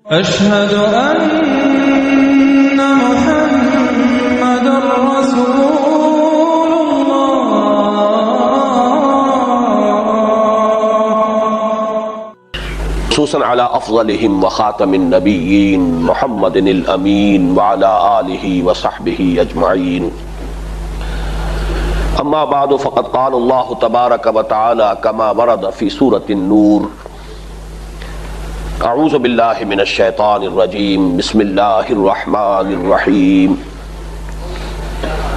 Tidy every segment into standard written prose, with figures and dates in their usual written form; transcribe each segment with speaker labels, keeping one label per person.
Speaker 1: أشهد أن محمد رسول
Speaker 2: خصوصاً على أفضلهم وخاتم النبيين محمد الأمين وعلى آله وصحبه أجمعين. أما بعد فقد قال الله تبارك وتعالى كما ورد في سورة النور: اعوذ باللہ من الشیطان الرجیم بسم اللہ الرحمن الرحیم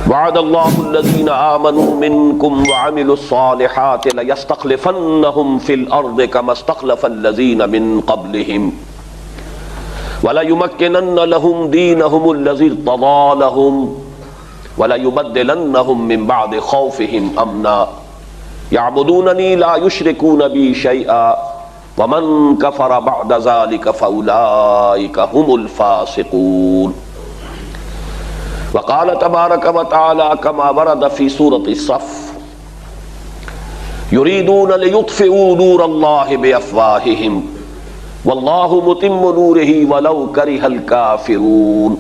Speaker 2: وعد اللہ الذین آمنوا منکم وعملوا الصالحات لیستخلفنہم فی الارض کما استخلف الذین من قبلہم وليمکنن لہم دینہم الذی ارتضی لہم وليبدلنہم من بعد خوفہم امنا یعبدوننی لا یشرکون بی شیئا ومن کفر بعد ذلك فاولئک هم الفاسقون. وقال تبارک وتعالی كما ورد في سورة الصف: يريدون ليطفئوا نور الله بأفواههم والله متم نوره ولو كره الكافرون.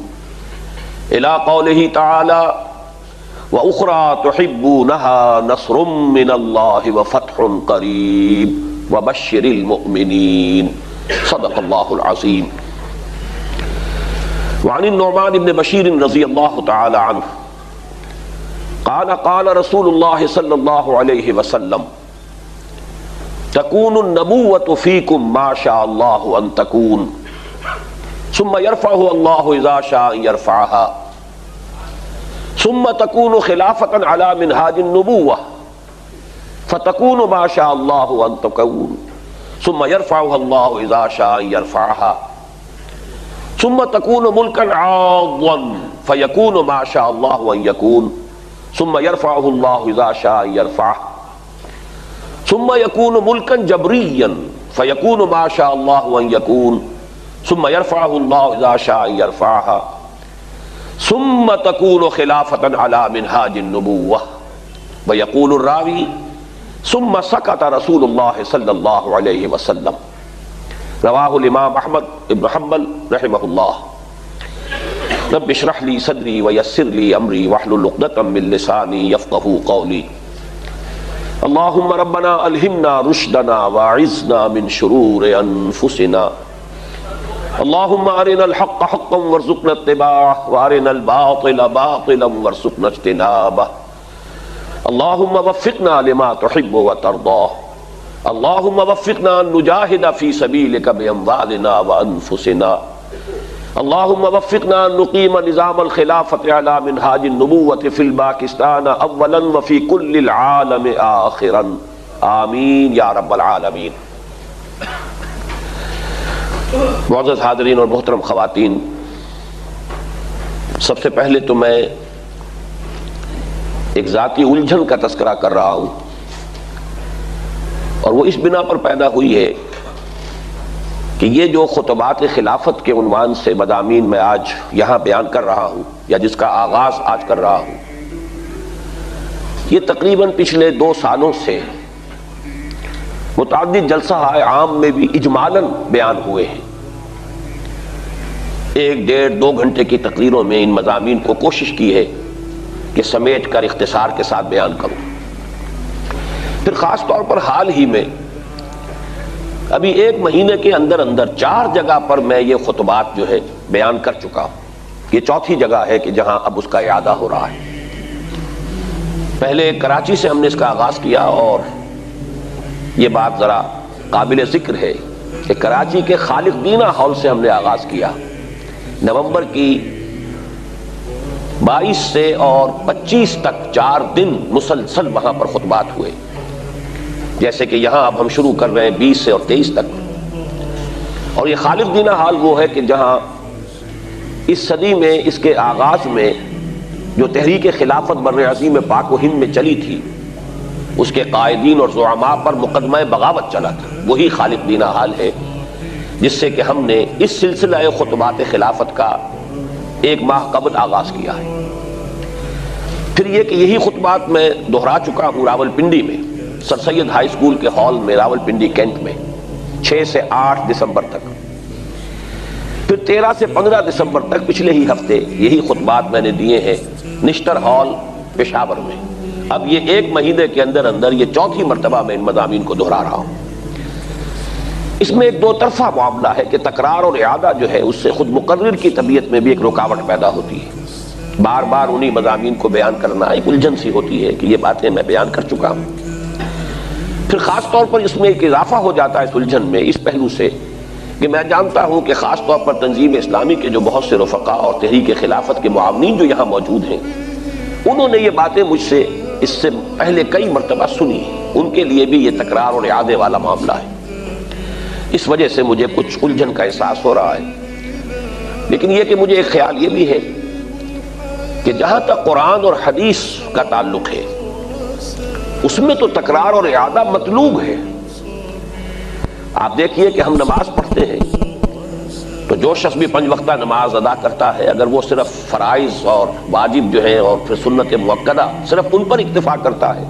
Speaker 2: الى قوله تعالى: وأخرى تحبونها نصر من الله وفتح قريب وبشر المؤمنین. صدق اللہ العظیم. وعن النعمان بن بشیر رضی اللہ تعالی عنہ قال قال رسول اللہ صلی اللہ علیہ وسلم: تکون النبوۃ فیکم ما شاء اللہ ان تکون ثم يرفعها اللہ اذا شاء يرفعها ثم تکون خلافۃ علی منہاج النبوۃ فتكون ما شاء الله ان تكون ثم يرفعها الله اذا شاء يرفعها ثم تكون ملكا عاضا فيكون ما شاء الله ان يكون ثم يرفعه الله اذا شاء يرفعه ثم يكون ملكا جبريا فيكون ما شاء الله ان يكون ثم يرفعه الله اذا شاء يرفعها ثم تكون خلافة على منهاج النبوة. ويقول الراوي: ثم سکت رسول اللہ صلی اللہ علیہ وسلم. رواہ الامام احمد ابن حنبل رحمہ اللہ. رب اشرح لی صدری ویسر لی امری واحلل عقدۃ من لسانی یفقہوا قولی. اللہم ربنا الہمنا رشدنا واعذنا من شرور انفسنا. اللہم ارنا الحق حقا وارزقنا اتباعہ وارنا الباطل باطلا وارزقنا اجتنابہ. اللہم وفقنا لما تحب وترضى. اللہم وفقنا ان نجاہد فی سبیلک باموالنا وانفسنا. اللہم وفقنا ان نقیم نظام الخلافۃ علی منہاج النبوۃ فی الپاکستان اولا وفی کل العالم آخرا آمین یا رب العالمین. معزز حاضرین اور محترم خواتین، سب سے پہلے تو میں ایک ذاتی الجھن کا تذکرہ کر رہا ہوں، اور وہ اس بنا پر پیدا ہوئی ہے کہ یہ جو خطبات خلافت کے عنوان سے مضامین میں آج یہاں بیان کر رہا ہوں یا جس کا آغاز آج کر رہا ہوں، یہ تقریباً پچھلے 2 سالوں سے متعدد جلسہ عام میں بھی اجمالاً بیان ہوئے ہیں. 1-1.5-2 گھنٹے کی تقریروں میں ان مضامین کو کوشش کی ہے کہ سمیٹ کر اختصار کے ساتھ بیان کروں. پھر خاص طور پر حال ہی میں ابھی 1 مہینے کے اندر 4 جگہ پر میں یہ خطبات جو ہے بیان کر چکا ہوں. یہ 4تھی جگہ ہے کہ جہاں اب اس کا اعادہ ہو رہا ہے. پہلے کراچی سے ہم نے اس کا آغاز کیا، اور یہ بات ذرا قابل ذکر ہے کہ کراچی کے خالق دینہ ہال سے ہم نے آغاز کیا. نومبر کی 22 سے اور 25 تک 4 دن مسلسل وہاں پر خطبات ہوئے، جیسے کہ یہاں اب ہم شروع کر رہے ہیں 20 سے اور 23 تک. اور یہ خالق دینہ حال وہ ہے کہ جہاں اس صدی میں اس کے آغاز میں جو تحریک خلافت بر عظیم پاک و ہند میں چلی تھی، اس کے قائدین اور زعماء پر مقدمہ بغاوت چلا تھا، وہی خالق دینہ حال ہے جس سے کہ ہم نے اس سلسلہ خطبات خلافت کا 1 ماہ قبل آغاز کیا ہے. پھر یہ کہ یہی خطبات میں دہرا چکا ہوں راولپنڈی میں سر سید ہائی اسکول کے ہال میں راولپنڈی کینٹ میں 6 سے 8 دسمبر تک. پھر 13 سے 15 دسمبر تک پچھلے ہی ہفتے یہی خطبات میں نے دیے ہیں نشتر ہال پشاور میں. اب یہ ایک مہینے کے اندر اندر یہ چوتھی مرتبہ میں ان مضامین کو دہرا رہا ہوں. اس میں ایک دو طرفہ معاملہ ہے کہ تکرار اور اعادہ جو ہے اس سے خود مقرر کی طبیعت میں بھی ایک رکاوٹ پیدا ہوتی ہے. بار بار انہی مضامین کو بیان کرنا ایک الجھن سی ہوتی ہے کہ یہ باتیں میں بیان کر چکا ہوں. پھر خاص طور پر اس میں ایک اضافہ ہو جاتا ہے اس الجھن میں اس پہلو سے کہ میں جانتا ہوں کہ خاص طور پر تنظیم اسلامی کے جو بہت سے رفقا اور تحریک خلافت کے معاونین جو یہاں موجود ہیں انہوں نے یہ باتیں مجھ سے اس سے پہلے کئی مرتبہ سنی. ان کے لیے بھی یہ تکرار اور اعادے والا معاملہ ہے. اس وجہ سے مجھے کچھ الجھن کا احساس ہو رہا ہے. لیکن یہ کہ مجھے ایک خیال یہ بھی ہے کہ جہاں تک قرآن اور حدیث کا تعلق ہے اس میں تو تکرار اور اعادہ مطلوب ہے. آپ دیکھیے کہ ہم نماز پڑھتے ہیں تو جو شخص بھی 5 وقتہ نماز ادا کرتا ہے اگر وہ صرف فرائض اور واجب جو ہیں اور پھر سنت مؤکدہ صرف ان پر اکتفا کرتا ہے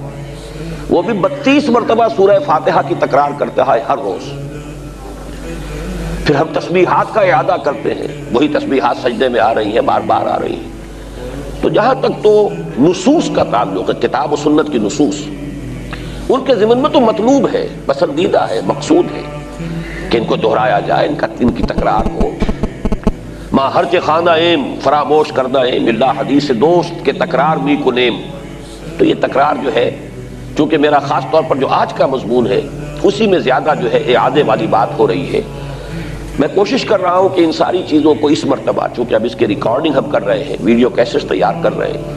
Speaker 2: وہ بھی 32 مرتبہ سورہ فاتحہ کی تکرار کرتا ہے ہر روز. پھر ہم تسبیحات کا اعادہ کرتے ہیں وہی تسبیحات سجدے میں آ رہی ہیں بار بار آ رہی ہیں. تو جہاں تک تو نصوص کا تعلق ہے کتاب و سنت کی نصوص ان کے ضمن میں تو مطلوب ہے پسندیدہ ہے مقصود ہے کہ ان کو دہرایا جائے ان کی تکرار ہو. ماں ہرچ خانہ ایم فراموش کردہ ایم اللہ حدیث دوست کے تکرار می کنیم. تو یہ تکرار جو ہے چونکہ میرا خاص طور پر جو آج کا مضمون ہے اسی میں زیادہ جو ہے اعادے والی بات ہو رہی ہے. میں کوشش کر رہا ہوں کہ ان ساری چیزوں کو اس مرتبہ چونکہ اب اس کی ریکارڈنگ ہم کر رہے ہیں ویڈیو کیسٹ تیار کر رہے ہیں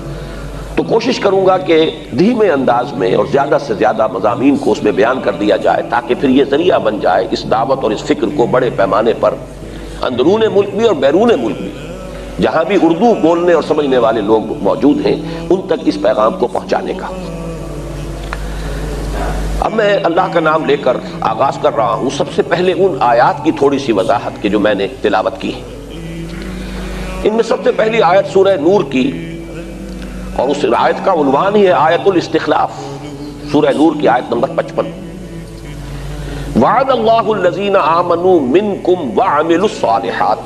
Speaker 2: تو کوشش کروں گا کہ دھیمے انداز میں اور زیادہ سے زیادہ مضامین کو اس میں بیان کر دیا جائے تاکہ پھر یہ ذریعہ بن جائے اس دعوت اور اس فکر کو بڑے پیمانے پر اندرون ملک بھی اور بیرون ملک بھی جہاں بھی اردو بولنے اور سمجھنے والے لوگ موجود ہیں ان تک اس پیغام کو پہنچانے کا. اب میں اللہ کا نام لے کر آغاز کر رہا ہوں. سب سے پہلے ان آیات کی تھوڑی سی وضاحت کی جو میں نے تلاوت کی. ان میں سب سے پہلی آیت سورہ نور کی اور اس آیت کا عنوان ہی ہے آیت الاستخلاف. سورہ نور کی آیت نمبر 55. وعد اللہ الذین آمنوا منکم وعملوا الصالحات.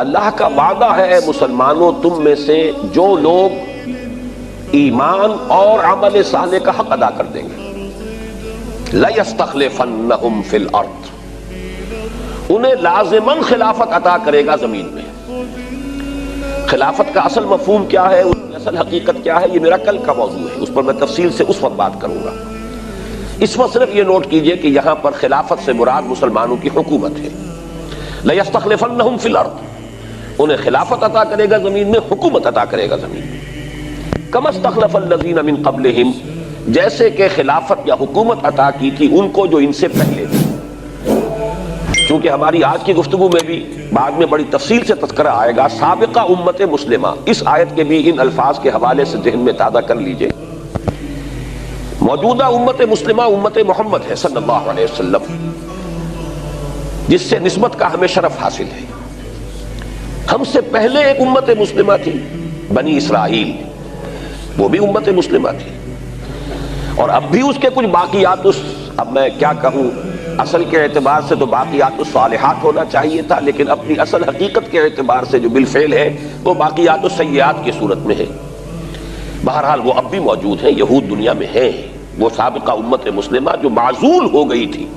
Speaker 2: اللہ کا وعدہ ہے اے مسلمانوں تم میں سے جو لوگ ایمان اور عمل صالح کا حق ادا کر دیں گے. لَيَسْتَخْلِفَنَّهُمْ فِي الْأَرْضِ. انہیں لازماً خلافت عطا کرے گا زمین میں. خلافت کا اصل مفہوم کیا ہے اس کی اصل حقیقت کیا ہے یہ میرا کل کا موضوع ہے. اس پر میں تفصیل سے اس وقت بات کروں گا. اس وقت صرف یہ نوٹ کیجئے کہ یہاں پر خلافت سے مراد مسلمانوں کی حکومت ہے. لَيَسْتَخْلِفَنَّهُمْ فِي الْأَرْضِ. انہیں خلافت عطا کرے گا زمین میں حکومت عطا کرے گا زمین میں. کما استخلف الذین من قبلہم جیسے کہ خلافت یا حکومت عطا کی تھی ان کو جو ان سے پہلے تھی. چونکہ ہماری آج کی گفتگو میں بھی بعد میں بڑی تفصیل سے تذکرہ آئے گا سابقہ امت مسلمہ اس آیت کے بھی ان الفاظ کے حوالے سے ذہن میں تازہ کر لیجئے. موجودہ امت مسلمہ امت محمد ہے صلی اللہ علیہ وسلم جس سے نسبت کا ہمیں شرف حاصل ہے. ہم سے پہلے ایک امت مسلمہ تھی بنی اسرائیل وہ بھی امت مسلمہ تھی اور اب بھی اس کے کچھ باقیات اب میں کیا کہوں اصل کے اعتبار سے تو باقیات الصالحات ہونا چاہیے تھا لیکن اپنی اصل حقیقت کے اعتبار سے جو بالفعل ہے وہ باقیات السیئات کی صورت میں ہے. بہرحال وہ اب بھی موجود ہیں یہود دنیا میں ہیں وہ سابقہ امت مسلمہ جو معزول ہو گئی تھی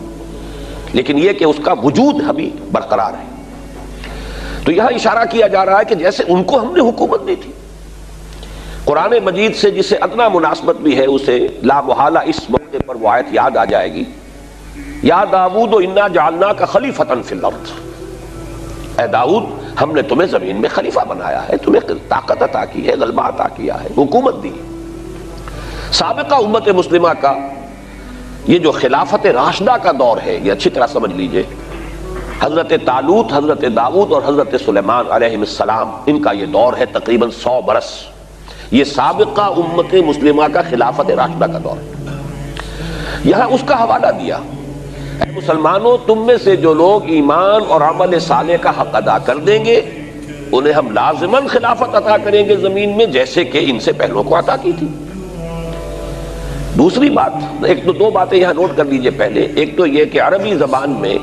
Speaker 2: لیکن یہ کہ اس کا وجود ابھی برقرار ہے. تو یہاں اشارہ کیا جا رہا ہے کہ جیسے ان کو ہم نے حکومت دی تھی. قرآن مجید سے جسے ادنا مناسبت بھی ہے اسے لا محالہ اس موقع پر وہ آیت یاد آ جائے گی. یا داؤد انا جعلناک خلیفۃ فی الارض. اے داؤد ہم نے تمہیں زمین میں خلیفہ بنایا ہے تمہیں طاقت عطا کی ہے غلبہ عطا کیا ہے حکومت دی. سابقہ امت مسلمہ کا یہ جو خلافت راشدہ کا دور ہے یہ اچھی طرح سمجھ لیجئے. حضرت طالوت حضرت داؤد اور حضرت سلیمان علیہ السلام ان کا یہ دور ہے تقریباً 100 برس. یہ سابقہ امت مسلمہ کا خلافت راشدہ کا دور ہے. یہاں اس کا حوالہ دیا اے مسلمانوں تم میں سے جو لوگ ایمان اور عمل صالح کا حق ادا کر دیں گے انہیں ہم لازماً خلافت عطا کریں گے زمین میں جیسے کہ ان سے پہلوں کو عطا کی تھی. دوسری بات ایک تو دو باتیں یہاں نوٹ کر لیجئے. پہلے ایک تو یہ کہ عربی زبان میں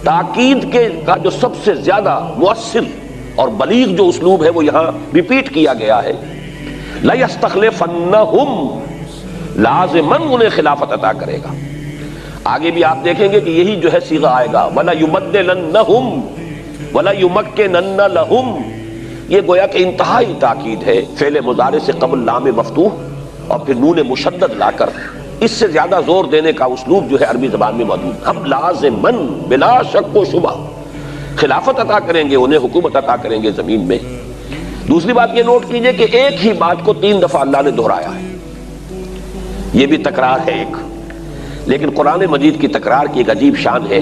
Speaker 2: تاکید کے کا جو سب سے زیادہ مؤثر اور بلیغ جو اسلوب ہے وہ یہاں ریپیٹ کیا گیا ہے، لَيَسْتَخْلِفَنَّهُمْ، لازماً انہیں خلافت عطا کرے گا۔ آگے بھی آپ دیکھیں گے کہ یہی جو ہے صیغہ آئے گا، وَلَيُبَدِّلَنَّهُمْ وَلَيُمَكِّنَنَّ لَهُمْ، یہ گویا کہ انتہائی تاکید ہے، فعل مضارع سے قبل لام مفتوح اور پھر نون مشدد لا کر اس سے زیادہ زور دینے کا اسلوب جو ہے عربی زبان میں موجود۔ ہم لازماً بلا شک و شبہ خلافت عطا کریں گے، انہیں حکومت عطا کریں گے زمین میں۔ دوسری بات یہ نوٹ کیجئے کہ ایک ہی بات کو 3 دفعہ اللہ نے دہرایا ہے، یہ بھی تکرار ہے ایک، لیکن قرآن مجید کی تکرار کی ایک عجیب شان ہے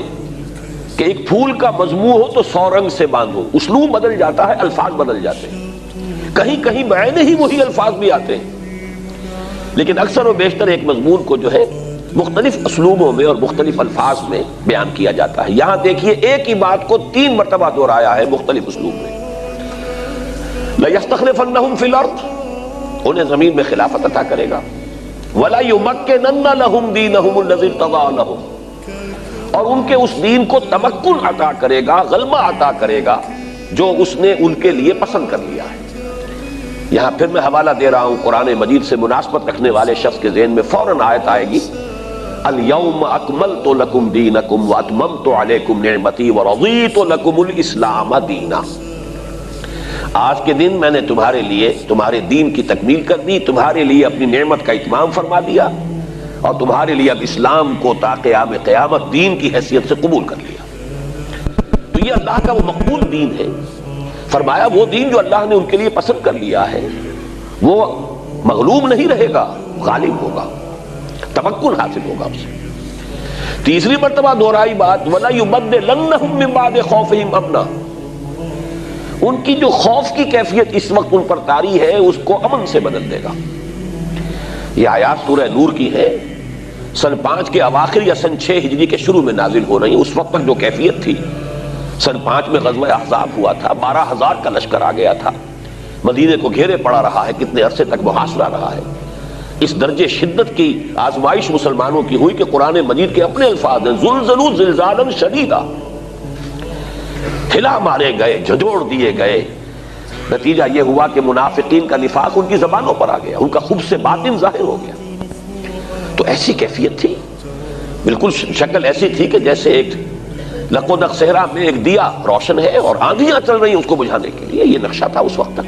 Speaker 2: کہ ایک پھول کا مضمون ہو تو 100 رنگ سے باندھو، اسلوب بدل جاتا ہے، الفاظ بدل جاتے ہیں، کہیں کہیں بعینے ہی وہی الفاظ بھی آتے ہیں، لیکن اکثر و بیشتر ایک مضمون کو جو ہے مختلف اسلوبوں میں اور مختلف الفاظ میں بیان کیا جاتا ہے۔ یہاں دیکھیے ایک ہی بات کو 3 مرتبہ دہرایا ہے مختلف اسلوب میں۔ لَيَسْتَخْلِفَنَّهُمْ فِي الْأَرْضِ، انہیں زمین میں خلافت عطا کرے گا، وَلَيُمَكِّنَنَّ لَهُمْ دِينَهُمُ الَّذِي ارْتَضَىٰ لَهُمْ، اور ان کے اس دین کو تمکن عطا کرے گا، غلبہ عطا کرے گا جو اس نے ان کے لیے پسند کر لیا ہے۔ یہاں پھر میں حوالہ دے رہا ہوں قرآن مجید سے مناسبت رکھنے والے شخص کے ذہن میں فوراً آیت آئے گی، الْيَوْمَ أَكْمَلْتُ لَكُمْ دِينَكُمْ وَأَتْمَمْتُ عَلَيْكُمْ نِعْمَتِي وَرَضِيتُ لَكُمُ الْإِسْلَامَ دِينًا، آج کے دن میں نے تمہارے لیے تمہارے دین کی تکمیل کر دی، تمہارے لیے اپنی نعمت کا اتمام فرما دیا اور تمہارے لیے اب اسلام کو تا قیام قیامت دین کی حیثیت سے قبول کر لیا۔ تو یہ اللہ کا وہ مقبول دین ہے، فرمایا وہ دین جو اللہ نے ان کے لیے پسند کر لیا ہے وہ مغلوب نہیں رہے گا، غالب ہوگا، تمکن حاصل ہوگا اسے۔ تیسری مرتبہ دہرائی بات، وَلَيُبَدِّلَنَّهُم مِّن بَعْدِ خَوْفِهِمْ أَمْنًا، ان کی جو خوف کی کیفیت اس وقت ان پر طاری ہے اس کو امن سے بدل دے گا۔ یہ آیات سورہ نور کی ہے، سن 5 کے اواخر یا سن 6 ہجری کے شروع میں نازل ہو رہی ہیں۔ اس وقت تک جو کیفیت تھی، سن 5 میں غزوہ احزاب ہوا تھا، 12,000 کا لشکر آ گیا تھا، مدینے کو گھیرے پڑا رہا ہے، کتنے عرصے تک محاصرہ رہا ہے۔ اس درجے شدت کی آزمائش مسلمانوں کی ہوئی کہ قرآن مجید کے اپنے الفاظ ہیں، زلزلوا زلزالا شدیدا، ہلا مارے گئے، جھنجھوڑ دیے گئے۔ نتیجہ یہ ہوا کہ منافقین کا نفاق ان کی زبانوں پر آ گیا، ان کا خبث باطن ظاہر ہو گیا۔ تو ایسی کیفیت تھی، بالکل شکل ایسی تھی کہ جیسے ایک لقودق صحرا میں ایک دیا روشن ہے اور آندھیاں چل رہی ہیں اس کو بجھانے کے لیے، یہ نقشہ تھا اس وقت تک۔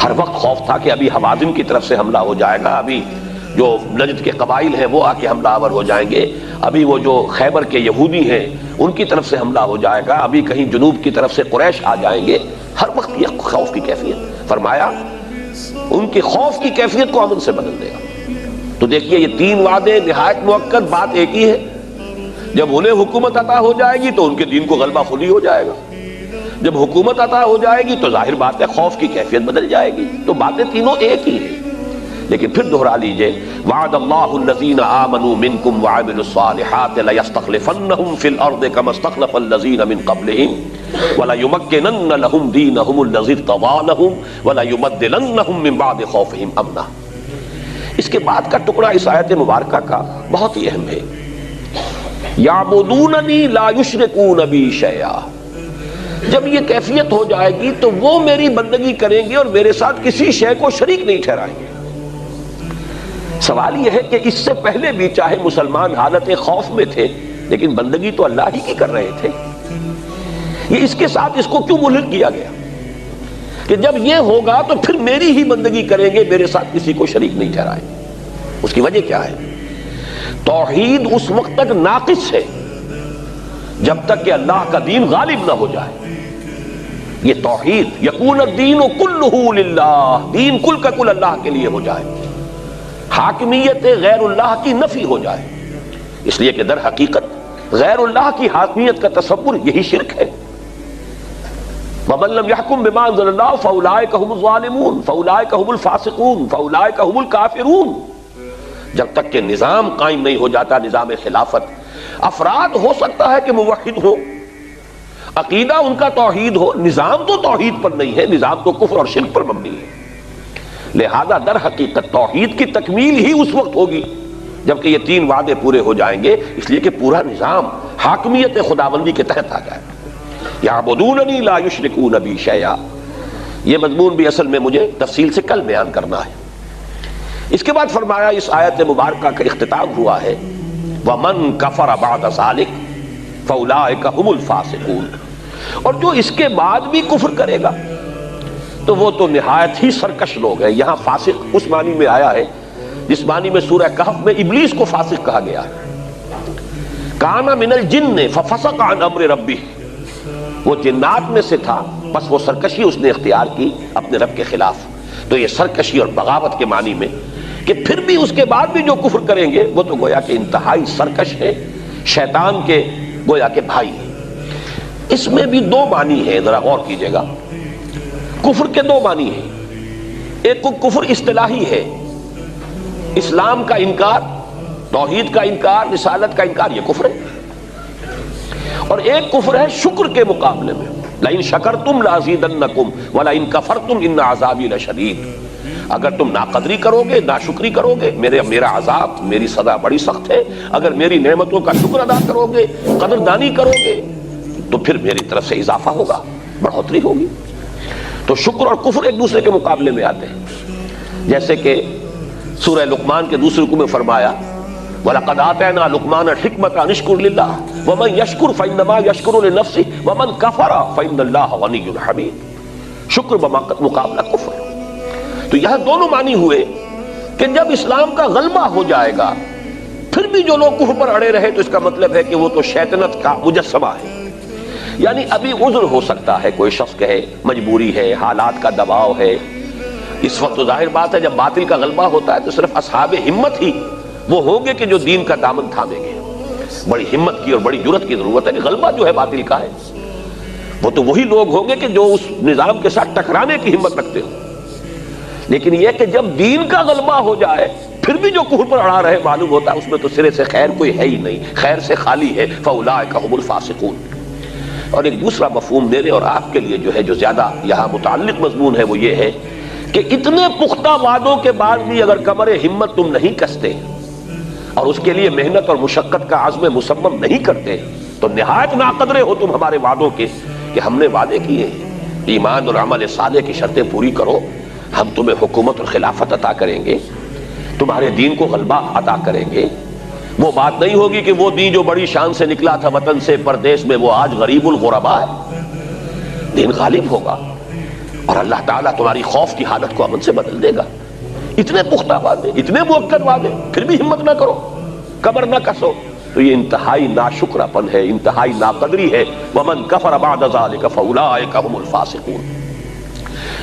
Speaker 2: ہر وقت خوف تھا کہ ابھی حوازن کی طرف سے حملہ ہو جائے گا، ابھی جو نجد کے قبائل ہیں وہ آ کے حملہ آور ہو جائیں گے، ابھی وہ جو خیبر کے یہودی ہیں ان کی طرف سے حملہ ہو جائے گا، ابھی کہیں جنوب کی طرف سے قریش آ جائیں گے، ہر وقت یہ خوف کی کیفیت۔ فرمایا ان کی خوف کی کیفیت کو امن سے بدل دے گا۔ تو دیکھیے یہ 3 وعدے نہایت مؤکد، بات ایک ہی ہے، جب انہیں حکومت عطا ہو جائے گی تو ان کے دین کو غلبہ خودی ہو جائے گا، جب حکومت عطا ہو جائے گی تو ظاہر بات ہے خوف کی کیفیت بدل جائے گی۔ تو باتیں تینوں ایک ہی ہیں، لیکن پھر دہرا لیجئے، وعد اللہ الذین آمنوا منکم وعملوا الصالحات لیستخلفنہم فی الارض کما استخلف الذین من قبلہم ولیمکنن لہم دینہم الذی ارتضی لہم ولیبدلنہم من بعد خوفہم امنا۔ اس کے بعد کا ٹکڑا اس آیت مبارکہ کا بہت ہی اہم ہے، یعبدوننی لا یشرکون بی شیئا، جب یہ کیفیت ہو جائے گی تو وہ میری بندگی کریں گے اور میرے ساتھ کسی شے کو شریک نہیں ٹھہرائیں گے۔ سوال یہ ہے کہ اس سے پہلے بھی چاہے مسلمان حالت خوف میں تھے لیکن بندگی تو اللہ ہی کی کر رہے تھے، یہ اس کے ساتھ اس کو کیوں ملحق کیا گیا کہ جب یہ ہوگا تو پھر میری ہی بندگی کریں گے، میرے ساتھ کسی کو شریک نہیں ٹھہرائیں گے؟ اس کی وجہ کیا ہے؟ توحید اس وقت تک ناقص ہے جب تک کہ اللہ کا دین غالب نہ ہو جائے۔ یہ توحید یکون الدین کلہ للہ، دین کل کا کل اللہ کے لیے ہو جائے، حاکمیت غیر اللہ کی نفی ہو جائے، اس لیے کہ در حقیقت غیر اللہ کی حاکمیت کا تصور یہی شرک ہے۔ وَمَن لَّمْ يَحْكُم بِمَا أَنزَلَ اللَّهُ فَأُولَٰئِكَ هُمُ الظَّالِمُونَ فَأُولَٰئِكَ هُمُ الْفَاسِقُونَ فَأُولَٰئِكَ هُمُ الْكَافِرُونَ۔ جب تک کہ نظام قائم نہیں ہو جاتا، نظام خلافت، افراد ہو سکتا ہے کہ موحد ہو، عقیدہ ان کا توحید ہو، نظام تو توحید پر نہیں ہے، نظام تو کفر اور شرک پر مبنی ہے۔ لہذا در حقیقت توحید کی تکمیل ہی اس وقت ہوگی جبکہ یہ 3 وعدے پورے ہو جائیں گے، اس لیے کہ پورا نظام حاکمیت خداوندی کے تحت آ جائے. یعبدوننی لا یشرکون بی شیئا. یہ مضمون بھی اصل میں مجھے تفصیل سے کل بیان کرنا ہے. اس کے بعد فرمایا اس آیت مبارکہ کا اختتام ہوا ہے وَمَن كَفَرَ بَعْدَ ذَلِكَ فَأُولَٰئِكَ هُمُ الْفَاسِقُونَ. اور جو اس کے بعد بھی کفر کرے گا تو وہ تو نہایت ہی سرکش لوگ ہیں. یہاں فاسق اس معنی میں آیا ہے جس معنی میں سورہ کہف میں ابلیس کو فاسق کہا گیا ہے. کَانَ مِنَ الْجِنِّ فَفَسَقَ عَنْ أَمْرِ رَبِّهِ. وہ جنات میں سے تھا بس وہ سرکشی اس نے اختیار کی اپنے رب کے خلاف. تو یہ سرکشی اور بغاوت کے معنی میں کہ پھر بھی اس کے بعد بھی جو کفر کریں گے وہ تو گویا کہ انتہائی سرکش ہے, شیطان کے گویا کہ بھائی ہیں. اس میں بھی دو معنی ہیں, ذرا غور کیجئے گا. کفر کے دو معنی ہیں. ایک کفر اصطلاحی ہے, اسلام کا انکار, توحید کا انکار, رسالت کا انکار, یہ کفر ہے. اور ایک کفر ہے شکر کے مقابلے میں, لئن شکرتم لازیدنکم ولئن کفرتم ان عذابی لشدید. اگر تم ناقدری کرو گے, ناشکری کرو گے, میرا عذاب, میری سزا بڑی سخت ہے. اگر میری نعمتوں کا شکر ادا کرو گے, قدردانی کرو گے, تو پھر میری طرف سے اضافہ ہوگا, بڑھوتری ہوگی. تو شکر اور کفر ایک دوسرے کے مقابلے میں آتے ہیں. جیسے کہ سورہ لقمان کے دوسرے رکوع میں فرمایا وَلَقَدْ آتَيْنَا لُقْمَانَ الْحِكْمَةَ أَنِ اشْكُرْ لِلَّهِ وَمَنْ يَشْكُرْ فَإِنَّمَا يَشْكُرُ لِنَفْسِهِ وَمَنْ كَفَرَ فَإِنَّ اللَّهَ غَنِيٌّ حَمِيدٌ. شکر بمقابلہ کفر. تو یہاں دونوں معنی ہوئے کہ جب اسلام کا غلبہ ہو جائے گا پھر بھی جو لوگ کفر پر اڑے رہے تو اس کا مطلب ہے کہ وہ تو شیطنت کا مجسمہ ہے. یعنی ابھی عذر ہو سکتا ہے, کوئی شخص کہے مجبوری ہے, حالات کا دباؤ ہے. اس وقت تو ظاہر بات ہے جب باطل کا غلبہ ہوتا ہے تو صرف اصحاب ہمت ہی وہ ہوں گے کہ جو دین کا دامن تھامیں گے. بڑی ہمت کی اور بڑی جرأت کی ضرورت ہے. غلبہ جو ہے باطل کا ہے وہ تو وہی لوگ ہوں گے کہ جو اس نظام کے ساتھ ٹکرانے کی ہمت رکھتے ہوں. لیکن یہ کہ جب دین کا غلبہ ہو جائے پھر بھی جو کفر پر اڑا رہے معلوم ہوتا ہے اس میں تو سرے سے خیر کوئی ہے ہی نہیں, خیر سے خالی ہے. فَأُولَٰئِكَ هُمُ الْفَاسِقُونَ. اور ایک دوسرا مفہوم میرے اور آپ کے لیے جو ہے, جو زیادہ یہاں متعلق مضمون ہے, وہ یہ ہے کہ اتنے پختہ وعدوں کے بعد بھی اگر کمر ہمت تم نہیں کستے اور اس کے لیے محنت اور مشقت کا عزم مصمم نہیں کرتے تو نہایت ناقدرے ہو تم ہمارے وعدوں کے کہ ہم نے وعدے کیے ہیں ایمان اور عمل صالح کی شرطیں پوری کرو, ہم تمہیں حکومت اور خلافت عطا کریں گے, تمہارے دین کو غلبہ عطا کریں گے. وہ بات نہیں ہوگی کہ وہ دین جو بڑی شان سے نکلا تھا وطن سے پردیس میں وہ آج غریب الغربا ہے. دین غالب ہوگا اور اللہ تعالیٰ تمہاری خوف کی حالت کو امن سے بدل دے گا. اتنے پختہ وعدے, اتنے مؤکد وعدے, پھر بھی ہمت نہ کرو, قبر نہ کسو, تو یہ انتہائی ناشکراپن ہے, انتہائی ناقدری ہے. وَمَنْ كَفَرَ بَعْدَ ذَلِكَ فَأُولَٰئِكَ هُمُ الْفَاسِقُونَ.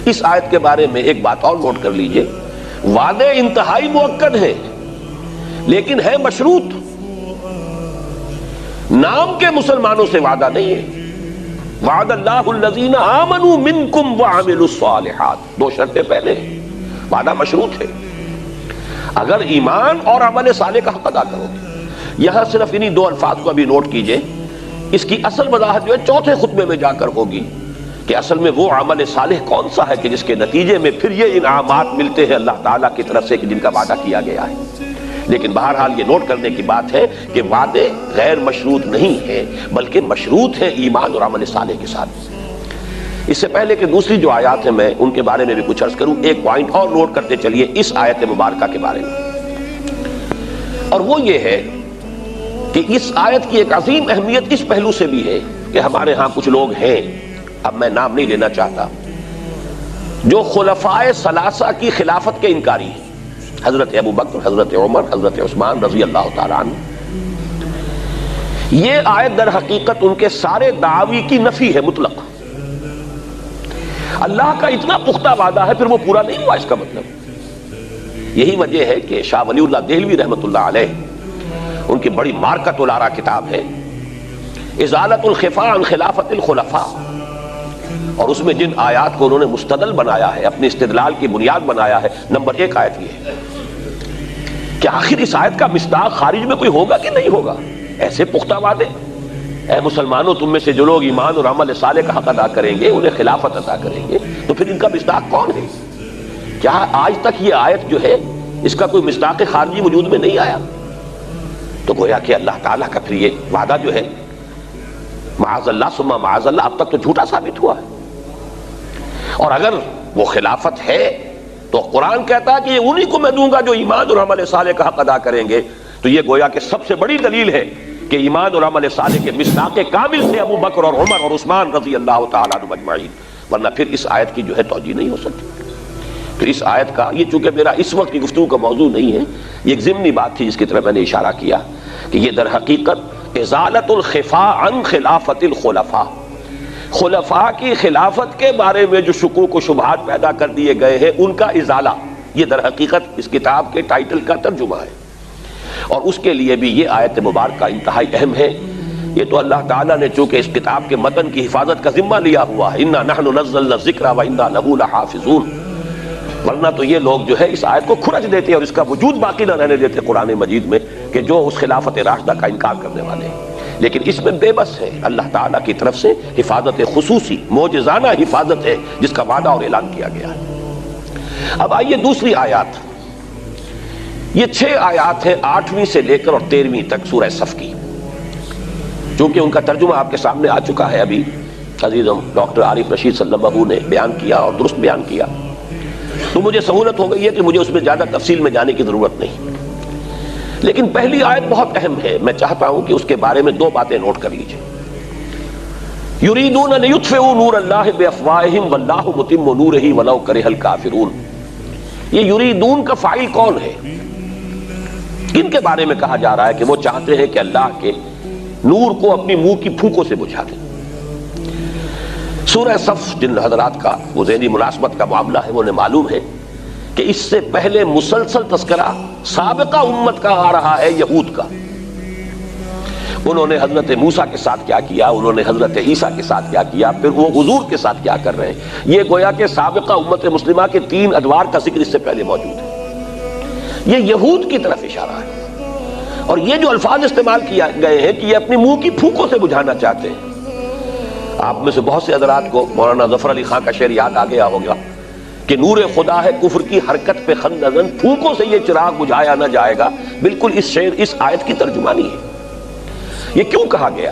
Speaker 2: اس آیت کے بارے میں ایک بات اور نوٹ کر لیجئے. وعدے انتہائی مؤکد ہیں لیکن ہے مشروط. نام کے مسلمانوں سے وعدہ نہیں ہے. وعد اللہ الذین آمنوا منکم وعملوا الصالحات, دو شرطیں پہلے ہیں. وعدہ مشروط ہے. اگر ایمان اور عمل صالح کا حق ادا کرو گے. یہاں صرف انہی دو الفاظ کو ابھی نوٹ کیجئے. اس کی اصل وضاحت جو ہے چوتھے خطبے میں جا کر ہوگی کہ اصل میں وہ عمل صالح کون سا ہے کہ جس کے نتیجے میں پھر یہ انعامات ملتے ہیں اللہ تعالیٰ کی طرف سے کہ جن کا وعدہ کیا گیا ہے. لیکن بہرحال یہ نوٹ کرنے کی بات ہے کہ وعدے غیر مشروط نہیں ہیں بلکہ مشروط ہیں ایمان اور عمل صالح کے ساتھ. اس سے پہلے کہ دوسری جو آیات ہیں میں ان کے بارے میں بھی کچھ عرض کروں, ایک پوائنٹ اور نوٹ کرتے چلیے اس آیت مبارکہ کے بارے میں, اور وہ یہ ہے کہ اس آیت کی ایک عظیم اہمیت اس پہلو سے بھی ہے کہ ہمارے ہاں کچھ لوگ ہیں, اب میں نام نہیں لینا چاہتا, جو خلفائے ثلاثہ کی خلافت کے انکاری ہیں. حضرت ابو بکر, حضرت عمر, حضرت عثمان رضی اللہ تعالیٰ عنہ. یہ آیت در حقیقت ان کے سارے دعوی کی نفی ہے مطلق. اللہ کا اتنا پختہ وعدہ ہے پھر وہ پورا نہیں ہوا, اس کا مطلب یہی وجہ ہے کہ شاہ ولی اللہ دہلوی رحمۃ اللہ علیہ ان کی بڑی مارکۃ الآراء کتاب ہے ازالۃ الخفاء عن خلافت الخلفاء, اور اس میں جن آیات کو انہوں نے مستدل بنایا ہے, اپنے استدلال کی بنیاد بنایا ہے, نمبر 1 آیت یہ ہے کہ آخر اس آیت کا مصداق خارج میں کوئی ہوگا کہ نہیں ہوگا. ایسے پختہ وعدے, اے مسلمانوں تم میں سے جو لوگ ایمان اور عمل صالح کا حق ادا کریں گے انہیں خلافت عطا کریں گے, تو پھر ان کا مصداق کون ہے؟ کیا آج تک یہ آیت جو ہے اس کا کوئی مصداق خارجی وجود میں نہیں آیا؟ تو گویا کہ اللہ تعالیٰ کا پھر یہ وعدہ جو ہے معاذ اللہ ثم معاذ اللہ اب تک تو جھوٹا ثابت ہوا ہے. اور اگر وہ خلافت ہے تو قرآن کہتا ہے کہ یہ انہی کو میں دوں گا جو ایمان اور عمل صالح کا حق ادا کریں گے. تو یہ گویا کہ سب سے بڑی دلیل ہے کہ ایمان اور عمل صالح کے مصداق کامل تھے ابو بکر اور عمر اور عثمان رضی اللہ تعالیٰ عنہم اجمعین، ورنہ پھر اس آیت کی جو ہے توجیہ نہیں ہو سکتی. تو اس آیت کا یہ چونکہ میرا اس وقت کی گفتگو کا موضوع نہیں ہے، یہ ایک ضمنی بات تھی جس کی طرف میں نے اشارہ کیا کہ یہ در حقیقت ازالت الخفاء عن خلافت الخلفاء، خلفاء کی خلافت کے بارے میں جو شکوک و شبہات پیدا کر دیے گئے ہیں ان کا ازالہ، یہ در حقیقت اس کتاب کے ٹائٹل کا ترجمہ ہے. اور اس کے لیے بھی یہ آیت مبارکہ انتہائی اہم ہے. یہ تو اللہ تعالیٰ نے چونکہ اس کتاب کے متن کی حفاظت کا ذمہ لیا ہوا ہے، انا نحن نزلنا الذکر وانا لہ لحافظون، ورنہ تو یہ لوگ جو ہے اس آیت کو کھرچ دیتے اور اس کا وجود باقی نہ رہنے دیتے قرآن مجید میں کہ جو اس خلافت راشدہ کا انکار کرنے والے ہیں. لیکن اس میں بے بس ہے، اللہ تعالیٰ کی طرف سے حفاظت خصوصی معجزانہ حفاظت ہے جس کا وعدہ اور اعلان کیا گیا ہے. اب آئیے دوسری آیات. یہ 6 آیات ہیں 8ویں سے لے کر اور 13ویں تک سورہ صف کی. چونکہ ان کا ترجمہ آپ کے سامنے آ چکا ہے، ابھی عزیزم ڈاکٹر عارف رشید صلی اللہ علیہ وسلم نے بیان کیا اور درست بیان کیا، تو مجھے سہولت ہو گئی ہے کہ مجھے اس میں زیادہ تفصیل میں جانے کی ضرورت نہیں. لیکن پہلی آیت بہت اہم ہے، میں چاہتا ہوں کہ اس کے بارے میں 2 باتیں نوٹ کر لیجئے. یریدون لیطفئوا نور اللہ بافواہہم واللہ متم نورہ ولو کرہ الکافرون. یہ یریدون کا فاعل کون ہے؟ کن کے بارے میں کہا جا رہا ہے کہ وہ چاہتے ہیں کہ اللہ کے نور کو اپنی منہ کی پھونکوں سے بجھا دیں؟ سورہ صف جن حضرات کا وہ ذہنی مناسبت کا معاملہ ہے وہ انہیں معلوم ہے کہ اس سے پہلے مسلسل تذکرہ سابقہ امت کا آ رہا ہے، یہود کا. انہوں نے حضرت موسیٰ کے ساتھ کیا کیا، انہوں نے حضرت عیسیٰ کے ساتھ کیا کیا، پھر وہ حضور کے ساتھ کیا کر رہے ہیں. یہ گویا کہ سابقہ امت مسلمہ کے 3 ادوار کا ذکر اس سے پہلے موجود ہے. یہ یہود کی طرف اشارہ ہے. اور یہ جو الفاظ استعمال کیا گئے ہیں کہ یہ اپنی منہ کی پھونکوں سے بجھانا چاہتے ہیں. آپ میں سے بہت سے حضرات کو مولانا ظفر علی خان کا شعر یاد آ گیا ہوگا کہ نور خدا ہے کفر کی حرکت پہ خندزن، پھونکوں سے یہ چراغ بجھایا نہ جائے گا. بالکل اس شعر اس آیت کی ترجمانی ہے. یہ کیوں کہا گیا؟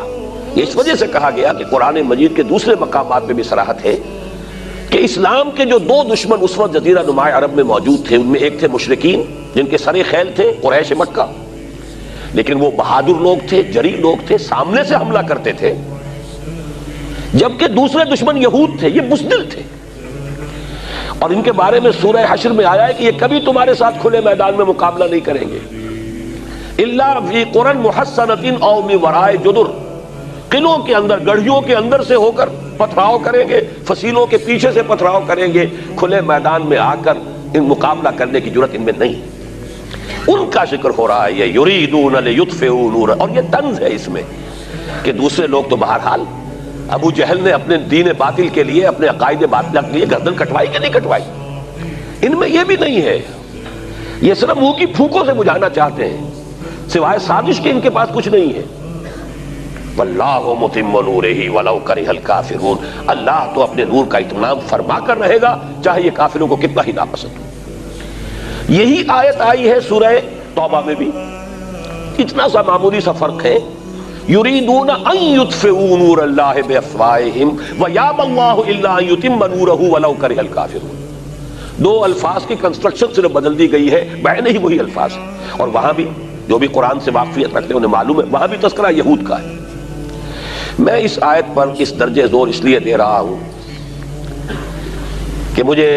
Speaker 2: یہ اس وجہ سے کہا گیا کہ قرآن مجید کے دوسرے مقامات میں بھی صراحت ہے کہ اسلام کے جو 2 دشمن اس وقت جزیرہ نماء عرب میں موجود تھے، ان میں ایک تھے مشرکین جن کے سر خیل تھے قریش مکہ، لیکن وہ بہادر لوگ تھے، جری لوگ تھے، سامنے سے حملہ کرتے تھے. جبکہ دوسرے دشمن یہود تھے، یہ بزدل تھے. اور ان کے بارے میں سورہ حشر میں آیا ہے کہ یہ کبھی تمہارے ساتھ کھلے میدان میں مقابلہ نہیں کریں گے. الا فی قرى محصنۃ او من وراء جدر، قلعوں کے اندر، گڑھیوں کے اندر سے ہو کر پتھراؤ کریں گے، فصیلوں کے پیچھے سے پتھراؤ کریں گے. کھلے میدان میں آ کر ان مقابلہ کرنے کی جرت ان میں نہیں. ان کا ذکر ہو رہا ہے، یہ یریدون لیطفئوا نور، اور یہ طنز ہے اس میں کہ دوسرے لوگ تو بہرحال ابو جہل نے اپنے دین باطل کے لیے، اپنے عقائد باطلہ کے لیے گردن کٹوائی کہ نہیں کٹوائی. ان میں یہ بھی نہیں ہے، یہ صرف منہ کی پھونکوں سے بجھانا چاہتے ہیں، سوائے سازش کے ان کے پاس کچھ نہیں ہے. واللہ متم نورہ ولو کرہ الکافرون، اللہ تو اپنے نور کا اتمام فرما کر رہے گا چاہے یہ کافروں کو کتنا ہی ناپسند ہو. یہی آیت آئی ہے سورہ توبہ میں بھی، اتنا سا معمولی سا فرق ہے. یریدون ان یطفئوا نور اللہ بافواہہم ویابی اللہ الا ان یتم نورہ ولو کرہ الکافرون. 2 الفاظ کی کنسٹرکشن صرف بدل دی گئی ہے، معنی ہی وہی الفاظ ہے. اور وہاں بھی جو بھی قرآن سے واقفیت رکھتے ہیں انہیں معلوم ہے وہاں بھی تذکرہ یہود کا ہے. میں اس آیت پر اس درجے زور اس لیے دے رہا ہوں کہ مجھے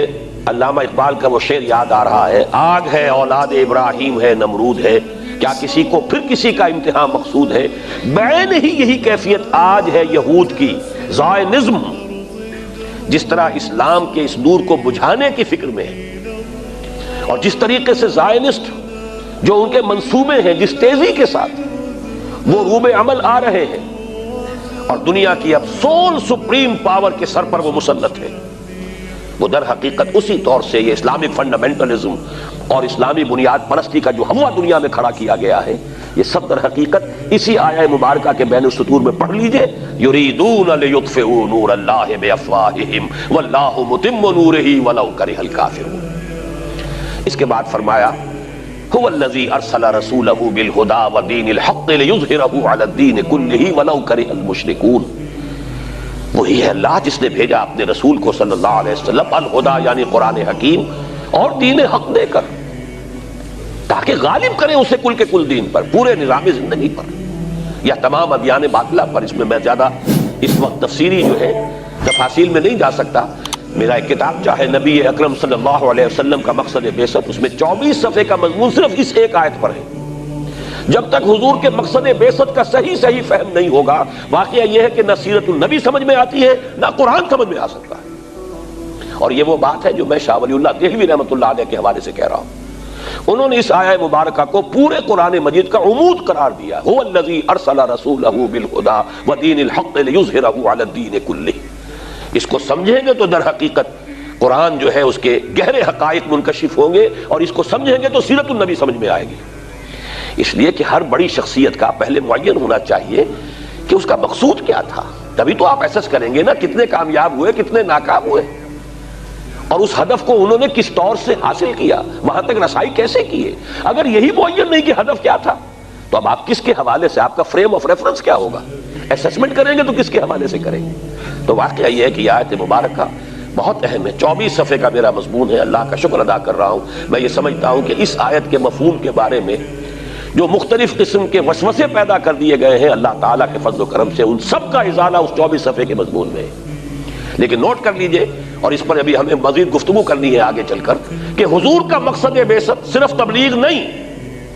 Speaker 2: علامہ اقبال کا وہ شعر یاد آ رہا ہے، آگ ہے اولاد ابراہیم ہے نمرود ہے، کیا کسی کو پھر کسی کا امتحان مقصود ہے. بعین ہی یہی کیفیت آج ہے یہود کی، زائنزم جس طرح اسلام کے اس نور کو بجھانے کی فکر میں ہے، اور جس طریقے سے زائنسٹ جو ان کے منصوبے ہیں، جس تیزی کے ساتھ وہ روب عمل آ رہے ہیں، اور دنیا کی اب سول سپریم پاور کے سر پر وہ مسلط ہے، وہ در حقیقت اسی طور سے یہ اسلامک فنڈامنٹلزم اور اسلامی بنیاد پرستی کا جو ہوا دنیا میں کھڑا کیا گیا ہے، یہ سب در حقیقت اسی آیہ مبارکہ کے بین السطور میں پڑھ لیجئے، یریدون لیطفئوا نور اللہ بافواہہم واللہ متم نورہ ولو کرہ الکافرون. اس کے بعد فرمایا هو الذی ارسل رسولہ بالہدی ودین الحق لیظہرہ علی الدین کلہ ولو کرہ المشرکون. وہی ہے اللہ جس نے بھیجا اپنے رسول کو صلی اللہ علیہ وسلم الہدا یعنی قرآن حکیم اور دین حق دے کر، تاکہ غالب کریں اسے کل کے کل دین پر، پورے نظام زندگی پر یا تمام ادیان باطلہ پر۔ اس میں میں زیادہ اس وقت تفصیلی جو ہے تفاصیل میں نہیں جا سکتا۔ میرا ایک کتاب چاہے نبی اکرم صلی اللہ علیہ وسلم کا مقصد بعثت، اس میں 24 صفحے کا مضمون صرف اس ایک آیت پر ہے۔ جب تک حضور کے مقصد بعثت کا صحیح فہم نہیں ہوگا، واقعہ یہ ہے کہ نہ سیرت النبی سمجھ میں آتی ہے نہ قرآن سمجھ میں آ سکتا ہے۔ اور یہ وہ بات ہے جو میں شاہ ولی اللہ دہلوی رحمۃ اللہ علیہ کے حوالے سے کہہ رہا ہوں۔ انہوں نے اس آیہ مبارکہ کو پورے قرآن مجید کا عمود قرار دیا، هو الذی ارسل رسولہ بالہدی ودین الحق لیظہرہ علی الدین کلہ۔ اس کو سمجھیں گے تو در حقیقت قرآن جو ہے اس کے گہرے حقائق منکشف ہوں گے، اور اس کو سمجھیں گے تو سیرت النبی سمجھ میں آئے گی۔ اس لیے کہ ہر بڑی شخصیت کا پہلے معین ہونا چاہیے کہ اس کا مقصود کیا تھا، تبھی تو آپ ایسس کریں گے نا کتنے کامیاب ہوئے کتنے ناکام ہوئے، اور اس ہدف کو انہوں نے کس طور سے حاصل کیا، وہاں تک رسائی کیسے کیے۔ اگر یہی معین نہیں کہ ہدف کیا تھا تو اب آپ کس کے حوالے سے، آپ کا فریم آف ریفرنس کیا ہوگا؟ اسسمنٹ کریں گے تو کس کے حوالے سے کریں گے؟ تو واقعہ یہ ہے کہ یہ آیت مبارکہ بہت اہم ہے، 24 صفحے کا میرا مضمون ہے۔ اللہ کا شکر ادا کر رہا ہوں، میں یہ سمجھتا ہوں کہ اس آیت کے مفہوم کے بارے میں جو مختلف قسم کے وسوسے پیدا کر دیے گئے ہیں، اللہ تعالیٰ کے فضل و کرم سے ان سب کا ازالہ اس 24 صفحے کے مضمون میں ہے۔ لیکن نوٹ کر لیجئے، اور اس پر ابھی ہمیں مزید گفتگو کرنی ہے آگے چل کر، کہ حضور کا مقصد بعثت صرف تبلیغ نہیں،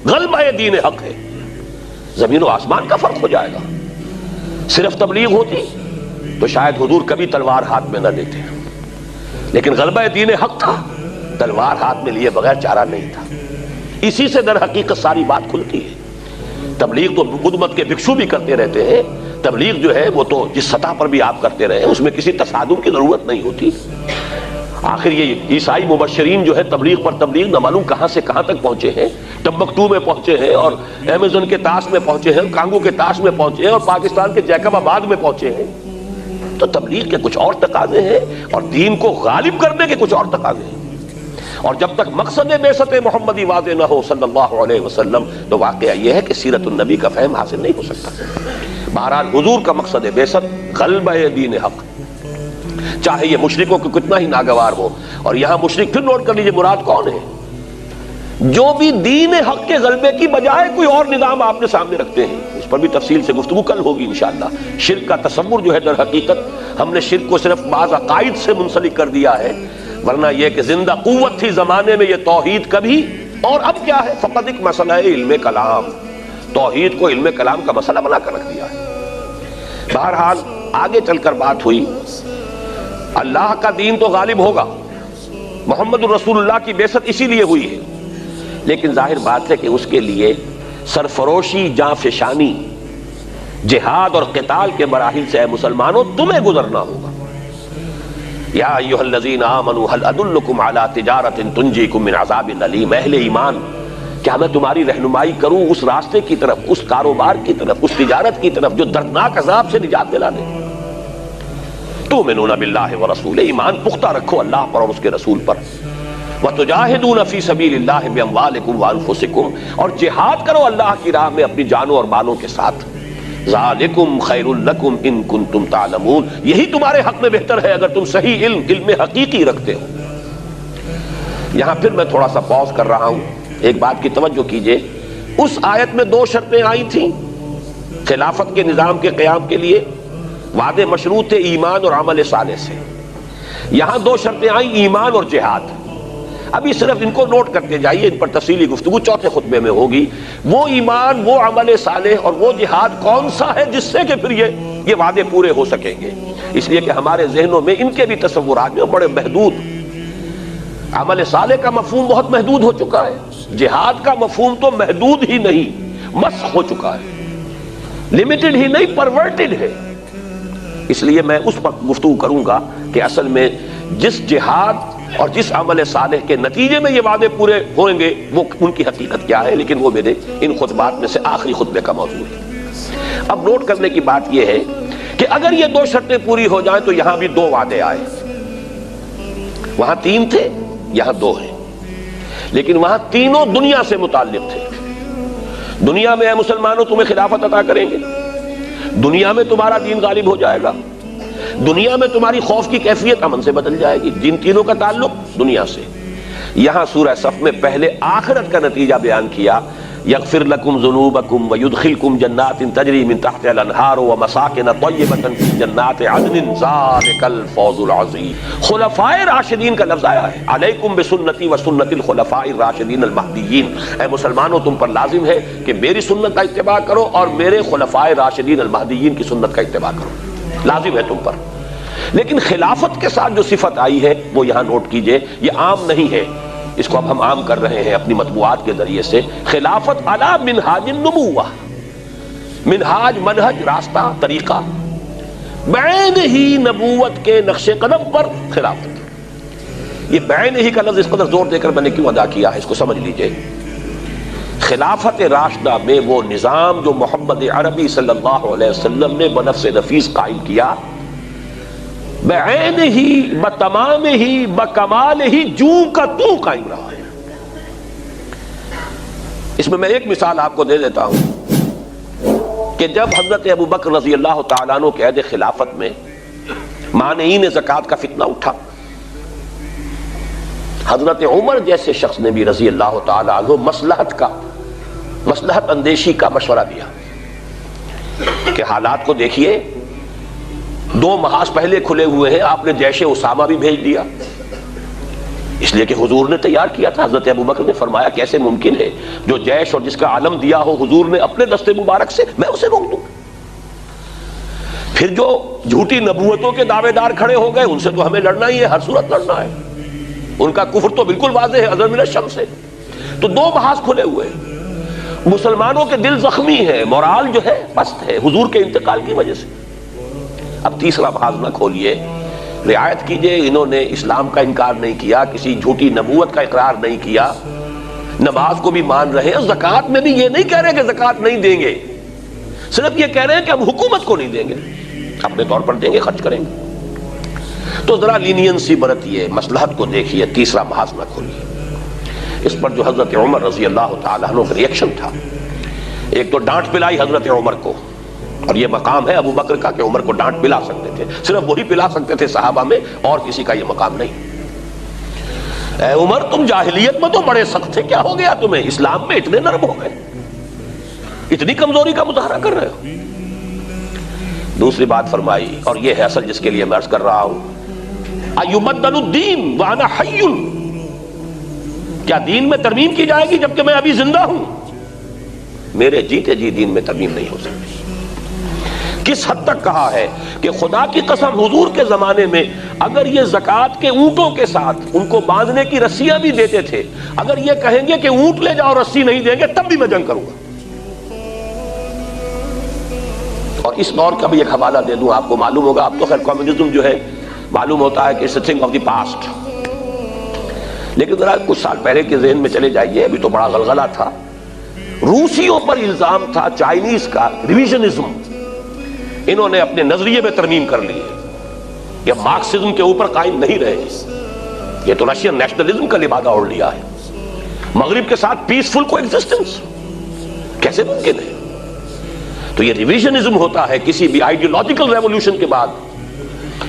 Speaker 2: غلبہ دین حق ہے۔ زمین و آسمان کا فرق ہو جائے گا۔ صرف تبلیغ ہوتی تو شاید حضور کبھی تلوار ہاتھ میں نہ لیتے، لیکن غلبہ دین حق تھا، تلوار ہاتھ میں لیے بغیر چارہ نہیں تھا۔ اسی سے در حقیقت ساری بات کھلتی ہے۔ تبلیغ تو بدھ مت کے بھکشو بھی کرتے رہتے ہیں، تبلیغ جو ہے وہ تو جس سطح پر بھی آپ کرتے رہے اس میں کسی تصادم کی ضرورت نہیں ہوتی۔ آخر یہ عیسائی مبشرین جو ہے تبلیغ پر تبلیغ نہ معلوم کہاں سے کہاں تک پہنچے ہیں، ٹمبکٹو میں پہنچے ہیں، اور ایمیزون کے طاس میں پہنچے ہیں، کانگو کے طاس میں پہنچے ہیں، اور پاکستان کے جیکب آباد میں پہنچے ہیں۔ تو تبلیغ کے کچھ اور تقاضے ہیں، اور دین کو غالب کرنے کے کچھ اور تقاضے ہیں۔ اور جب تک مقصد بعثت محمدی واضح نہ ہو صلی اللہ علیہ وسلم، تو واقعہ یہ ہے کہ سیرت النبی کا فہم حاصل نہیں ہو سکتا۔ بہرحال حضور کا مقصد بعثت غلبہ دین حق، چاہے یہ مشرکوں کو کتنا ہی ناگوار ہو۔ اور یہاں مشرک پھر نوٹ کر لیجئے مراد کون ہے؟ جو بھی دین حق کے غلبے کی بجائے کوئی اور نظام آپ نے سامنے رکھتے ہیں۔ اس پر بھی تفصیل سے گفتگو کل ہوگی انشاءاللہ۔ شرک کا تصور جو ہے در حقیقت ہم نے شرک کو صرف بعض عقائد سے منسلک کر دیا ہے، ورنہ یہ کہ زندہ قوت تھی زمانے میں یہ توحید کبھی، اور اب کیا ہے؟ فقط ایک مسئلہ ہے علم کلام، توحید کو علم کلام کا مسئلہ بنا کر رکھ دیا ہے۔ بہرحال آگے چل کر بات ہوئی، اللہ کا دین تو غالب ہوگا، محمد الرسول اللہ کی بعثت اسی لیے ہوئی ہے، لیکن ظاہر بات ہے کہ اس کے لیے سرفروشی، جاں فشانی، جہاد اور قتال کے مراحل سے اے مسلمانوں تمہیں گزرنا ہوگا۔ یا ایھا الذین آمنوا هل ادلکم علی تجارۃ تنجیکم من عذاب الیم، اہل ایمان کیا میں تمہاری رہنمائی کروں اس راستے کی طرف، اس کاروبار کی طرف، اس تجارت کی طرف جو دردناک عذاب سے نجات دلا دے۔ تؤمنون باللہ ورسولہ، ایمان پختہ رکھو اللہ پر اور اس کے رسول پر، وتجاہدون فی سبیل اللہ باموالکم وانفسکم، اور جہاد کرو اللہ کی راہ میں اپنی جانوں اور مالوں کے ساتھ۔ ذالکم خیر لکم ان کنتم تعلمون، یہی تمہارے حق میں بہتر ہے اگر تم صحیح علم حقیقی رکھتے ہو۔ یہاں پھر میں تھوڑا سا پاز کر رہا ہوں، ایک بات کی توجہ کیجئے۔ اس آیت میں 2 شرطیں آئی تھیں خلافت کے نظام کے قیام کے لیے، وعدے مشروط تھے ایمان اور عمل صالح سے۔ یہاں 2 شرطیں آئیں، ایمان اور جہاد۔ ابھی صرف ان کو نوٹ کرتے جائیے، ان پر تفصیلی گفتگو چوتھے خطبے میں ہوگی۔ وہ ایمان، وہ عمل صالح اور وہ جہاد کون سا ہے جس سے کہ پھر یہ وعدے پورے ہو سکیں گے؟ اس لیے کہ ہمارے ذہنوں میں ان کے بھی تصورات میں بڑے محدود، عمل صالح کا مفہوم بہت محدود ہو چکا ہے، جہاد کا مفہوم تو محدود ہی نہیں، مسخ ہو چکا ہے، لمیٹڈ ہی نہیں، پرورٹڈ ہے۔ اس لیے میں اس پر گفتگو کروں گا کہ اصل میں جس جہاد اور جس عمل صالح کے نتیجے میں یہ وعدے پورے ہوئیں گے وہ ان کی حقیقت کیا ہے، لیکن وہ میرے ان خطبات میں سے آخری خطبے کا موضوع ہے۔ اب نوٹ کرنے کی بات یہ ہے کہ اگر یہ 2 شرطیں پوری ہو جائیں تو یہاں بھی 2 وعدے آئے، وہاں 3 تھے، یہاں 2 ہیں، لیکن وہاں تینوں دنیا سے متعلق تھے۔ دنیا میں اے مسلمانوں تمہیں خلافت عطا کریں گے، دنیا میں تمہارا دین غالب ہو جائے گا، دنیا میں تمہاری خوف کی کیفیت امن سے بدل جائے گی. جن تینوں کا تعلق دنیا سے. یہاں سورہ صف میں پہلے آخرت کا نتیجہ بیان کیا, یغفر لکم ذنوبکم ویدخلکم جنات تجری من تحتها الانہار ومساکن طیبۃ فی جنات عدن ذالک الفوز العظیم. خلفائے راشدین کا لفظ آیا ہے, علیکم بسنتی وسنت الخلفاء الراشدین المہدیین. اے مسلمانوں تم پر لازم ہے کہ میری سنت کا اتباع کرو اور میرے خلفائے راشدین المہدیین کی سنت کا اتباع کرو, لازم ہے تم پر. لیکن خلافت کے ساتھ جو صفت آئی ہے وہ یہاں نوٹ کیجئے, یہ عام نہیں ہے, اس کو اب ہم عام کر رہے ہیں اپنی مطبوعات کے ذریعے سے. خلافت علی منہاج النبوہ, منہاج منہج راستہ طریقہ, بعین ہی نبوت کے نقش قدم پر خلافت. یہ بعین ہی کا لفظ اس قدر زور دے کر میں نے کیوں ادا کیا ہے اس کو سمجھ لیجئے. خلافت راشدہ میں وہ نظام جو محمد عربی صلی اللہ علیہ وسلم نے بنفس نفیس قائم کیا, بعین ہی بتمام ہی بکمال ہی جو کا تو قائم رہا ہے. اس میں ایک مثال آپ کو دے دیتا ہوں کہ جب حضرت ابو بکر رضی اللہ تعالیٰ عنہ کے عہد خلافت میں مانعین زکوٰۃ کا فتنہ اٹھا, حضرت عمر جیسے شخص نے بھی رضی اللہ تعالیٰ عنہ مصلحت اندیشی کا مشورہ دیا کہ حالات کو دیکھیے, 2 محاذ پہلے کھلے ہوئے ہیں, آپ نے جیش اسامہ بھی بھیج دیا, اس لیے کہ حضور نے تیار کیا تھا. حضرت ابو بکر نے فرمایا کیسے ممکن ہے جو جیش اور جس کا علم دیا ہو حضور نے اپنے دستے مبارک سے, میں اسے روک دوں. پھر جو جھوٹی نبوتوں کے دعوے دار کھڑے ہو گئے ان سے تو ہمیں لڑنا ہی ہے, ہر صورت لڑنا ہے, ان کا کفر تو بالکل واضح ہے ازہر من الشمس سے. تو 2 محاذ کھلے ہوئے, مسلمانوں کے دل زخمی ہیں, مورال جو ہے پست ہے حضور کے انتقال کی وجہ سے. اب تیسرا محاذ نہ کھولیے, رعایت کیجئے, انہوں نے اسلام کا انکار نہیں کیا, کسی جھوٹی نبوت کا اقرار نہیں کیا, نماز کو بھی مان رہے ہیں, زکوٰۃ میں بھی یہ نہیں کہہ رہے کہ زکوٰۃ نہیں دیں گے, صرف یہ کہہ رہے ہیں کہ ہم حکومت کو نہیں دیں گے, اپنے طور پر دیں گے, خرچ کریں گے. تو ذرا لینینسی برتیے, مصلحت کو دیکھیے, تیسرا محاذ نہ کھولیے. اس پر جو حضرت عمر رضی اللہ تعالیٰ عنہ کا ریئیکشن تھا, ایک تو ڈانٹ پلائی حضرت عمر کو, اور یہ مقام ہے ابو بکر کا کہ عمر کو ڈانٹ پلا سکتے تھے, صرف وہی پلا سکتے تھے صحابہ میں, اور کسی کا یہ مقام نہیں. اے عمر تم جاہلیت میں تو بڑے سخت تھے, کیا ہو گیا تمہیں, اسلام میں اتنے نرم ہو گئے, اتنی کمزوری کا مظاہرہ کر رہے ہو. دوسری بات فرمائی, اور یہ ہے اصل جس کے لیے میں عرض کر رہا ہوں, ایبدل الدین وانا حی, کیا دین میں ترمیم کی جائے گی جبکہ میں ابھی زندہ ہوں؟ میرے جیتے جی دین میں ترمیم نہیں ہو سکتی. کس حد تک کہا ہے کہ خدا کی قسم حضور کے زمانے میں اگر یہ زکوٰۃ کے اونٹوں کے ساتھ ان کو باندھنے کی رسیاں بھی دیتے تھے, اگر یہ کہیں گے کہ اونٹ لے جاؤ رسی نہیں دیں گے, تب بھی میں جنگ کروں گا. اور اس دور کا بھی ایک حوالہ دے دوں, آپ کو معلوم ہوگا, اب تو خیر کمیونزم جو ہے معلوم ہوتا ہے کہ it's a thing of the past, لیکن ذرا کچھ سال پہلے کے ذہن میں چلے جائیے, ابھی تو بڑا غلغلہ تھا. روسیوں پر الزام تھا چائنیز کا ریویژنزم, انہوں نے اپنے نظریے میں ترمیم کر لی, یہ مارکسزم کے اوپر قائم نہیں رہے, یہ تو رشین نیشنلزم کا لبادہ اوڑھ لیا ہے. مغرب کے ساتھ پیسفل کو ایگزسٹنس کیسے ممکن ہے؟ تو یہ ریویژنزم ہوتا ہے کسی بھی آئیڈیولوجیکل ریولوشن کے بعد,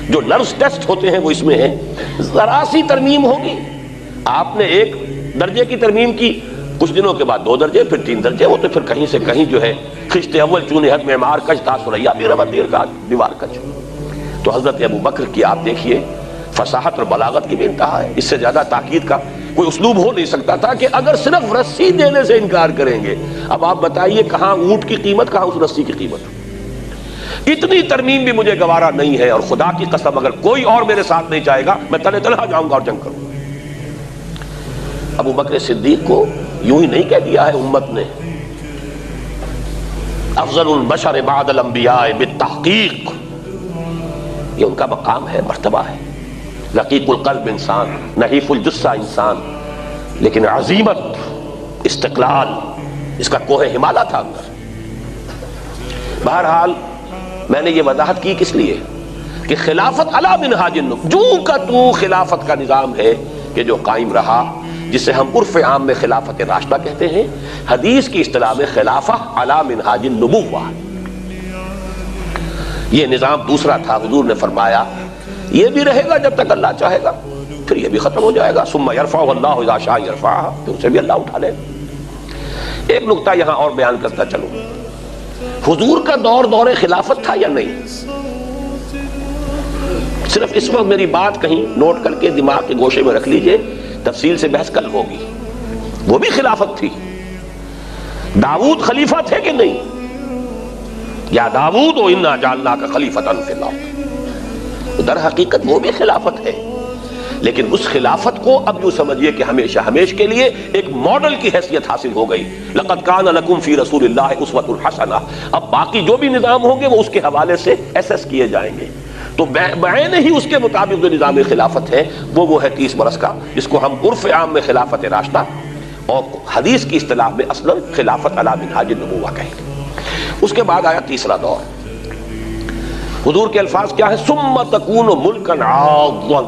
Speaker 2: جو نروس ٹیسٹ ہوتے ہیں وہ اس میں ہیں. ذرا سی ترمیم ہوگی, آپ نے 1 درجے کی ترمیم کی, کچھ دنوں کے بعد 2 درجے, پھر 3 درجے, وہ تو پھر کہیں سے کہیں جو ہے خشت اول چونے حد معمار کج تا سریا میرا دیر کا دیوار کج. تو حضرت ابو بکر کی آپ دیکھیے فصاحت اور بلاغت کی بھی انتہا ہے, اس سے زیادہ تاکید کا کوئی اسلوب ہو نہیں سکتا تھا کہ اگر صرف رسی دینے سے انکار کریں گے, اب آپ بتائیے کہاں اونٹ کی قیمت, کہاں اس رسی کی قیمت. اتنی ترمیم بھی مجھے گوارا نہیں ہے, اور خدا کی قسم اگر کوئی اور میرے ساتھ نہیں چاہے گا میں تنہا تنہا جاؤں گا اور جنگ کروں گا. ابو بکر صدیق کو یوں ہی نہیں کہہ دیا ہے امت نے, افضل البشر بعد الانبیاء بالتحقیق, یہ ان کا مقام ہے, مرتبہ ہے. رقیق القلب انسان, نحیف الجثہ انسان, لیکن عظیمت, استقلال, اس کا کوہ ہمالیہ تھا اندر. بہرحال میں نے یہ وضاحت کی کس لیے کہ خلافت علی منہاج النبوہ, جو کا تو خلافت کا نظام ہے کہ جو قائم رہا, جسے ہم عرف عام میں خلافت راشدہ کہتے ہیں, حدیث کی اصطلاح میں خلافہ علی منہاج النبوہ. یہ نظام دوسرا تھا. حضور نے فرمایا یہ بھی رہے گا جب تک اللہ چاہے گا، پھر یہ بھی ختم ہو جائے گا. ثم يرفع اللہ اذا شاء يرفعها، پھر اسے بھی اللہ اٹھا لے. ایک نقطہ یہاں اور بیان کرتا چلوں، حضور کا دور خلافت تھا یا نہیں؟ صرف اس وقت میری بات کہیں نوٹ کر کے دماغ کے گوشے میں رکھ لیجئے، تفصیل سے بحث کل ہوگی. وہ بھی خلافت تھی. داؤد خلیفہ تھے کہ نہیں؟ یا داؤد و انا جعلناک خلیفۃ فی الارض، در حقیقت وہ بھی خلافت ہے، لیکن اس خلافت کو اب یوں سمجھیے کہ ہمیشہ ہمیشہ کے لیے ایک ماڈل کی حیثیت حاصل ہو گئی. لقد کان لکم فی رسول اللہ اسوۃ حسنہ. اب باقی جو بھی نظام ہوں گے وہ اس کے حوالے سے ایسس کیے جائیں گے. تو بعین ہی اس کے مطابق جو نظام خلافت ہے وہ ہے 30 برس کا، جس کو ہم عرف عام میں خلافت راشدہ اور حدیث کی اصطلاح میں اصلا خلافت علی منہاج النبوہ کہیں گے. اس کے بعد آیا تیسرا دور. حضور کے الفاظ کیا ہے؟ ثم تکون ملکا عاضا.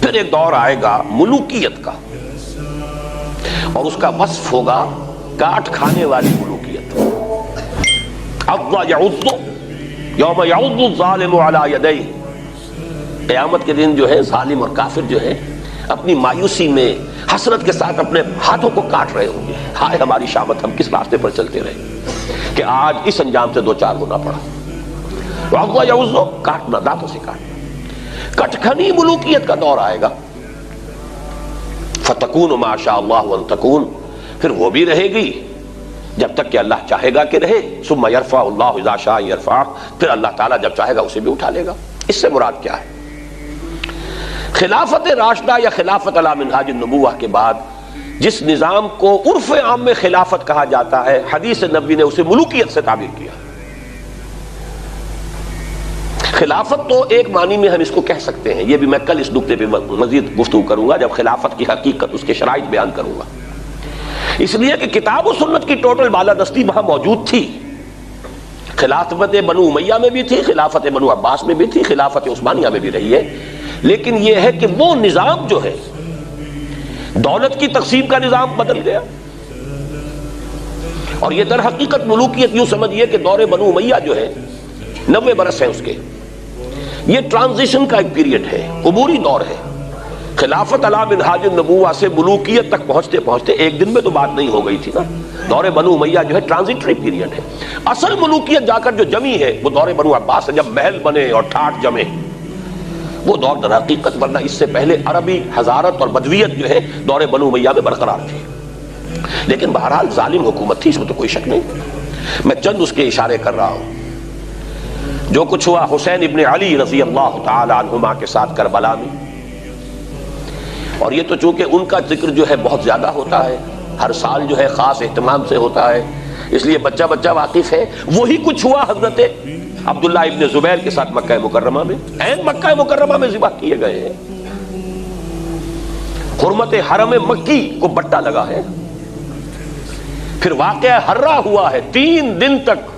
Speaker 2: پھر ایک دور آئے گا ملوکیت کا، اور اس کا وصف ہوگا کاٹ کھانے والی ملوکیت. عض یعض یوم یعض الظالم علی یدیہ. قیامت کے دن جو ہے ظالم اور کافر جو ہے اپنی مایوسی میں حسرت کے ساتھ اپنے ہاتھوں کو کاٹ رہے ہوں گے. ہائے ہماری شامت، ہم کس راستے پر چلتے رہے کہ آج اس انجام سے دو چار ہونا پڑا. عض یعض، کاٹنا، دانتوں سے کاٹنا. کٹکھنی ملوکیت کا دور آئے گا. فتکون ما شاء اللہ ان تکون، پھر وہ بھی رہے گی جب تک کہ اللہ چاہے گا کہ رہے. ثم يرفع اللہ اذا شاء يرفع، پھر اللہ تعالیٰ جب چاہے گا اسے بھی اٹھا لے گا. اس سے مراد کیا ہے؟ خلافت راشدہ یا خلافت علی منہاج النبوہ کے بعد جس نظام کو عرف عام میں خلافت کہا جاتا ہے، حدیث نبوی نے اسے ملوکیت سے تعبیر کیا. خلافت تو ایک معنی میں ہم اس کو کہہ سکتے ہیں، یہ بھی میں کل اس نقطے پہ مزید گفتگو کروں گا جب خلافت کی حقیقت، اس کے شرائط بیان کروں گا. اس لیے کہ کتاب و سنت کی ٹوٹل بالادستی وہاں موجود تھی. خلافت بنو امیہ میں بھی تھی، خلافت بنو عباس میں بھی تھی، خلافت عثمانیہ میں بھی رہی ہے. لیکن یہ ہے کہ وہ نظام جو ہے دولت کی تقسیم کا نظام بدل گیا، اور یہ در حقیقت ملوکیت یوں سمجھیے کہ دور بنو امیہ جو ہے 90 برس ہے اس کے، یہ ٹرانزیشن کا ایک پیریڈ ہے، عبوری دور ہے. خلافت علی منہاج النبوہ سے ملوکیت تک پہنچتے پہنچتے ایک دن میں تو بات نہیں ہو گئی تھی نا. دور بنو امیہ جو ہے ٹرانزیٹری پیریڈ ہے. اصل ملوکیت جا کر جو جمی ہے وہ دور بنو عباس ہے، جب محل بنے اور ٹھاٹ جمے. وہ دور در حقیقت، ورنہ اس سے پہلے عربی حضارت اور بدویت جو ہے دور بنو امیہ میں برقرار تھی. لیکن بہرحال ظالم حکومت تھی، اس میں تو کوئی شک نہیں. میں چند اس کے اشارے کر رہا ہوں. جو کچھ ہوا حسین ابن علی رضی اللہ تعالی عنہما کے ساتھ کربلا میں، اور یہ تو چونکہ ان کا ذکر جو ہے بہت زیادہ ہوتا ہے، ہر سال جو ہے خاص اہتمام سے ہوتا ہے، اس لیے بچہ بچہ واقف ہے. وہی کچھ ہوا حضرت عبداللہ ابن زبیر کے ساتھ مکہ مکرمہ میں. عین مکہ مکرمہ میں ذبح کیے گئے ہیں. حرمت حرم مکی کو بٹا لگا ہے. پھر واقعہ ہررا ہوا ہے، 3 دن تک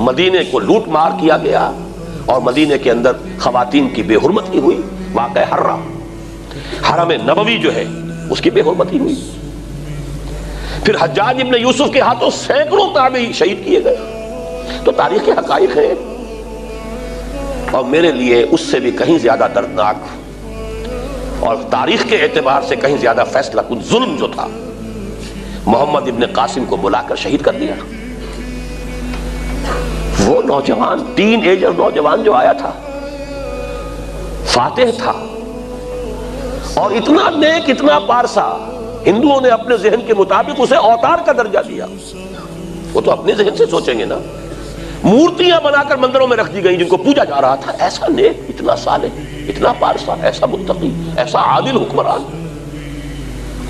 Speaker 2: مدینے کو لوٹ مار کیا گیا اور مدینے کے اندر خواتین کی بے حرمتی ہوئی. واقعہ ہررا، حرم نبوی جو ہے اس کی بے حرمتی ہوئی. پھر حجاج ابن یوسف کے ہاتھوں سینکڑوں تابعی شہید کیے گئے. تو تاریخ کے حقائق ہیں، اور میرے لیے اس سے بھی کہیں زیادہ دردناک اور تاریخ کے اعتبار سے کہیں زیادہ فیصلہ کن ظلم جو تھا، محمد ابن قاسم کو بلا کر شہید کر دیا. وہ نوجوان، ٹین ایجر نوجوان جو آیا تھا، فاتح تھا اور اتنا نیک، اتنا پارسا، ہندوؤں نے اپنے ذہن کے مطابق اسے اوتار کا درجہ دیا. وہ تو اپنے ذہن سے سوچیں گے نا. مورتیاں بنا کر مندروں میں رکھ دی گئی جن کو پوجا جا رہا تھا. ایسا نیک، اتنا صالح، اتنا پارسا، ایسا متقی، ایسا عادل حکمران.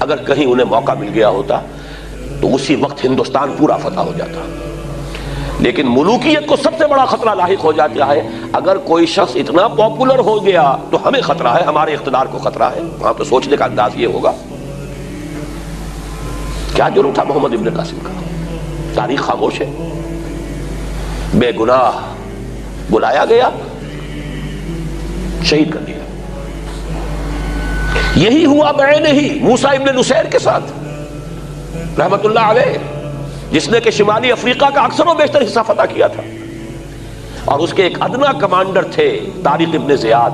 Speaker 2: اگر کہیں انہیں موقع مل گیا ہوتا تو اسی وقت ہندوستان پورا فتح ہو جاتا. لیکن ملوکیت کو سب سے بڑا خطرہ لاحق ہو جاتا ہے اگر کوئی شخص اتنا پاپولر ہو گیا تو ہمیں خطرہ ہے، ہمارے اقتدار کو خطرہ ہے. وہاں تو سوچنے کا انداز یہ ہوگا کیا جرم تھا محمد ابن قاسم کا. تاریخ خاموش ہے. بے گناہ بلایا گیا، شہید کر دیا. یہی ہوا بعین ہی موسیٰ ابن نصیر کے ساتھ رحمت اللہ علیہ، جس نے کہ شمالی افریقہ کا اکثر و بیشتر حصہ فتح کیا تھا. اور اس کے ایک ادنا کمانڈر تھے طارق ابن زیاد،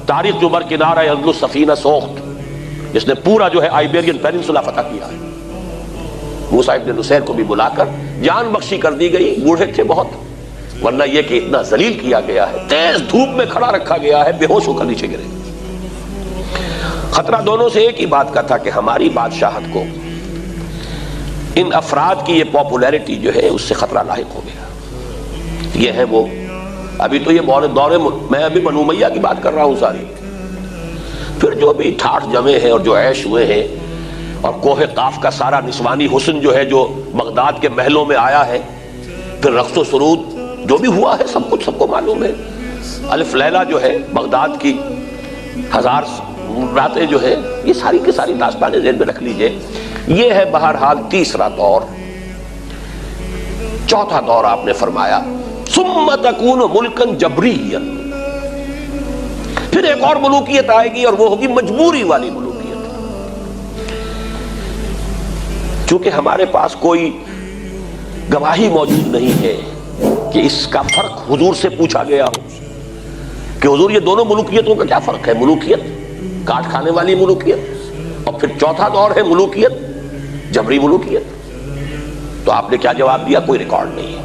Speaker 2: طارق جو بر کنارہ عدل السفینہ سوخت، جس نے پورا جو ہے آئیبیرین پیننسولا فتح کیا ہے۔ موسیٰ ابن نصیر کو بھی بلا کر جان بخشی کر دی گئی، بوڑھے تھے بہت، ورنہ یہ کہ اتنا ذلیل کیا گیا ہے، تیز دھوپ میں کھڑا رکھا گیا ہے، بے ہوش ہو کر نیچے گرے۔ خطرہ دونوں سے ایک ہی بات کا تھا کہ ہماری بادشاہت کو ان افراد کی یہ پاپولیرٹی جو ہے اس سے خطرہ لاحق ہو گیا۔ یہ ہے وہ، ابھی تو یہ دور میں ابھی بنو امیہ کی بات کر رہا ہوں ساری، پھر جو بھی ٹھاٹھ جمے ہیں اور جو عیش ہوئے ہیں، اور کوہ قاف کا سارا نسوانی حسن جو ہے جو بغداد کے محلوں میں آیا ہے، پھر رقص و سرود جو بھی ہوا ہے، سب کچھ سب کو معلوم ہے۔ الف لیلہ جو ہے بغداد کی 1000 راتیں جو ہے، یہ ساری کی ساری داستانیں ذہن میں رکھ لیجئے۔ یہ ہے بہرحال تیسرا دور۔ چوتھا دور آپ نے فرمایا ثم تکون ملکا جبریا، پھر ایک اور ملوکیت آئے گی اور وہ ہوگی مجبوری والی ملوکیت۔ چونکہ ہمارے پاس کوئی گواہی موجود نہیں ہے کہ اس کا فرق حضور سے پوچھا گیا ہو کہ حضور یہ دونوں ملوکیتوں کا کیا فرق ہے، ملوکیت کاٹ کھانے والی ملوکیت، اور پھر چوتھا دور ہے ملوکیت جبری ملوکیت۔ تو آپ نے کیا جواب دیا؟ کوئی ریکارڈ نہیں ہے،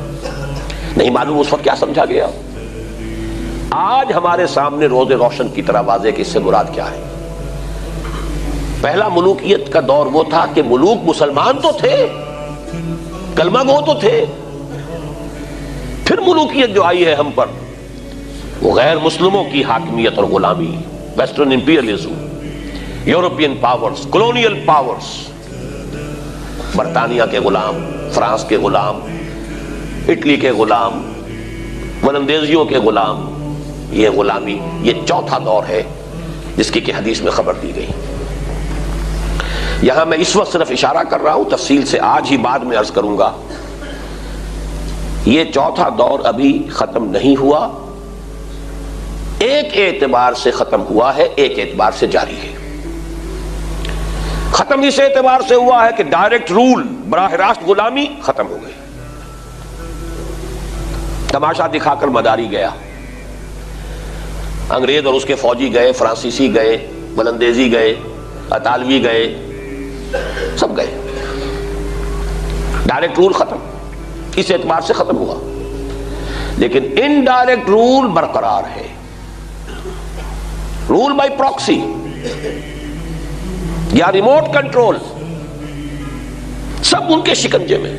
Speaker 2: نہیں معلوم اس وقت کیا سمجھا گیا۔ آج ہمارے سامنے روز روشن کی طرح واضح کہ اس سے مراد کیا ہے۔ پہلا ملوکیت کا دور وہ تھا کہ ملوک مسلمان تو تھے، کلمہ گو تو تھے، پھر ملوکیت جو آئی ہے ہم پر وہ غیر مسلموں کی حاکمیت اور غلامی، western imperialism, European powers, colonial powers, برطانیہ کے غلام، فرانس کے غلام، اٹلی کے غلام، ولندیزیوں کے غلام، یہ غلامی، یہ چوتھا دور ہے جس کی کہ حدیث میں خبر دی گئی۔ یہاں میں اس وقت صرف اشارہ کر رہا ہوں، تفصیل سے آج ہی بعد میں عرض کروں گا۔ یہ چوتھا دور ابھی ختم نہیں ہوا، ایک اعتبار سے ختم ہوا ہے، ایک اعتبار سے جاری ہے۔ ختم اس اعتبار سے ہوا ہے کہ ڈائریکٹ رول، براہ راست غلامی ختم ہو گئی، تماشا دکھا کر مداری گیا، انگریز اور اس کے فوجی گئے، فرانسیسی گئے، ولندیزی گئے، اطالوی گئے، سب گئے، ڈائریکٹ رول ختم، اس اعتبار سے ختم ہوا۔ لیکن انڈائریکٹ رول برقرار ہے، رول بائی پراکسی یا ریموٹ کنٹرول، سب ان کے شکنجے میں،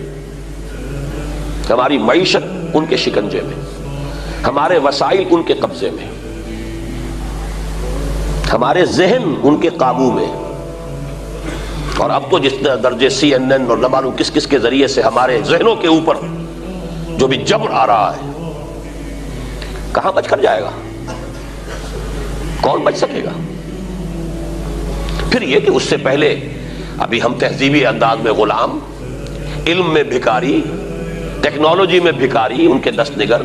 Speaker 2: ہماری معیشت ان کے شکنجے میں، ہمارے وسائل ان کے قبضے میں، ہمارے ذہن ان کے قابو میں، اور اب تو جس درجے CNN اور نہ معلوم کس کس کے ذریعے سے ہمارے ذہنوں کے اوپر جو بھی جبر آ رہا ہے، کہاں بچ کر جائے گا؟ کون بچ سکے گا؟ پھر یہ کہ اس سے پہلے ابھی ہم تہذیبی انداز میں غلام، علم میں بھکاری، ٹیکنالوجی میں بھکاری، ان کے دست نگر۔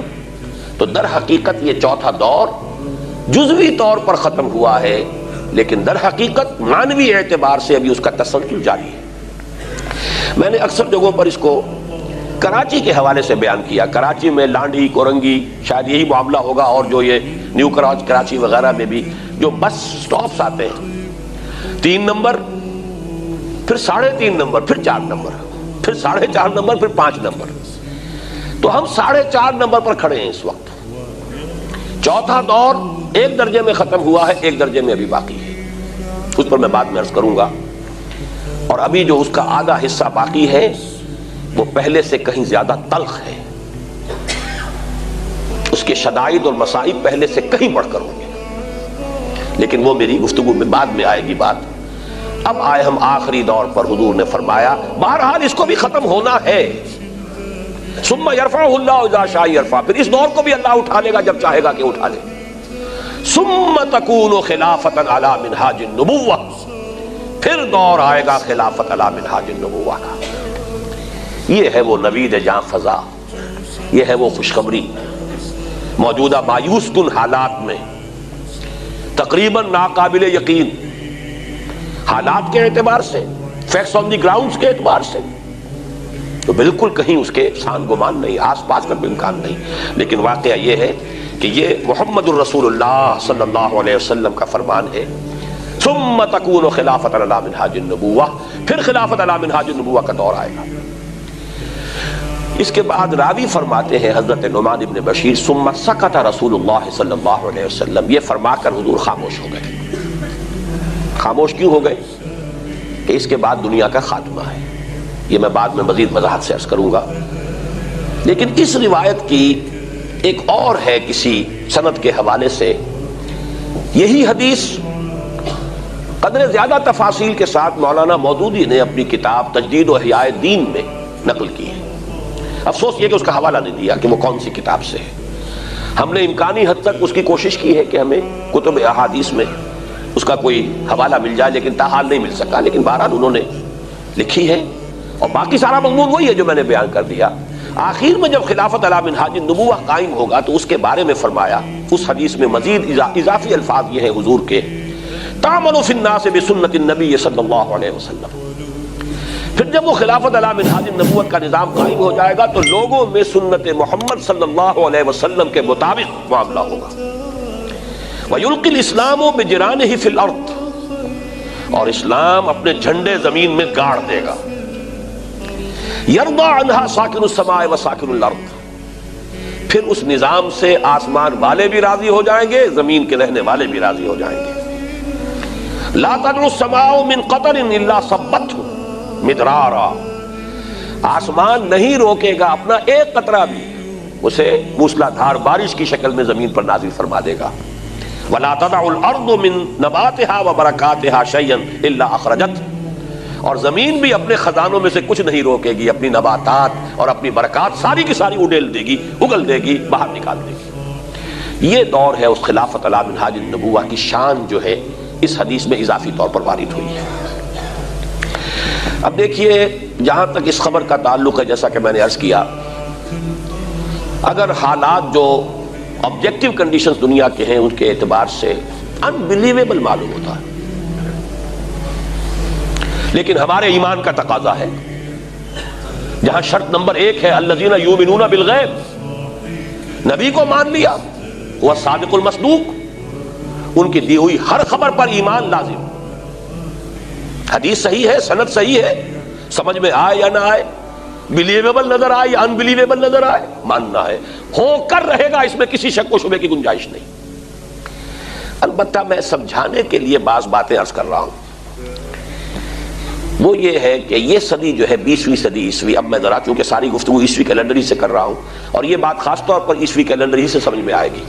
Speaker 2: تو در حقیقت یہ چوتھا دور جزوی طور پر ختم ہوا ہے، لیکن در حقیقت معنوی اعتبار سے ابھی اس کا تسلسل جاری ہے۔ میں نے اکثر جگہوں پر اس کو کراچی کے حوالے سے بیان کیا۔ کراچی میں لانڈھی، کورنگی، شاید یہی معاملہ ہوگا، اور جو یہ نیو کراچی وغیرہ میں بھی جو بس سٹاپس آتے ہیں، 3 نمبر، پھر 3.5 نمبر، پھر 4 نمبر، پھر 4.5 نمبر، پھر 5 نمبر۔ تو ہم 4.5 نمبر پر کھڑے ہیں اس وقت۔ چوتھا دور ایک درجے میں ختم ہوا ہے، ایک درجے میں ابھی باقی ہے، اس پر میں بعد میں عرض کروں گا۔ اور ابھی جو اس کا آدھا حصہ باقی ہے وہ پہلے سے کہیں زیادہ تلخ ہے، اس کے شدائد اور مصائب پہلے سے کہیں بڑھ کر ہوں گے، لیکن وہ میری گفتگو میں بعد میں آئے گی بات۔ اب آئے ہم آخری دور پر۔ حضور نے فرمایا بہرحال اس کو بھی ختم ہونا ہے، ثم یرفعہ اللہ اذا شاء یرفع، پھر اس دور کو بھی اللہ اٹھا لے گا جب چاہے گا کہ اٹھا لے۔ ثم تکون خلافۃ علی منہاج النبوہ، پھر دور آئے گا خلافت علی منہاج النبوہ کا۔ یہ ہے وہ نوید جاں فضا، یہ ہے وہ خوشخبری موجودہ مایوس کن حالات میں، تقریباً ناقابل یقین حالات کے اعتبار سے، فیکٹس آن دی گراؤنڈز کے اعتبار سے، تو بالکل کہیں اس کے سان گمان نہیں، آس پاس کا بھی امکان نہیں. لیکن واقعہ یہ ہے کہ یہ محمد الرسول اللہ صلی اللہ علیہ وسلم کا فرمان ہے، ثم تکون خلافۃ علی منہاج النبوہ، پھر خلافت علی منہاج النبوہ کا دور آئے گا. اس کے بعد راوی فرماتے ہیں حضرت نعمان بن بشیر، ثم سکت رسول اللہ صلی اللہ علیہ وسلم، یہ فرما کر حضور خاموش ہو گئے. خاموش کیوں ہو گئے؟ کہ اس کے بعد دنیا کا خاتمہ ہے. یہ میں بعد میں مزید وضاحت سے عرض کروں گا. لیکن اس روایت کی ایک اور ہے کسی سند کے حوالے سے. یہی حدیث قدر زیادہ تفاصیل کے ساتھ مولانا مودودی نے اپنی کتاب تجدید و احیاء الدین میں نقل کی ہے. افسوس یہ کہ اس کا حوالہ نہیں دیا کہ وہ کون سی کتاب سے ہے. ہم نے امکانی حد تک اس کی کوشش کی ہے کہ ہمیں کتب احادیث میں اس کا کوئی حوالہ مل جائے، لیکن تاحال نہیں مل سکا. لیکن بہرحال انہوں نے لکھی ہے اور باقی سارا مضمون وہی ہے جو میں نے بیان کر دیا. آخر میں جب خلافت علی منہاج النبوہ قائم ہوگا تو اس کے بارے میں فرمایا، اس حدیث میں مزید اضافی الفاظ یہ ہیں حضور کے، تعمل فی الناس بسنت النبی صلی اللہ علیہ وسلم. پھر جب وہ خلافت علی منہاج النبوت کا نظام قائم ہو جائے گا تو لوگوں میں سنت محمد صلی اللہ علیہ وسلم کے مطابق معاملہ ہوگا. وَيُلْقِي الْإِسْلَامُ بِجِرَانِهِ فِي الْأَرْضِ، اور اسلام اپنے جھنڈے زمین میں گاڑ دے گا. يَرْضَى عَنْهَا سَاكِنُ السَّمَاءِ وَسَاكِنُ الْأَرْضِ، پھر اس نظام سے آسمان والے بھی راضی ہو جائیں گے، زمین کے رہنے والے بھی راضی ہو جائیں گے. لَا تَدْنُ السَّمَاءُ مِنْ قَطَرٍ إِلَّا صَبَّتْهُ مِدْرَارًا، آسمان نہیں روکے گا اپنا ایک قطرہ بھی، اسے موسلا دھار بارش کی شکل میں زمین پر نازل فرما دے گا. وَلَا تَدَعُ الْأَرْضُ مِن نَبَاتِهَا وَبَرَكَاتِهَا شَيْئًا إِلَّا أَخْرَجَتْ، اور زمین بھی اپنے خزانوں میں سے کچھ نہیں روکے گی، اپنی نباتات اور اپنی برکات ساری کی ساری اڈیل دے گی، اگل دے گی، باہر نکال دے گی. یہ دور ہے اس خلافت علی منہاج النبوہ کی شان جو ہے اس حدیث میں اضافی طور پر وارد ہوئی ہے. اب دیکھیے جہاں تک اس خبر کا تعلق ہے، جیسا کہ میں نے عرض کیا، اگر حالات جو آبجیکٹیو کنڈیشنز دنیا کے ہیں ان کے اعتبار سے انبلیویبل معلوم ہوتا ہے، لیکن ہمارے ایمان کا تقاضا ہے، جہاں شرط نمبر 1 ہے الذین یؤمنون بالغیب، نبی کو مان لیا، وہ صادق المصدوق، ان کی دی ہوئی ہر خبر پر ایمان لازم. حدیث صحیح ہے، سند صحیح ہے، سمجھ میں آئے یا نہ آئے، بلیویبل نظر آئے یا انبلیویبل نظر آئے، ماننا ہے، ہو کر رہے گا، اس میں کسی شک و شبے کی گنجائش نہیں. البتہ میں سمجھانے کے لیے بعض باتیں عرض کر رہا ہوں. وہ یہ ہے کہ یہ صدی جو ہے 20ویں صدی عیسوی، اب میں ذرا چونکہ ساری گفتگو عیسوی کیلنڈر ہی سے کر رہا ہوں اور یہ بات خاص طور پر عیسوی کیلنڈر ہی سے سمجھ میں آئے گی،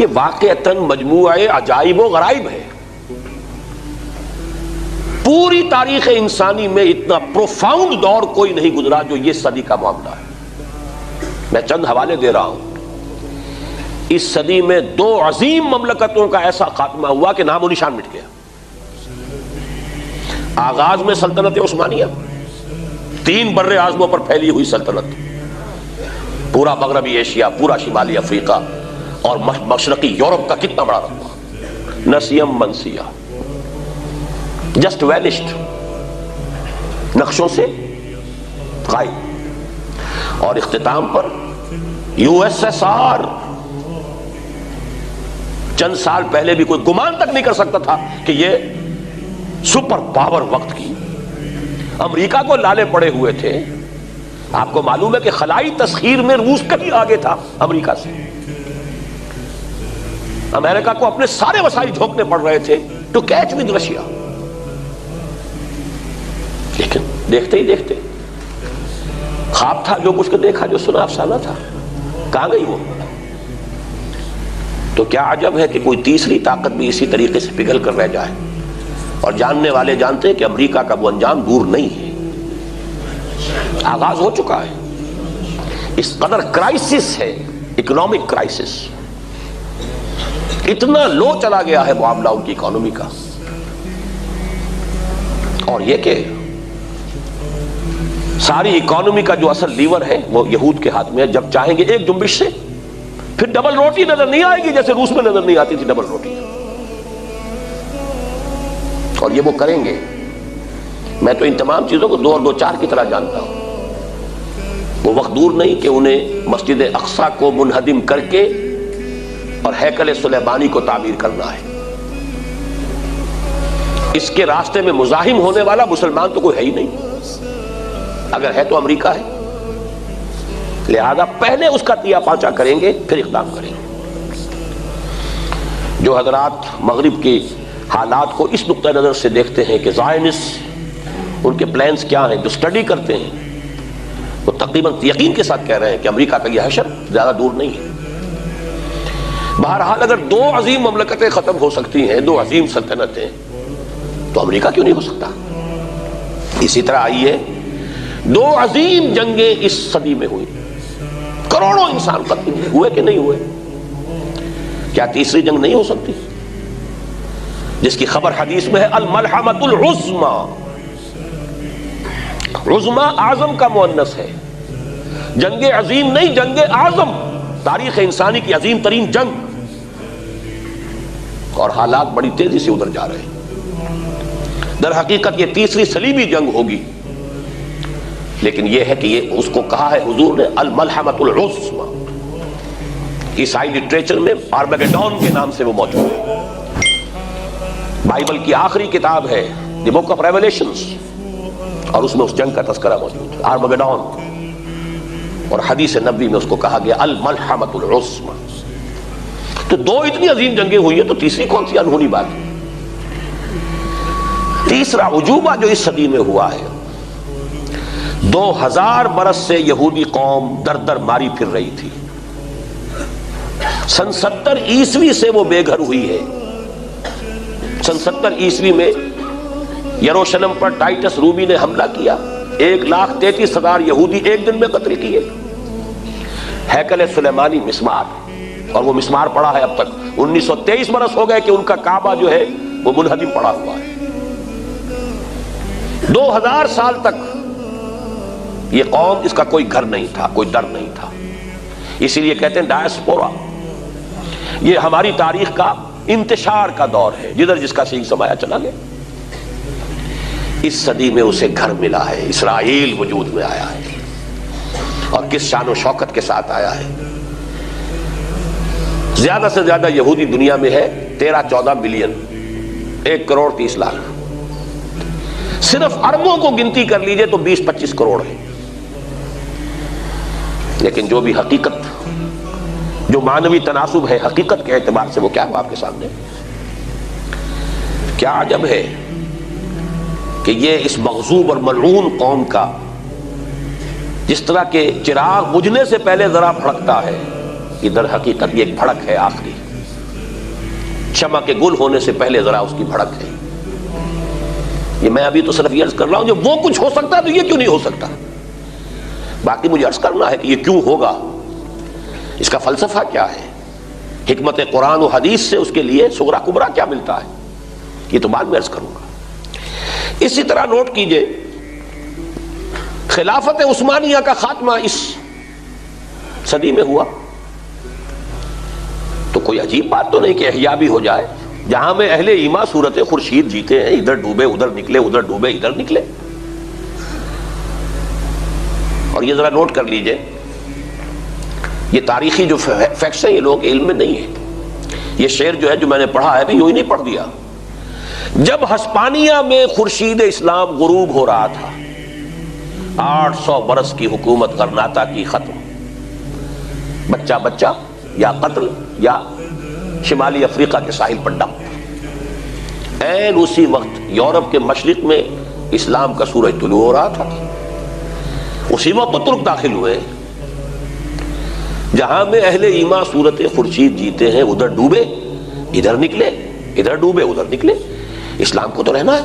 Speaker 2: یہ واقعتاً مجموعہ عجائب و غرائب ہے. پوری تاریخ انسانی میں اتنا پروفاؤنڈ دور کوئی نہیں گزرا جو یہ صدی کا معاملہ ہے. میں چند حوالے دے رہا ہوں. اس صدی میں 2 عظیم مملکتوں کا ایسا خاتمہ ہوا کہ نام و نشان مٹ گیا. آغاز میں سلطنت عثمانیہ، 3 بر اعظموں پر پھیلی ہوئی سلطنت، پورا مغربی ایشیا، پورا شمالی افریقہ اور مشرقی یورپ کا کتنا بڑا رقبہ، نسیم منسیہ، جسٹ وینشڈ، نقشوں سے غائب. اور اختتام پر USSR، چند سال پہلے بھی کوئی گمان تک نہیں کر سکتا تھا کہ یہ سپر پاور وقت کی. امریکہ کو لالے پڑے ہوئے تھے. آپ کو معلوم ہے کہ خلائی تسخیر میں روس کبھی آگے تھا امریکہ سے. امریکہ کو اپنے سارے وسائل جھونکنے پڑ رہے تھے ٹو کیچ ود رشیا. لیکن دیکھتے ہی دیکھتے خواب تھا جو کچھ کو دیکھا، جو سنا افسانہ تھا، کہاں گئی وہ؟ تو کیا عجب ہے کہ کوئی تیسری طاقت بھی اسی طریقے سے پگھل کر رہ جائے. اور جاننے والے جانتے ہیں کہ امریکہ کا وہ انجام دور نہیں ہے، آغاز ہو چکا ہے. اس قدر کرائسس ہے، اکنامک کرائسس، اتنا لو چلا گیا ہے معاملہ ان کی اکانومی کا. اور یہ کہ ساری اکانومی کا جو اصل لیور ہے وہ یہود کے ہاتھ میں ہے. جب چاہیں گے ایک جنبش سے پھر ڈبل روٹی نظر نہیں آئے گی، جیسے روس میں نظر نہیں آتی تھی ڈبل روٹی. اور یہ وہ کریں گے میں تو ان تمام چیزوں کو 2 اور 2 4 کی طرح جانتا ہوں. وہ وقت دور نہیں کہ انہیں مسجد اقصی کو منہدم کر کے اور ہیکل سلیمانی کو تعمیر کرنا ہے. اس کے راستے میں مزاحم ہونے والا مسلمان تو کوئی ہے ہی نہیں، اگر ہے تو امریکہ ہے. لہذا پہلے اس کا تیا پانچا کریں گے، پھر اقدام کریں گے. جو حضرات مغرب کے حالات کو اس نقطہ نظر سے دیکھتے ہیں کہ زائنسٹ ان کے پلانز کیا ہیں، جو سٹڈی کرتے ہیں، وہ تقریباً یقین کے ساتھ کہہ رہے ہیں کہ امریکہ کا یہ حشر زیادہ دور نہیں ہے. بہرحال اگر 2 عظیم مملکتیں ختم ہو سکتی ہیں، 2 عظیم سلطنتیں، تو امریکہ کیوں نہیں ہو سکتا؟ اسی طرح آئیے 2 عظیم جنگیں اس صدی میں ہوئی، کروڑوں انسان قتل ہوئے کہ نہیں ہوئے. کیا تیسری جنگ نہیں ہو سکتی جس کی خبر حدیث میں ہے الملحمۃ العظمی؟ عظمی اعظم کا مؤنث ہے. جنگ عظیم نہیں، جنگ اعظم، تاریخ انسانی کی عظیم ترین جنگ. اور حالات بڑی تیزی سے ادھر جا رہے ہیں. در حقیقت یہ تیسری صلیبی جنگ ہوگی، لیکن یہ ہے کہ یہ اس کو کہا ہے حضور نے الملحمۃ العظمی. عیسائی لٹریچر میں آرمیگیڈون کے نام سے وہ موجود ہے. بائبل کی آخری کتاب ہے دی بک آف ریویلیشنز، اور اس میں اس جنگ کا تذکرہ موجود ہے، آرمیگیڈون. اور حدیث نبوی میں اس کو کہا گیا الملحمۃ العظمی. تو 2 اتنی عظیم جنگیں ہوئی ہیں، تو تیسری کون سی انہونی بات ہے؟ تیسرا عجوبہ جو اس صدی میں ہوا ہے، 2000 برس سے یہودی قوم در در ماری پھر رہی تھی. سن 70 عیسوی سے وہ بے گھر ہوئی ہے. سن 70 عیسوی میں یروشلم پر ٹائٹس رومی نے حملہ کیا، 1,33,000 یہودی ایک دن میں قتل کیے. ہیکل سلیمانی مسمار، اور وہ مسمار پڑا ہے اب تک. 1923 برس ہو گئے کہ ان کا کعبہ جو ہے وہ منہدم پڑا ہوا ہے. 2000 سال تک یہ قوم، اس کا کوئی گھر نہیں تھا، کوئی در نہیں تھا. اسی لیے کہتے ہیں ڈائسپورا. یہ ہماری تاریخ کا انتشار کا دور ہے، جدھر جس کا صحیح سمایا چلا گیا. اس صدی میں اسے گھر ملا ہے، اسرائیل وجود میں آیا ہے، اور کس شان و شوکت کے ساتھ آیا ہے. زیادہ سے زیادہ یہودی دنیا میں ہے 13-14 ملین، 1,30 لاکھ. صرف عربوں کو گنتی کر لیجئے تو 20-25 کروڑ ہے. لیکن جو بھی حقیقت، جو معنوی تناسب ہے حقیقت کے اعتبار سے، وہ کیا ہوا آپ کے سامنے. کیا عجب ہے کہ یہ اس مغضوب اور ملعون قوم کا جس طرح کے چراغ بجھنے سے پہلے ذرا بھڑکتا ہے، ادھر حقیقت یہ ایک بھڑک ہے آخری. شمع کے گل ہونے سے پہلے ذرا اس کی بھڑک ہے. یہ میں ابھی تو صرف یہ عرض کر رہا ہوں، جو وہ کچھ ہو سکتا ہے تو یہ کیوں نہیں ہو سکتا. باقی مجھے عرض کرنا ہے کہ یہ کیوں ہوگا، اس کا فلسفہ کیا ہے، حکمت قرآن و حدیث سے اس کے لیے صغرا کبرا کیا ملتا ہے، یہ تو بعد میں عرض کروں گا. اسی طرح نوٹ کیجئے، خلافت عثمانیہ کا خاتمہ اس صدی میں ہوا. تو کوئی عجیب بات تو نہیں کہ احیا بھی ہو جائے. جہاں میں اہل ایما صورت خورشید جیتے ہیں، ادھر ڈوبے ادھر نکلے، ادھر ڈوبے ادھر نکلے. اور یہ ذرا نوٹ کر لیجئے، یہ تاریخی جو فیکٹس ہیں یہ لوگ علم میں نہیں ہے. یہ شعر جو ہے جو میں نے پڑھا ہے بھی یوں ہی نہیں پڑھ دیا. جب ہسپانیہ میں خورشید اسلام غروب ہو رہا تھا، 800 برس کی حکومت غرناطہ کی ختم، بچہ بچہ یا قتل یا شمالی افریقہ کے ساحل پر ڈمپ. این اسی وقت یورپ کے مشرق میں اسلام کا سورج طلوع ہو رہا تھا. اسی وقت تو ترک داخل ہوئے. جہاں میں اہل ایما صورت خورشید جیتے ہیں، ادھر ڈوبے ادھر نکلے، ادھر ڈوبے ادھر نکلے. اسلام کو تو رہنا ہے.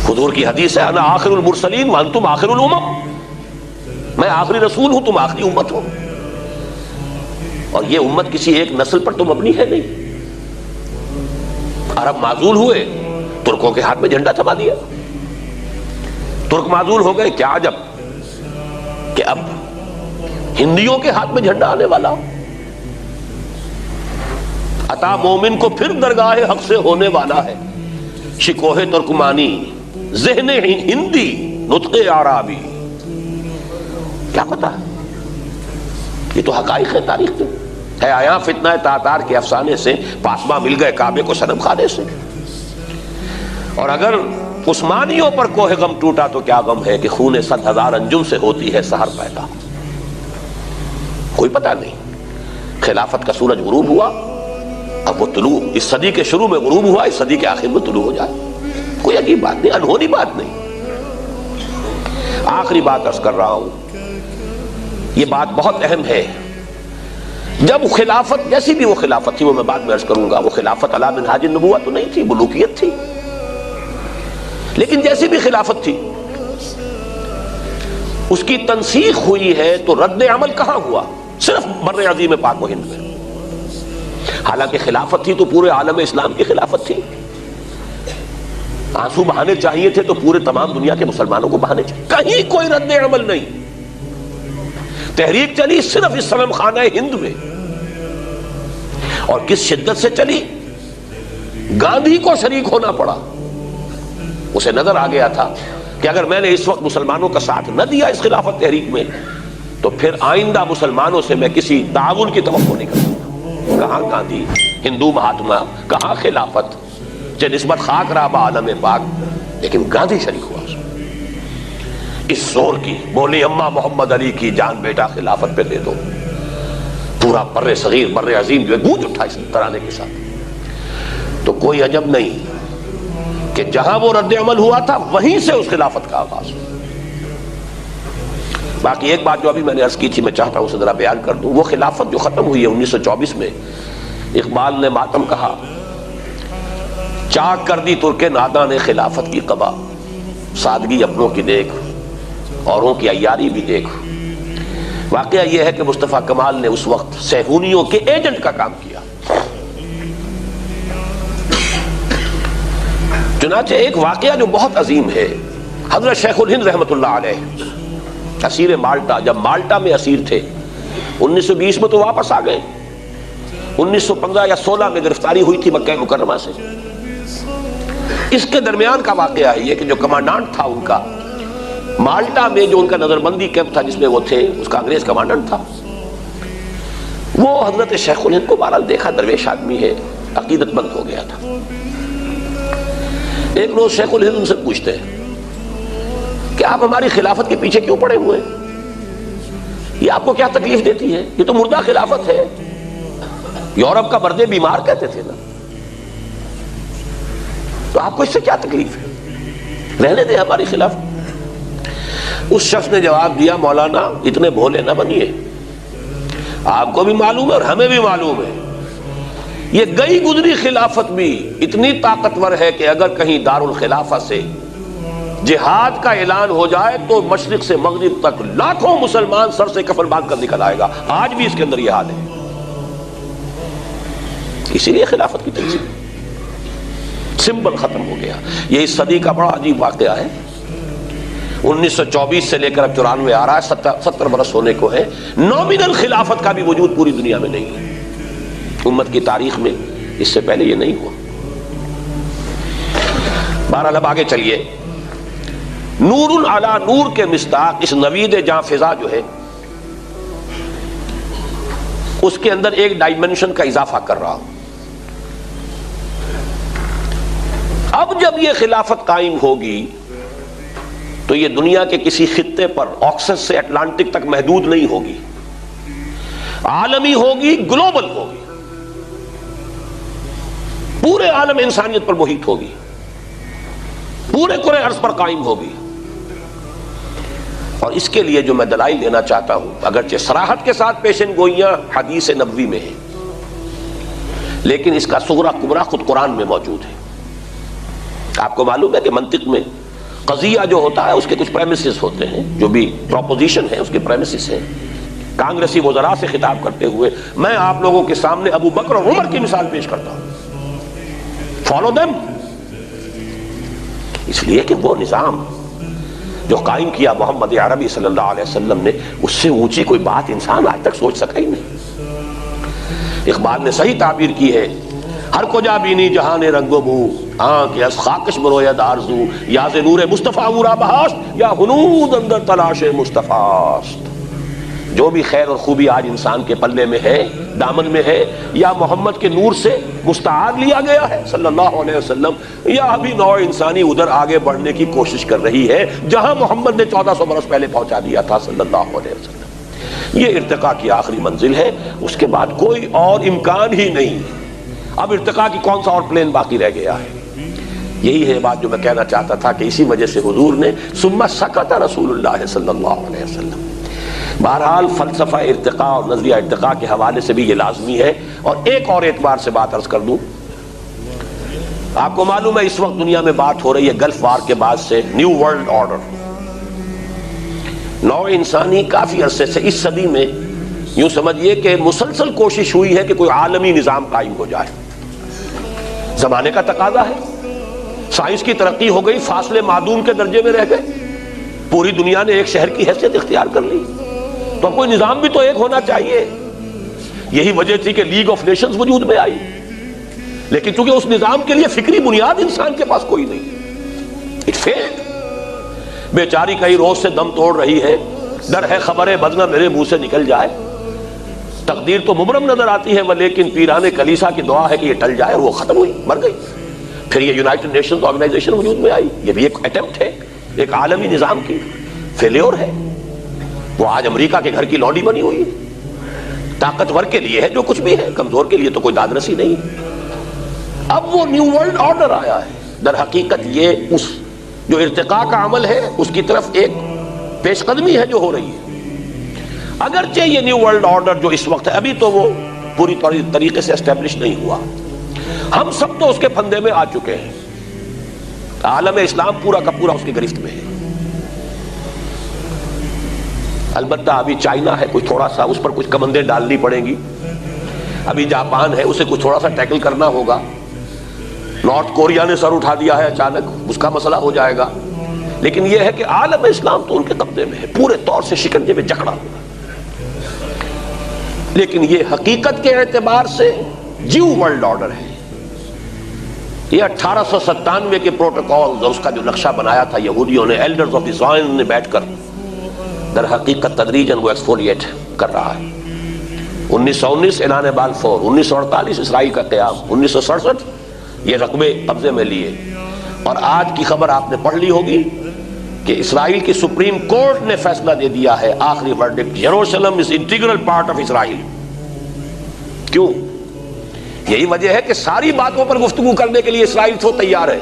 Speaker 2: حضور کی حدیث ہے انا آخر المرسلین وانتم آخر الامم. میں آخری رسول ہوں، تم آخری امت ہو. اور یہ امت کسی ایک نسل پر تو مبنی ہے نہیں. عرب معزول ہوئے، ترکوں کے ہاتھ میں جھنڈا تھما دیا. ترک معزول ہو گئے، کیا عجب کہ اب ہندیوں کے ہاتھ میں جھنڈا آنے والا. عطا مومن کو پھر درگاہ حق سے ہونے والا ہے. شکوہ ترکمانی، ذہن ہندی، نطق عربی، کیا پتا؟ یہ تو حقائق ہے تاریخ کے. ہے آیا فتنہ تاتار کے افسانے سے، پاسباں مل گئے کعبے کو صنم خانے سے. اور اگر عثمانیوں پر کوہ غم ٹوٹا تو کیا غم ہے کہ خون 100,000 انجم سے ہوتی ہے سحر پیدا. کوئی پتہ نہیں. خلافت کا سورج غروب ہوا، اب وہ طلوع اس صدی کے شروع میں غروب ہوا، اس صدی کے آخر میں طلوع ہو جائے. کوئی عجیب بات نہیں، انہونی بات نہیں. آخری بات عرض کر رہا ہوں، یہ بات بہت اہم ہے. جب خلافت، جیسی بھی وہ خلافت تھی، وہ میں بعد میں عرض کروں گا، وہ خلافت علی منہاج النبوہ تو نہیں تھی، ملوکیت تھی. لیکن جیسی بھی خلافت تھی، اس کی تنسیخ ہوئی ہے تو رد عمل کہاں ہوا؟ صرف بر عظیم پاک و ہند میں. حالانکہ خلافت تھی تو پورے عالم اسلام کی خلافت تھی. آنسو بہانے چاہیے تھے تو پورے تمام دنیا کے مسلمانوں کو بہانے چاہیے. کہیں کوئی رد عمل نہیں. تحریک چلی صرف اس صنم خانہ ہند میں، اور کس شدت سے چلی؟ گاندھی کو شریک ہونا پڑا. اسے نظر آ گیا تھا کہ اگر میں نے اس وقت مسلمانوں کا ساتھ نہ دیا اس خلافت تحریک میں تو پھر آئندہ مسلمانوں سے میں کسی تعاون کی توقع نہیں کر سکتا. کہاں گاندھی، ہندو مہاتما، کہاں خلافت، چہ نسبت خاک رہا با عالم پاک، لیکن گاندھی شریک ہوا اس زور کی. بولی اماں محمد علی کی جان بیٹا خلافت پہ دے دو. پورا بر صغیر، بر عظیم جو ہے گونج اٹھا اس ترانے کے ساتھ. تو کوئی عجب نہیں کہ جہاں وہ رد عمل ہوا تھا وہیں سے اس خلافت کا آغاز ہوا. باقی ایک بات جو ابھی میں نے عرض کی تھی، میں چاہتا ہوں اسے ذرا بیان کر دوں. وہ خلافت جو ختم ہوئی ہے 1924 میں، اقبال نے ماتم کہا، چاک کر دی ترک ناداں نے خلافت کی قبا، سادگی اپنوں کی دیکھ، اوروں کی عیاری بھی دیکھ. واقعہ یہ ہے کہ مصطفیٰ کمال نے اس وقت صہیونیوں کے ایجنٹ کا کام کیا. چنانچہ ایک واقعہ جو بہت عظیم ہے، حضرت شیخ الہند رحمۃ اللہ علیہ اسیر مالٹا، جب مالٹا میں اسیر تھے 1920 میں تو واپس آ گئے. 1915 یا 16 میں گرفتاری ہوئی تھی مکہ مکرمہ سے. اس کے درمیان کا واقعہ ہے یہ کہ جو کمانڈانٹ تھا ان کا مالٹا میں، جو ان کا نظر بندی کیمپ تھا جس میں وہ تھے، اس کا انگریز کمانڈنٹ تھا. وہ حضرت شیخ الہند کو بہرحال دیکھا، درویش آدمی ہے، عقیدت مند ہو گیا تھا. ایک روز شیخ الہند ان سے پوچھتے ہیں کہ آپ ہماری خلافت کے پیچھے کیوں پڑے ہوئے ہیں؟ یہ آپ کو کیا تکلیف دیتی ہے؟ یہ تو مردہ خلافت ہے. یورپ کا برد بیمار کہتے تھے نا، تو آپ کو اس سے کیا تکلیف ہے؟ رہنے دیں ہماری خلافت. اس شخص نے جواب دیا، مولانا اتنے بھولے نہ بنیے، آپ کو بھی معلوم ہے اور ہمیں بھی معلوم ہے، یہ گئی گزری خلافت بھی اتنی طاقتور ہے کہ اگر کہیں دارالخلافہ سے جہاد کا اعلان ہو جائے تو مشرق سے مغرب تک لاکھوں مسلمان سر سے کفن باندھ کر نکل آئے گا. آج بھی اس کے اندر یہ حال ہے. اسی لیے خلافت کی تنظیم سمبل ختم ہو گیا. یہ اس صدی کا بڑا عجیب واقعہ ہے. 1924 سے لے کر اب 94 آ رہا ہے، 70 برس ہونے کو ہے. نومینل خلافت کا بھی وجود پوری دنیا میں نہیں ہے. امت کی تاریخ میں اس سے پہلے یہ نہیں ہوا. بہرحال اب آگے چلیے. نور علی نور کے مصداق اس نوید جاں فضا جو ہے، اس کے اندر ایک ڈائمنشن کا اضافہ کر رہا ہوں. اب جب یہ خلافت قائم ہوگی تو یہ دنیا کے کسی خطے پر آکسس سے اٹلانٹک تک محدود نہیں ہوگی، عالمی ہوگی، گلوبل ہوگی، پورے عالم انسانیت پر محیط ہوگی، پورے کرۂ ارض پر قائم ہوگی. اور اس کے لیے جو میں دلائل دینا چاہتا ہوں، اگرچہ صراحت کے ساتھ پیشن گوئیاں حدیث نبوی میں ہیں، لیکن اس کا صغرا کبرا خود قرآن میں موجود ہے. آپ کو معلوم ہے کہ منطق میں قضیہ جو ہوتا ہے اس کے کچھ پریمیسز ہوتے ہیں، جو بھی پروپوزیشن ہے اس کے پریمیسز ہیں. کانگریسی وزراء سے خطاب کرتے ہوئے میں آپ لوگوں کے سامنے ابو بکر اور عمر کی مثال پیش کرتا ہوں، فالو دیم. اس لیے کہ وہ نظام جو قائم کیا محمد عربی صلی اللہ علیہ وسلم نے، اس سے اونچی کوئی بات انسان آج تک سوچ سکا ہی نہیں. اقبال نے صحیح تعبیر کی ہے، ہر کجا بینی جہان رنگ و بو، آنکھ از خاکش بروید آرزو، یا ز نور مصطفیٰ ورا بہاشت، یا ہنود اندر تلاش مصطفیٰ۔ جو بھی خیر اور خوبی آج انسان کے پلے میں ہے، دامن میں ہے، یا محمد کے نور سے مستعار لیا گیا ہے صلی اللہ علیہ وسلم، یا ابھی نوع انسانی ادھر آگے بڑھنے کی کوشش کر رہی ہے جہاں محمد نے 1400 برس پہلے پہنچا دیا تھا صلی اللہ علیہ وسلم۔ یہ ارتقاء کی آخری منزل ہے، اس کے بعد کوئی اور امکان ہی نہیں۔ اب ارتقاء کی کون سا اور پلین باقی رہ گیا ہے؟ یہی ہے بات جو میں کہنا چاہتا تھا کہ اسی وجہ سے حضور نے ثم سکت رسول اللہ صلی اللہ علیہ وسلم۔ بہرحال فلسفہ ارتقاء اور نظریہ ارتقاء کے حوالے سے بھی یہ لازمی ہے۔ اور ایک اور اعتبار سے بات عرض کر دوں، آپ کو معلوم ہے اس وقت دنیا میں بات ہو رہی ہے گلف وار کے بعد سے نیو ورلڈ آرڈر۔ نوع انسانی کافی عرصے سے اس صدی میں یوں سمجھیے کہ مسلسل کوشش ہوئی ہے کہ کوئی عالمی نظام قائم ہو جائے۔ زمانے کا تقاضا ہے، سائنس کی ترقی ہو گئی، فاصلے معدوم کے درجے میں رہ گئے، پوری دنیا نے ایک شہر کی حیثیت اختیار کر لی، تو کوئی نظام بھی تو ایک ہونا چاہیے۔ یہی وجہ تھی کہ لیگ آف نیشنز وجود میں آئی، لیکن چونکہ اس نظام کے لیے فکری بنیاد انسان کے پاس کوئی نہیں، اٹ فیلڈ۔ بیچاری کئی روز سے دم توڑ رہی ہے، ڈر ہے خبر بدنہ میرے منہ سے نکل جائے، تقدیر تو مبرم نظر آتی ہے لیکن پیران کلیسا کی دعا ہے کہ یہ ٹل جائے، اور وہ ختم ہوئی، مر گئی۔ پھر یہ یونائٹڈ نیشنز آرگنائزیشن وجود میں آئی، یہ بھی ایک اٹیمپٹ ہے، ایک عالمی نظام کی فیلیور ہے۔ وہ آج امریکہ کے گھر کی لونڈی بنی ہوئی ہے، طاقتور کے لیے ہے جو کچھ بھی ہے، کمزور کے لیے تو کوئی دادرسی نہیں۔ اب وہ نیو ورلڈ آرڈر آیا ہے، در حقیقت یہ اس جو ارتقاء کا عمل ہے اس کی طرف ایک پیش قدمی ہے جو ہو رہی ہے۔ اگرچہ یہ نیو ورلڈ آرڈر جو اس وقت ہے ابھی تو وہ پوری طریقے سے اسٹیبلش نہیں ہوا، ہم سب تو اس کے پھندے میں آ چکے ہیں، عالم اسلام پورا کا پورا اس کی گرفت میں ہے۔ البتہ ابھی چائنا ہے، کچھ تھوڑا سا اس پر کچھ کمندیں ڈالنی پڑیں گی، ابھی جاپان ہے، اسے کچھ تھوڑا سا ٹیکل کرنا ہوگا، نارتھ کوریا نے سر اٹھا دیا ہے اچانک، اس کا مسئلہ ہو جائے گا، لیکن یہ ہے کہ عالم اسلام تو ان کے قبضے میں ہے، پورے طور سے شکنجے میں جکڑا ہوا۔ لیکن یہ حقیقت کے اعتبار سے نیو ورلڈ آرڈر ہے۔ یہ 1897 کے پروٹوکول اور اس کا جو نقشہ بنایا تھا یہودیوں نے، ایلڈرز آف دی زائن نے بیٹھ کر، در حقیقت تدریجاً وہ ایکسفولیٹ کر رہا ہے۔ 1919 اعلان بالفور، 1948 اسرائیل کا قیام، 1967 یہ رقبے قبضے میں لیے، اور آج کی خبر آپ نے پڑھ لی ہوگی کہ اسرائیل کی سپریم کورٹ نے فیصلہ دے دیا ہے، آخری verdict, Jerusalem is integral part of Israel. کیوں؟ یہی وجہ ہے کہ ساری باتوں پر گفتگو کرنے کے لیے اسرائیل تو تیار ہے،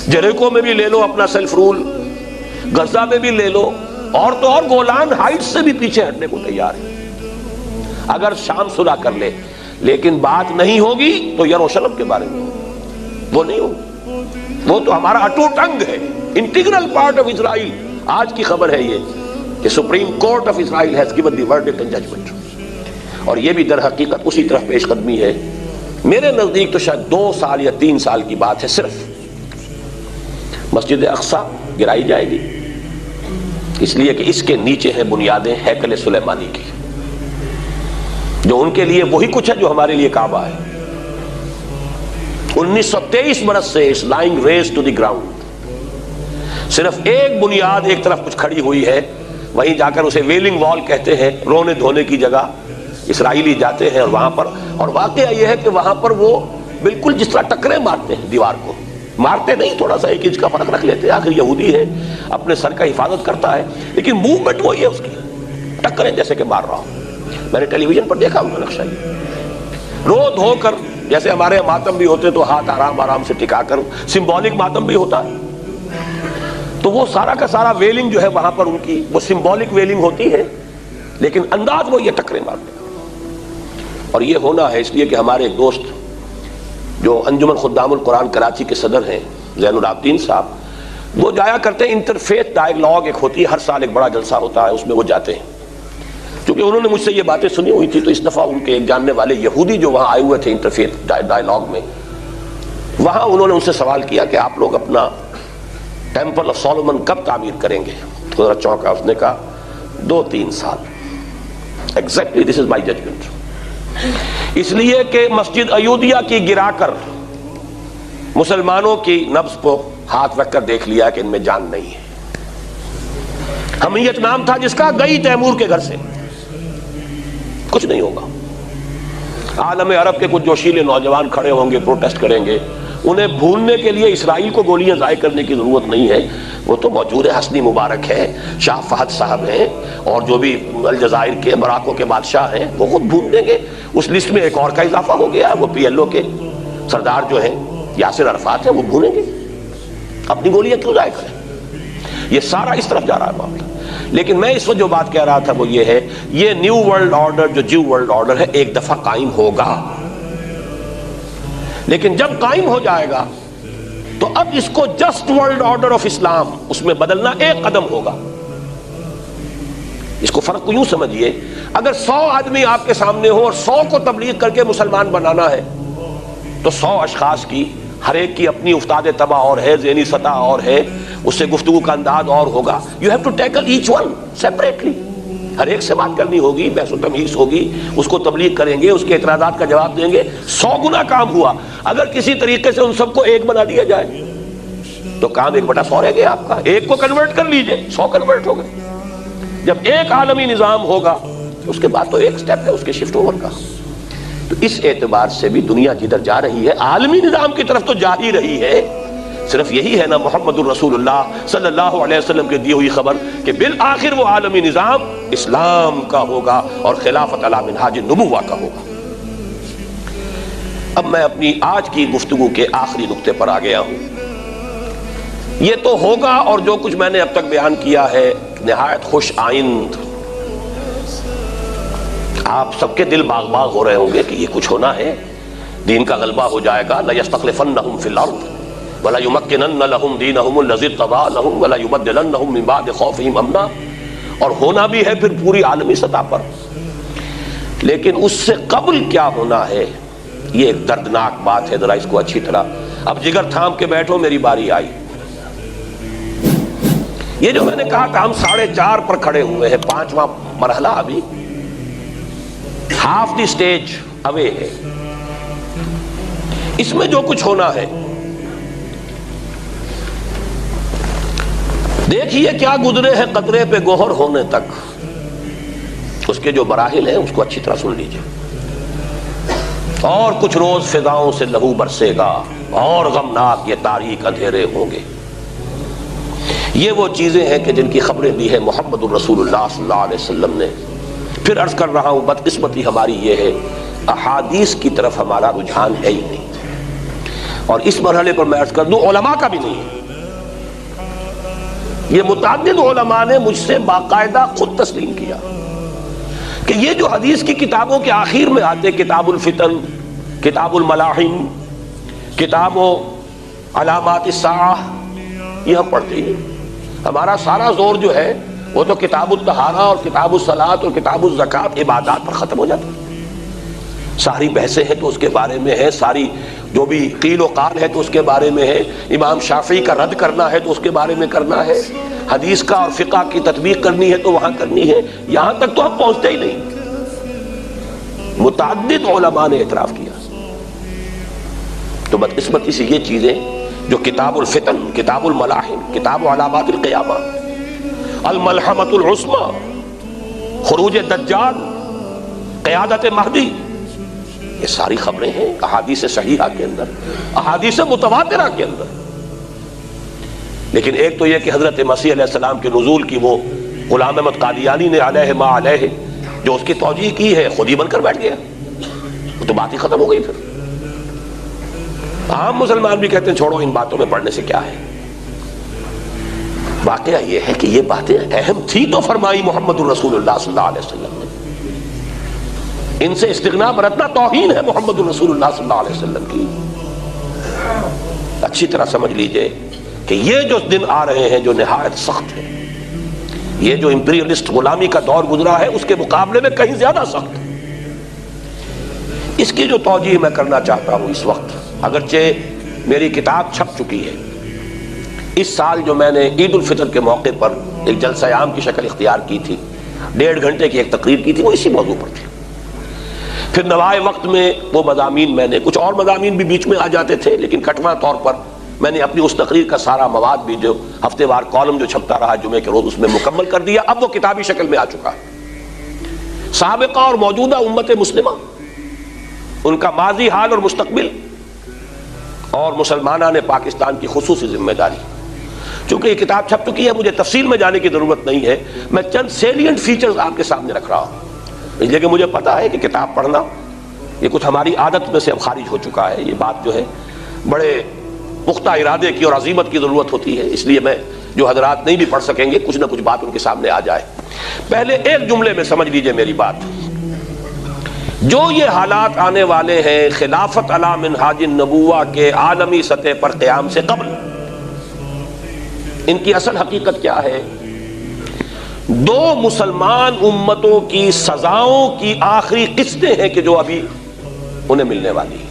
Speaker 2: جریکو میں بھی لے لو اپنا سیلف رول، غزہ میں بھی لے لو، اور تو اور گولان ہائٹس سے بھی پیچھے ہٹنے کو تیار ہے اگر شام صلح کر لے، لیکن بات نہیں ہوگی تو یروشلم کے بارے میں وہ نہیں ہوگی، وہ تو ہمارا اٹوٹ انگ ہے، انٹیگرل پارٹ آف اسرائیل۔ آج کی خبر ہے یہ کہ supreme court of Israel has given the verdict and judgment, اور یہ بھی در حقیقت اسی طرف پیش قدمی ہے۔ میرے نزدیک تو شاید 2 سال یا 3 سال کی بات ہے، صرف مسجد اقصی گرائی جائے گی، اس لیے کہ اس کے نیچے ہیں بنیادیں ہیکل سلیمانی کی، جو ان کے لیے وہی کچھ ہے جو ہمارے لیے کعبہ ہے۔ 1923 برس سے it's lying razed to the ground, صرف ایک بنیاد ایک طرف کچھ کھڑی ہوئی ہے، وہیں جا کر اسے ویلنگ وال کہتے ہیں، رونے دھونے کی جگہ اسرائیلی جاتے ہیں اور وہاں پر، اور واقعہ یہ ہے کہ وہاں پر وہ بالکل جس طرح ٹکرے مارتے ہیں، دیوار کو مارتے نہیں، تھوڑا سا 1 انچ کا فرق رکھ لیتے ہیں، آخر یہودی ہے، اپنے سر کا حفاظت کرتا ہے، لیکن موومنٹ وہی ہے اس کی، ٹکریں جیسے کہ مار رہا ہوں۔ میں نے ٹیلی ویژن پر دیکھا ان کا نقشہ، یہ رو دھو کر، جیسے ہمارے ماتم بھی ہوتے تو ہاتھ آرام آرام سے ٹکا کر، سمبولک ماتم بھی ہوتا ہے، تو وہ سارا کا سارا ویلنگ جو ہے وہاں پر ان کی وہ سمبولک ویلنگ ہوتی ہے، لیکن انداز وہ یہ ٹکریں مارتے ہیں۔ اور یہ ہونا ہے اس لیے کہ ہمارے ایک دوست جو انجمن خدام القرآن کراچی کے صدر ہیں زین العابدین صاحب، وہ جایا کرتے ہیں، انٹرفیتھ ڈائیلاگ ایک ہوتی ہے، ہر سال ایک بڑا جلسہ ہوتا ہے، اس میں وہ جاتے ہیں۔ کیونکہ انہوں نے مجھ سے یہ باتیں سنی ہوئی تھی، تو اس دفعہ ان کے ایک جاننے والے یہودی جو وہاں آئے ہوئے تھے انٹرفیتھ ڈائیلاگ میں، وہاں انہوں نے ان سے سوال کیا کہ آپ لوگ اپنا ٹیمپل آف سولومن کب تعمیر کریں گے؟ تو ذرا چونکا، اس نے کہا 2-3 سال، exactly this is my judgment. اس لیے کہ مسجد ایودھیا کی گرا کر مسلمانوں کی نفس کو ہاتھ رکھ کر دیکھ لیا کہ ان میں جان نہیں ہے. حمیت نام تھا جس کا، گئی تیمور کے گھر سے، کچھ نہیں ہوگا. عالم عرب کے کچھ جوشیلے نوجوان کھڑے ہوں گے، پروٹیسٹ کریں گے، انہیں بھولنے کے لیے اسرائیل کو گولیاں ضائع کرنے کی ضرورت نہیں ہے. وہ تو موجود ہے، حسنی مبارک ہے، شاہ فہد صاحب ہیں، اور جو بھی الجزائر کے، مراکو کے بادشاہ ہیں، وہ خود بھول دیں گے. اس لسٹ میں ایک اور کا اضافہ ہو گیا، وہ پی ایل او کے سردار جو ہیں یاسر عرفات ہیں، وہ بھولیں گے. اپنی گولیاں کیوں ضائع کریں؟ یہ سارا اس طرف جا رہا ہے معاملہ. لیکن میں اس وقت جو بات کہہ رہا تھا وہ یہ ہے، یہ نیو ورلڈ آرڈر جو جیو ورلڈ آرڈر ہے ایک دفعہ قائم ہوگا، لیکن جب قائم ہو جائے گا تو اب اس کو جسٹ ورلڈ آرڈر آف اسلام، اس میں بدلنا ایک قدم ہوگا. اس کو فرق کو یوں سمجھیے، اگر 100 آدمی آپ کے سامنے ہو اور 100 کو تبلیغ کر کے مسلمان بنانا ہے تو 100 اشخاص کی ہر ایک کی اپنی افتاد طبع اور ہے، ذہنی سطح اور ہے، اس سے گفتگو کا انداز اور ہوگا. You have to tackle each one separately. ہر ایک سے بات کرنی ہوگی، بحث و تمہیس ہوگی، اس کو تبلیغ کریں گے، اس کے اعتراضات کا جواب دیں گے. 100 گنا کام ہوا. اگر کسی طریقے سے ان سب کو ایک بنا دیا جائے تو کام 1/100 رہ گیا آپ کا. ایک کو کنورٹ کر لیجئے، 100 کنورٹ ہو گئے. جب ایک عالمی نظام ہوگا اس کے بعد تو ایک سٹیپ ہے اس کے شفٹ اوور کا. تو اس اعتبار سے بھی دنیا جدھر جا رہی ہے عالمی نظام کی طرف تو جا ہی رہی ہے. صرف یہی ہے نا محمد الرسول اللہ صلی اللہ علیہ وسلم کے دی ہوئی خبر کہ بالآخر وہ عالمی نظام اسلام کا ہوگا اور خلافت علی منہاج النبوہ کا ہوگا. اب میں اپنی آج کی گفتگو کے آخری نقطے پر آ گیا ہوں. یہ تو ہوگا، اور جو کچھ میں نے اب تک بیان کیا ہے نہایت خوش آئند. آپ سب کے دل باغ باغ ہو رہے ہوں گے کہ یہ کچھ ہونا ہے، دین کا غلبہ ہو جائے گا. لَيَسْتَخْلِفَنَّهُمْ فِي الْأَرْضِ وَلَيُمَكِّنَنَّ لَهُمْ دِينَهُمُ الَّذِي ارْتَضَىٰ لَهُمْ وَلَيُبَدِّلَنَّهُمْ مِن بَعْدِ خَوْفِهِمْ أَمْنًا. اور ہونا بھی ہے پھر پوری عالمی سطح پر. لیکن اس سے قبل کیا ہونا ہے یہ ایک دردناک بات ہے. ذرا اس کو اچھی طرح اب جگر تھام کے بیٹھو، میری باری آئی. یہ جو میں نے کہا کہ ہم 4.5 پر کھڑے ہوئے ہیں، 5واں مرحلہ ابھی ہاف دی سٹیج اوے ہے. اس میں جو کچھ ہونا ہے دیکھیے کیا گزرے ہیں قطرے پہ گوہر ہونے تک. اس کے جو مراحل ہیں اس کو اچھی طرح سن لیجئے. اور کچھ روز فضاؤں سے لہو برسے گا، اور غمناک یہ تاریک اندھیرے ہوں گے. یہ وہ چیزیں ہیں کہ جن کی خبریں دی ہے محمد الرسول اللہ صلی اللہ علیہ وسلم نے. پھر عرض کر رہا ہوں بدقسمتی ہماری یہ ہے احادیث کی طرف ہمارا رجحان ہے ہی نہیں. اور اس مرحلے پر میں عرض کر دوں علماء کا بھی نہیں ہے. یہ متعدد علماء نے مجھ سے باقاعدہ خود تسلیم کیا کہ یہ جو حدیث کی کتابوں کے آخر میں آتے، کتاب الفتن، کتاب الملاحم، کتاب و علامات الساعہ، یہ ہم پڑھتے ہی نہیں. ہمارا سارا زور جو ہے وہ تو کتاب الطہارہ اور کتاب الصلاۃ اور کتاب الزکوٰۃ عبادات پر ختم ہو جاتا ہے. ساری بحثیں ہیں تو اس کے بارے میں ہے، ساری جو بھی قیل و قال ہے تو اس کے بارے میں ہے، امام شافعی کا رد کرنا ہے تو اس کے بارے میں کرنا ہے، حدیث کا اور فقہ کی تطبیق کرنی ہے تو وہاں کرنی ہے. یہاں تک تو ہم پہنچتے ہی نہیں. متعدد علماء نے اعتراف کیا. تو بدقسمتی سے یہ چیزیں جو کتاب الفتن، کتاب الملاحم، کتاب علامات القیامہ، الملحمۃ العظمی، خروج دجال، قیادت مہدی، یہ ساری خبریں ہیں احادیث صحیحہ کے اندر، احادیث متواترہ کے اندر. لیکن ایک تو یہ کہ حضرت مسیح علیہ السلام کے نزول کی وہ غلام احمد قادیانی نے علیہ ما علیہ جو اس کی توجیہ کی ہے خود ہی بن کر بیٹھ گیا. وہ تو بات ہی ختم ہو گئی. پھر عام مسلمان بھی کہتے ہیں چھوڑو ان باتوں میں پڑھنے سے کیا ہے. واقعہ یہ ہے کہ یہ باتیں اہم تھی تو فرمائی محمد الرسول اللہ صلی اللہ علیہ وسلم نے. ان سے استغنا برتنا توہین ہے محمد الرسول اللہ صلی اللہ علیہ وسلم کی. اچھی طرح سمجھ لیجئے کہ یہ جو دن آ رہے ہیں جو نہایت سخت ہے، یہ جو امپیریلسٹ غلامی کا دور گزرا ہے اس کے مقابلے میں کہیں زیادہ سخت ہے. اس کی جو توجیہ میں کرنا چاہتا ہوں اس وقت، اگرچہ میری کتاب چھپ چکی ہے، اس سال جو میں نے عید الفطر کے موقع پر ایک جلسہ عام کی شکل اختیار کی تھی، 1.5 گھنٹے کی ایک تقریر کی تھی، وہ اسی موضوع پر تھی. پھر نوائے وقت میں وہ مضامین میں نے کچھ اور مضامین بھی بیچ میں آ جاتے تھے، لیکن کٹواں طور پر میں نے اپنی اس تقریر کا سارا مواد بھی جو ہفتے وار کالم جو چھپتا رہا جمعے کے روز اس میں مکمل کر دیا. اب وہ کتابی شکل میں آ چکا. سابقہ اور موجودہ امت مسلمہ، ان کا ماضی، حال اور مستقبل، اور مسلمانہ نے پاکستان کی خصوصی ذمہ داری. چونکہ یہ کتاب چھپ چکی ہے، مجھے تفصیل میں جانے کی ضرورت نہیں ہے، میں چند سیلینٹ فیچرز آپ کے سامنے رکھ رہا ہوں، اس لیے کہ مجھے پتا ہے کہ کتاب پڑھنا یہ کچھ ہماری عادت میں سے اب خارج ہو چکا ہے. یہ بات جو ہے بڑے پختہ ارادے کی اور عزیمت کی ضرورت ہوتی ہے، اس لیے میں جو حضرات نہیں بھی پڑھ سکیں گے کچھ نہ کچھ بات ان کے سامنے آ جائے. پہلے ایک جملے میں سمجھ لیجئے میری بات. جو یہ حالات آنے والے ہیں خلافت علی منہاج النبوہ کے عالمی سطح پر قیام سے قبل، ان کی اصل حقیقت کیا ہے؟ دو مسلمان امتوں کی سزاؤں کی آخری قسطیں ہیں کہ جو ابھی انہیں ملنے والی ہیں.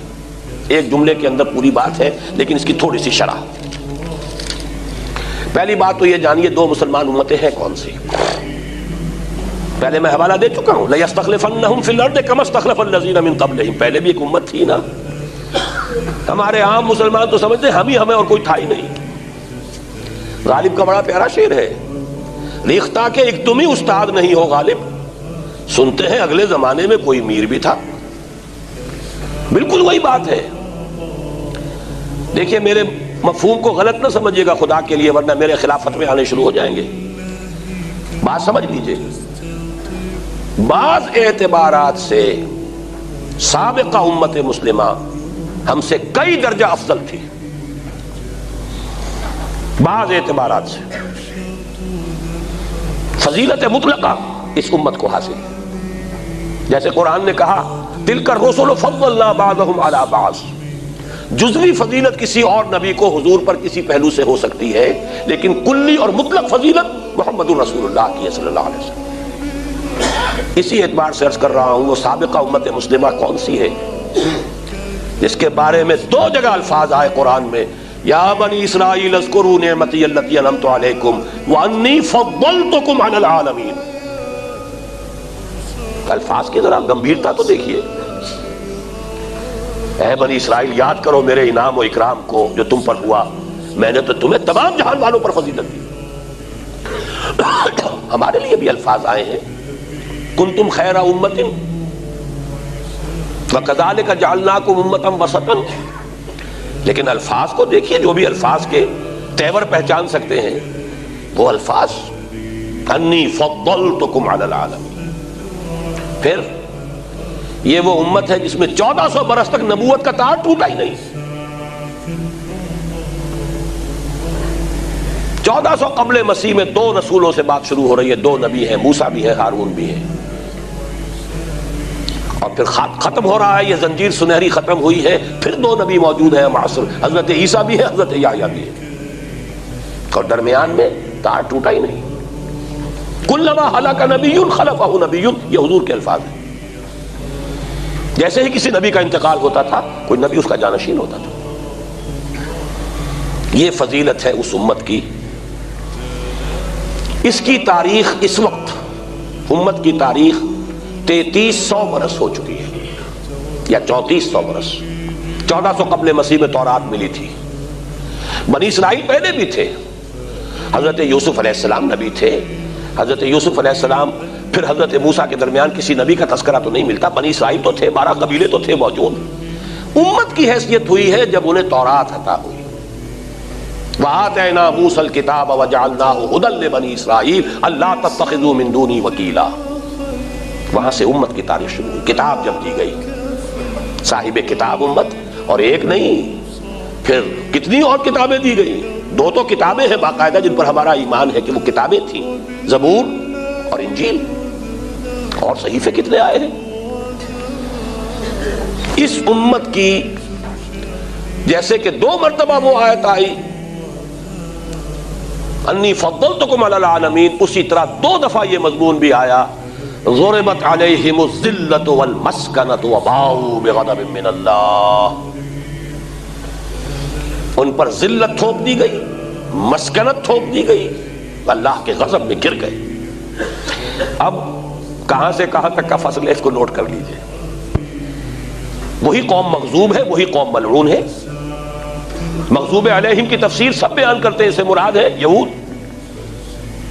Speaker 2: ایک جملے کے اندر پوری بات ہے، لیکن اس کی تھوڑی سی شرح. پہلی بات تو یہ جانیے دو مسلمان امتیں ہیں کون سی. پہلے میں حوالہ دے چکا ہوں، لَيَسْتَخْلِفَنَّهُمْ فِي الْأَرْضِ كَمَا اسْتَخْلَفَ الَّذِينَ مِن قَبْلِهِمْ. پہلے بھی ایک امت تھی نا. ہمارے عام مسلمان تو سمجھتے ہیں ہم ہی ہمیں اور کوئی تھا ہی نہیں. غالب کا بڑا پیارا شعر ہے، ریختہ کے ایک تم ہی استاد نہیں ہو غالب، سنتے ہیں اگلے زمانے میں کوئی میر بھی تھا. بالکل وہی بات ہے. دیکھیے میرے مفہوم کو غلط نہ سمجھیے گا خدا کے لیے، ورنہ میرے خلافت میں آنے شروع ہو جائیں گے. بات سمجھ لیجئے. بعض اعتبارات سے سابقہ امت مسلمہ ہم سے کئی درجہ افضل تھی. بعض اعتبارات سے فضیلت مطلقہ اس امت کو حاصل ہے. جیسے قرآن نے کہا تلک الرسل فضلنا بعضهم علی بعض. جزوی فضیلت کسی اور نبی کو حضور پر کسی پہلو سے ہو سکتی ہے، لیکن کلی اور مطلق فضیلت محمد رسول اللہ کی صلی اللہ علیہ وسلم. اسی اعتبار سے عرض کر رہا ہوں وہ سابقہ امت مسلمہ کون سی ہے جس کے بارے میں دو جگہ الفاظ آئے قرآن میں، یا بنی اسرائیل اذکروا نعمتی التی انعمت علیکم وانی فضلتکم علی العالمین. الفاظ کی ذرا گمبھیرتا تو دیکھیے. اے بنی اسرائیل یاد کرو میرے انعام و اکرام کو جو تم پر ہوا، میں نے تو تمہیں تمام جہان والوں پر فضیلت دی. ہمارے لیے بھی الفاظ آئے ہیں کنتم خیر امت وکذالک جعلناکم امۃ وسطا. لیکن الفاظ کو دیکھیے، جو بھی الفاظ کے تیور پہچان سکتے ہیں وہ الفاظ انی فضلتکم علی العالمین. پھر یہ وہ امت ہے جس میں 1400 برس تک نبوت کا تار ٹوٹا ہی نہیں. 1400 قبل مسیح میں دو رسولوں سے بات شروع ہو رہی ہے، دو نبی ہیں، موسیٰ بھی ہے، ہارون بھی ہے. اور پھر ختم ہو رہا ہے، یہ زنجیر سنہری ختم ہوئی ہے، پھر دو نبی موجود ہیں معاصر، حضرت عیسیٰ بھی ہے، حضرت یحییٰ بھی ہے. اور درمیان میں تار ٹوٹا ہی نہیں. کلما ہلک نبی خلفہ نبی، یہ حضور کے الفاظ ہیں. جیسے ہی کسی نبی کا انتقال ہوتا تھا کوئی نبی اس کا جانشین ہوتا تھا. یہ فضیلت ہے اس امت کی. اس کی تاریخ اس وقت، امت کی تاریخ 3300 برس ہو چکی ہے یا 3400 برس. 1400 قبل مسیح میں تورات ملی تھی. بنی اسرائیل پہلے بھی تھے. حضرت یوسف علیہ السلام نبی تھے. حضرت یوسف علیہ السلام پھر حضرت موسیٰ کے درمیان کسی نبی کا تذکرہ تو نہیں ملتا. بنی اسرائیل تو تھے، 12 قبیلے تو تھے موجود. امت کی حیثیت ہوئی ہے جب انہیں تورات عطا ہوئی. وَآتَيْنَا مُوسَى الْكِتَابَ وَجَعَلْنَاهُ هُدًى لِبَنِي إِسْرَائِيلَ أَلَّا تَتَّخِذُوا مِن دُونِي وَكِيلًا. وہاں سے امت کی تاریخ شروع ہوئی. کتاب جب دی گئی، صاحب کتاب امت، اور ایک نہیں پھر کتنی اور کتابیں دی گئی. دو تو کتابیں ہیں باقاعدہ جن پر ہمارا ایمان ہے کہ وہ کتابیں تھیں، زبور اور انجیل. اور صحیفے کتنے آئے ہیں. اس امت کی جیسے کہ 2 مرتبہ وہ آیت آئی انی فضلتکم علی العالمین، اسی طرح 2 دفعہ یہ مضمون بھی آیا ضربت علیہم الذلۃ والمسکنۃ وباؤوا بغضب من اللہ. ان پر ذلت تھوپ دی گئی، مسکنت تھوپ دی گئی، اللہ کے غضب میں گر گئے. اب کہاں سے کہاں تک کا فصل ہے اس کو نوٹ کر لیجئے. وہی قوم مغضوب ہے، وہی قوم ملعون ہے۔ مغضوب علیہم کی تفسیر سب بیان کرتے ہیں، اس سے مراد ہے یہود،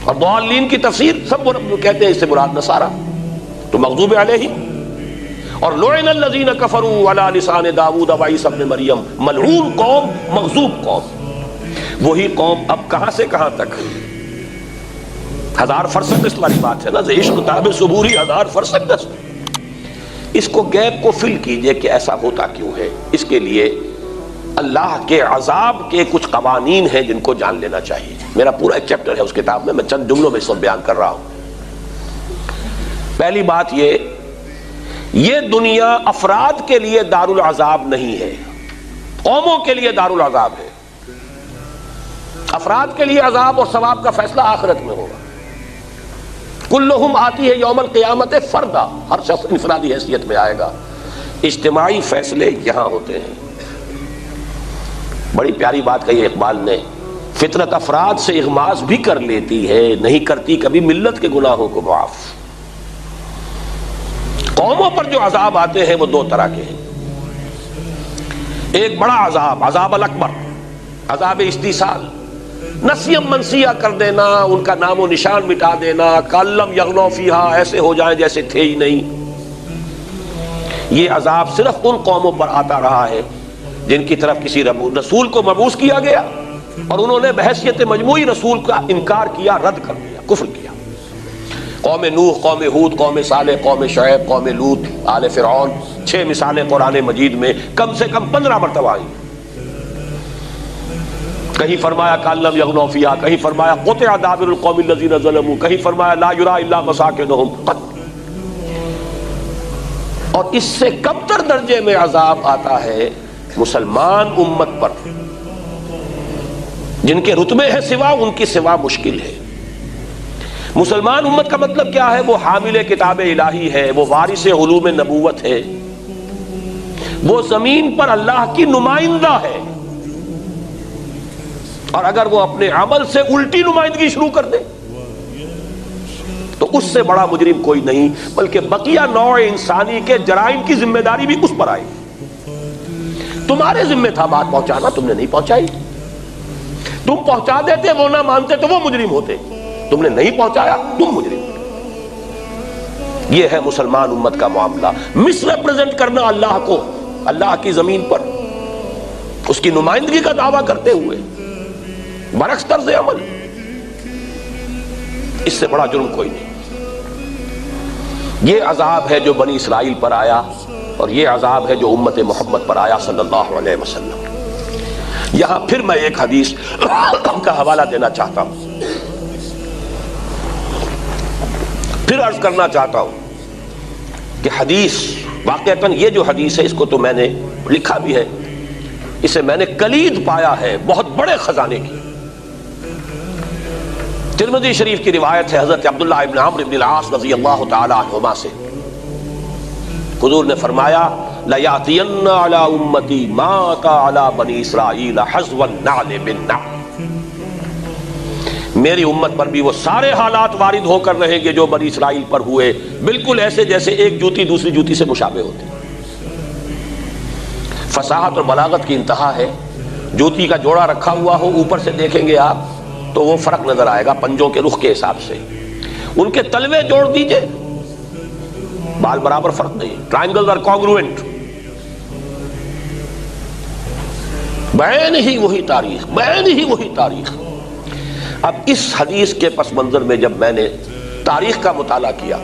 Speaker 2: اور ضالین کی تفسیر سب کہتے ہیں اس سے مراد نصارہ۔ تو مغضوب علیہم اور لعن الذین کفروا علی لسان داؤد و عیسی ابن مریم، ملعون قوم، مغضوب قوم۔ وہی قوم اب کہاں سے کہاں تک؟ 1000 فرسخ دست والی بات ہے نا، عشق تاب صبوری 1000 فرسخ دست۔ اس کو گیپ کو فل کیجئے کہ ایسا ہوتا کیوں ہے۔ اس کے لیے اللہ کے عذاب کے کچھ قوانین ہیں جن کو جان لینا چاہیے۔ میرا پورا ایک چیپٹر ہے اس کتاب میں چند جملوں میں اس وقت بیان کر رہا ہوں۔ پہلی بات یہ دنیا افراد کے لیے دار العذاب نہیں ہے، قوموں کے لیے دار العذاب ہے۔ افراد کے لیے عذاب اور ثواب کا فیصلہ آخرت میں ہوگا۔ کلہم آتی ہے یوم القیامت فردا، ہر شخص انفرادی حیثیت میں آئے گا۔ اجتماعی فیصلے یہاں ہوتے ہیں۔ بڑی پیاری بات کہی ہے اقبال نے، فطرت افراد سے اغماض بھی کر لیتی ہے، نہیں کرتی کبھی ملت کے گناہوں کو معاف۔ قوموں پر جو عذاب آتے ہیں وہ دو طرح کے ہیں۔ ایک بڑا عذاب، عذاب الاکبر، عذاب استیصال، نسیم منسیہ کر دینا، ان کا نام و نشان مٹا دینا، کالم یغنو فیہا، ایسے ہو جائیں جیسے تھے ہی نہیں۔ یہ عذاب صرف ان قوموں پر آتا رہا ہے جن کی طرف کسی رسول کو مبعوث کیا گیا اور انہوں نے بحیثیت مجموعی رسول کا انکار کیا، رد کر دیا، کفر کیا۔ قوم نوح، قوم ہود، قوم صالح، قوم شعیب، قوم لوط، آل فرعون، 6 مثالیں قرآن مجید میں کم سے کم 15 مرتبہ آئی۔ کہیں فرمایا کالم یغنو فیہا، کہیں فرمایا قطع دابر القوم الذین ظلموا، کہیں فرمایا لا یری الا مساکنہم۔ اور اس سے کم تر درجے میں عذاب آتا ہے مسلمان امت پر، جن کے رتبے ہیں سوا، ان کی سوا مشکل ہے۔ مسلمان امت کا مطلب کیا ہے؟ وہ حامل کتاب الہی ہے، وہ وارث علوم نبوت ہے، وہ زمین پر اللہ کی نمائندہ ہے، اور اگر وہ اپنے عمل سے الٹی نمائندگی شروع کر دے تو اس سے بڑا مجرم کوئی نہیں، بلکہ بقیہ نوع انسانی کے جرائم کی ذمہ داری بھی اس پر آئی۔ تمہارے ذمہ تھا بات پہنچانا، تم نے نہیں پہنچائی۔ تم پہنچا دیتے، وہ نہ مانتے تو وہ مجرم ہوتے، تم نے نہیں پہنچایا، تم مجرم ہوتے۔ یہ ہے مسلمان امت کا معاملہ، مس ریپرزینٹ کرنا اللہ کو، اللہ کی زمین پر اس کی نمائندگی کا دعویٰ کرتے ہوئے برعکس طرز عمل، اس سے بڑا جرم کوئی نہیں۔ یہ عذاب ہے جو بنی اسرائیل پر آیا، اور یہ عذاب ہے جو امت محمد پر آیا صلی اللہ علیہ وسلم۔ یہاں پھر میں ایک حدیث کا حوالہ دینا چاہتا ہوں، پھر عرض کرنا چاہتا ہوں کہ حدیث واقعتاً یہ جو حدیث ہے اس کو تو میں نے لکھا بھی ہے، اسے میں نے کلید پایا ہے بہت بڑے خزانے کی۔ ترمذی شریف کی روایت ہے حضرت عبداللہ ابن عمرو ابن العاص رضی اللہ تعالی عنہما سے، حضور نے فرمایا لَيَأْتِيَنَّ عَلَىٰ أُمَّتِي مَا أَتَىٰ عَلَىٰ بَنِي إِسْرَائِيلَ حَذْوَ النَّعْلِ بِالنَّعْلِ۔ میری امت پر بھی وہ سارے حالات وارد ہو کر رہیں گے جو بنی اسرائیل پر ہوئے، بالکل ایسے جیسے ایک جوتی دوسری جوتی سے مشابہ ہوتی۔ فصاحت اور بلاغت کی انتہا ہے۔ جوتی کا جوڑا رکھا ہوا ہو، اوپر سے دیکھیں گے آپ تو وہ فرق نظر آئے گا پنجوں کے رخ کے حساب سے۔ ان کے تلوے جوڑ دیجئے، بال برابر فرق نہیں، ٹرائنگلز آر کانگروئنٹ۔ بین ہی وہی تاریخ، بین ہی وہی تاریخ۔ اب اس حدیث کے پس منظر میں جب میں نے تاریخ کا مطالعہ کیا،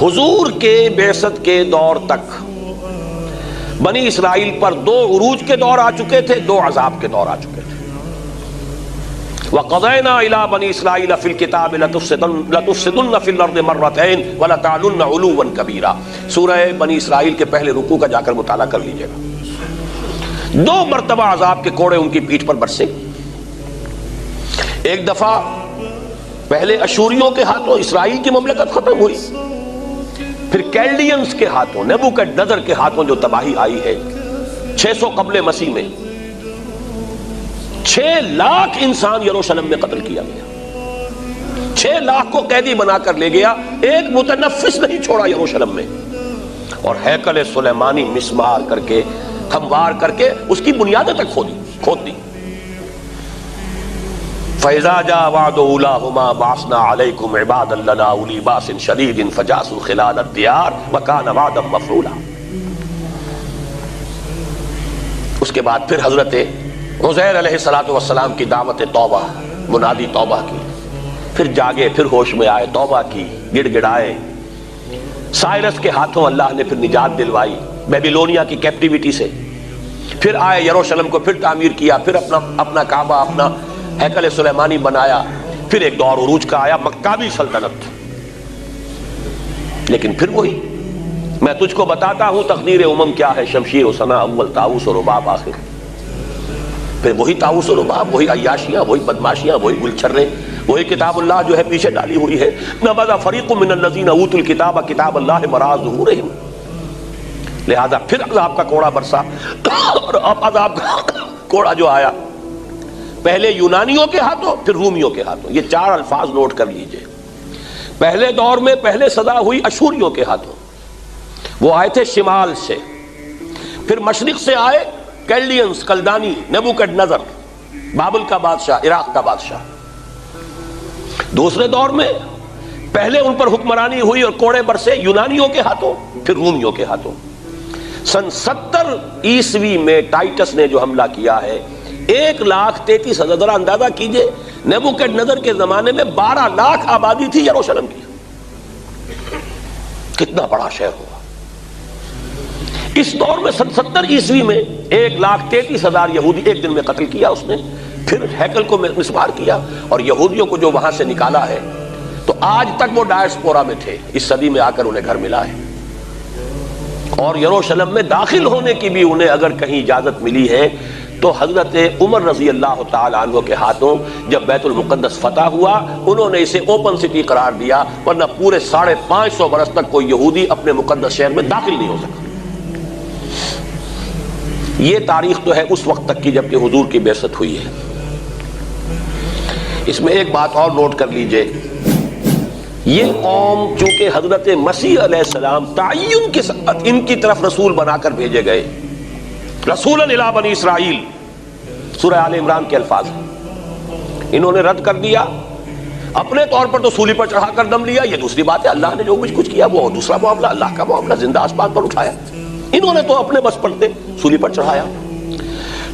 Speaker 2: حضور کے بعثت کے دور تک بنی اسرائیل پر 2 عروج کے دور آ چکے تھے، 2 عذاب کے دور آ چکے تھے۔ وَقَضَيْنَا إِلَىٰ بَنِي إِسْرَائِيلَ فِي الْكِتَابِ لَتُفْسِدُنَّ فِي الْأَرْضِ مَرَّتَيْنِ وَلَتَعْلُنَّ عُلُوًّا كَبِيرًا۔ سورہ بنی اسرائیل کے پہلے رکوع کا جا کر مطالعہ کر لیجئے گا۔ 2 مرتبہ عذاب کے کوڑے ان کی پیٹھ پر برسے۔ ایک دفعہ پہلے اشوریوں کے ہاتھوں اسرائیل کی مملکت ختم ہوئی، پھر کیلڈینز کے ہاتھوں، نیبوکڈنیزر کے ہاتھوں جو تباہی آئی ہے 600 قبل مسیح میں، 6 لاکھ انسان یروشلم میں قتل کیا گیا، 6 لاکھ کو قیدی بنا کر لے گیا، ایک متنفس نہیں چھوڑا یروشلم میں۔ اور ہیکل سلیمانی مسمار کر کے ہموار کر کے اس کی بنیادیں تک کھود دی. فَإِذَا جَاءَ وَعْدُ أُولَاهُمَا بَعَثْنَا عَلَيْكُمْ عِبَادًا لَنَا أُولِي بَأْسٍ شَدِيدٍ فَجَاسُوا خِلَالَ الدِّيَارِ وَكَانَ وَعْدًا مَفْعُولًا. اس کے بعد پھر حضرت عزیر علیہ السلام کی دعوت توبہ، منادی توبہ کی، پھر جاگے، پھر ہوش میں آئے، توبہ کی، گڑ گڑائے. سائرس کے ہاتھوں اللہ نے پھر نجات دلوائی بیبیلونیا کی کیپٹیوٹی سے. پھر آئے یروشلم کو پھر تعمیر کیا، پھر اپنا کعبہ، اپنا ہیکل سلیمانی بنایا. پھر ایک دور عروج کا آیا، مکابی سلطنت. لیکن پھر وہی، میں تجھ کو بتاتا ہوں تقدیر امم کیا ہے، شمشیر و سنا اول، طاؤس و رباب آخر. پھر وہی طاؤس و رباب، وہی عیاشیاں، وہی بدماشیاں، وہی گلچھرے، وہی کتاب اللہ جو ہے پیچھے ڈالی ہوئی ہے. نبذ فریق من الذین اوتوا الکتاب کتاب اللہ وراء ظہورہم. لہذا پھر عذاب کا کوڑا برسا. اور اب عذاب کا کوڑا جو آیا پہلے یونانیوں کے ہاتھوں، پھر رومیوں کے ہاتھوں. یہ 4 الفاظ نوٹ کر لیجئے. پہلے دور میں پہلے صدا ہوئی اشوریوں کے ہاتھوں، وہ آئے تھے شمال سے. پھر مشرق سے آئے کیلڈینز، کلدانی، نیبوکڈ نظر، بابل کا بادشاہ، عراق کا بادشاہ. دوسرے دور میں پہلے ان پر حکمرانی ہوئی اور کوڑے برسے یونانیوں کے ہاتھوں، پھر رومیوں کے ہاتھوں. سن 70 عیسوی میں ٹائٹس نے جو حملہ کیا ہے، 1,33,000، ذرا اندازہ کیجئے نیبوکڈ نظر کے زمانے میں 12 لاکھ آبادی تھی یروشلم کی. کتنا بڑا شہر ہوا. اس دور میں 70 عیسوی میں 1,33,000 یہودی ایک دن میں قتل کیا اس نے. پھر ہیکل کو مسمار کیا، اور یہودیوں کو جو وہاں سے نکالا ہے تو آج تک وہ ڈائسپورا میں تھے. اس صدی میں آ کر انہیں گھر ملا ہے. اور یروشلم میں داخل ہونے کی بھی انہیں اگر کہیں اجازت ملی ہے تو حضرت عمر رضی اللہ تعالی عنہ کے ہاتھوں جب بیت المقدس فتح ہوا، انہوں نے اسے اوپن سٹی قرار دیا، ورنہ پورے 550 برس تک کوئی یہودی اپنے مقدس شہر میں داخل نہیں ہو سکا. یہ تاریخ تو ہے اس وقت تک کی جب کہ حضور کی بعثت ہوئی ہے. اس میں ایک بات اور نوٹ کر لیجئے، یہ قوم چونکہ حضرت مسیح علیہ السلام تعین کے ساتھ ان کی طرف رسول بنا کر بھیجے گئے، رسولا الی بنی اسرائیل، سورہ آل عمران کے الفاظ ہیں، انہوں نے رد کر دیا. اپنے طور پر تو سولی پر چڑھا کر دم لیا، یہ دوسری بات ہے. اللہ نے جو کچھ کیا وہ دوسرا معاملہ، اللہ کا معاملہ زندہ آسمان پر اٹھایا. انہوں نے تو اپنے بس پڑتے سولی پر چڑھایا.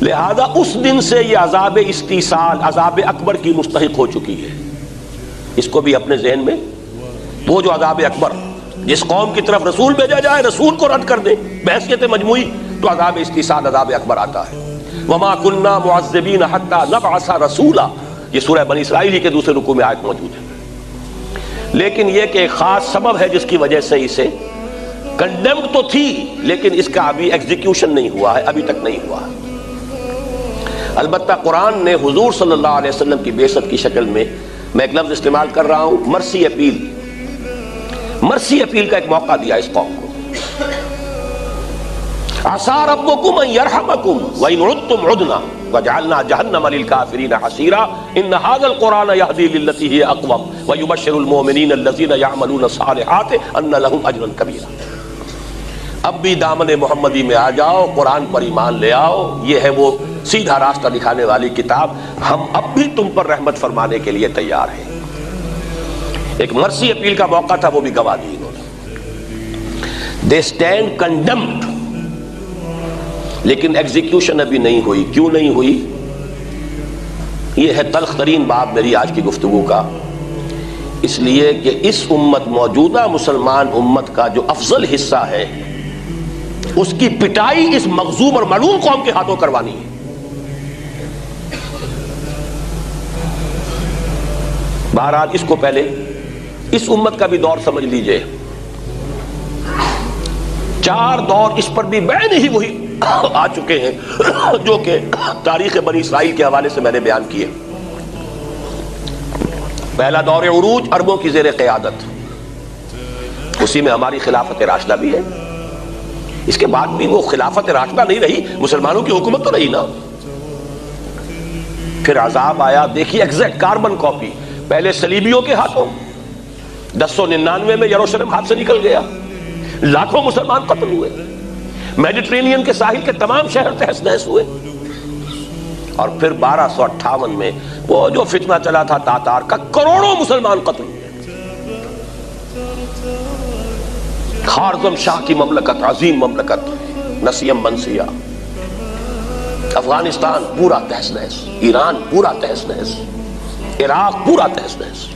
Speaker 2: لہذا اس دن سے یہ عذاب استیصال، عذاب اکبر کی مستحق ہو چکی ہے. اس کو بھی اپنے ذہن میں، وہ جو عذاب اکبر، جس قوم کی طرف رسول بھیجا جائے رسول کو رد کر دے بحیثیت مجموعی، تو عذاب استیصال، عذاب اکبر آتا ہے. وما كنا معذبین حتی نبعث رسولا، یہ سورہ بنی اسرائیل ہی کے دوسرے رکوع میں آیت موجود ہے. لیکن یہ کہ ایک خاص سبب ہے جس کی وجہ سے اسے کنڈیمڈ تو تھی، لیکن اس کا ابھی ایگزیکیوشن نہیں ہوا ہے، ابھی تک نہیں ہوا ہے. البتہ قرآن نے حضور صلی اللہ علیہ وسلم کی بعثت کی شکل میں ایک لفظ استعمال کر رہا ہوں، مرسی اپیل. مرسی اپیل کا ایک موقع دیا اس قوم کو. عسیٰ ربکم ان یرحمکم وان عدتم عدنا وجعلنا جہنم للکافرین حصیرا ان ھذا القرآن یہدی للتی ہی اقوم ویبشر المؤمنین الذین یعملون الصالحات ان لهم اجرا کبیرا. اب بھی دامن محمدی میں آ جاؤ، قرآن پر ایمان لے آؤ. یہ ہے وہ سیدھا راستہ دکھانے والی کتاب. ہم اب بھی تم پر رحمت فرمانے کے لیے تیار ہیں. ایک مرسی اپیل کا موقع تھا، وہ بھی گوا دی انہوں نے. دے اسٹینڈ کنڈمڈ، لیکن ایگزیکیوشن ابھی نہیں ہوئی. کیوں نہیں ہوئی؟ یہ ہے تلخ ترین باب میری آج کی گفتگو کا. اس لیے کہ اس امت، موجودہ مسلمان امت کا جو افضل حصہ ہے، اس کی پٹائی اس مغضوب اور ملعون قوم کے ہاتھوں کروانی ہے. بہرحال اس کو پہلے اس امت کا بھی دور سمجھ لیجئے. 4 دور اس پر بھی بعین ہی وہی آ چکے ہیں جو کہ تاریخ بنی اسرائیل کے حوالے سے میں نے بیان کیے. پہلا دور عروج، عربوں کی زیر قیادت، اسی میں ہماری خلافت راشدہ بھی ہے. اس کے بعد بھی وہ خلافت راشدہ نہیں رہی، مسلمانوں کی حکومت تو رہی نا. پھر عذاب آیا، دیکھیے ایگزیکٹ کاربن کاپی. پہلے صلیبیوں کے ہاتھوں 1099 میں یروشلم ہاتھ سے نکل گیا. لاکھوں مسلمان قتل ہوئے، میڈیٹرینین کے ساحل کے تمام شہر تہس نہس ہوئے، اور پھر 1258 میں وہ جو فتنہ چلا تھا تاتار کا، کروڑوں مسلمان قتل ہوئے۔ خارزم شاہ کی مملکت، عظیم مملکت، نسیم منسیہ، افغانستان پورا تہس نہس، ایران پورا تہس نہس، عراق پورا تہس نہس۔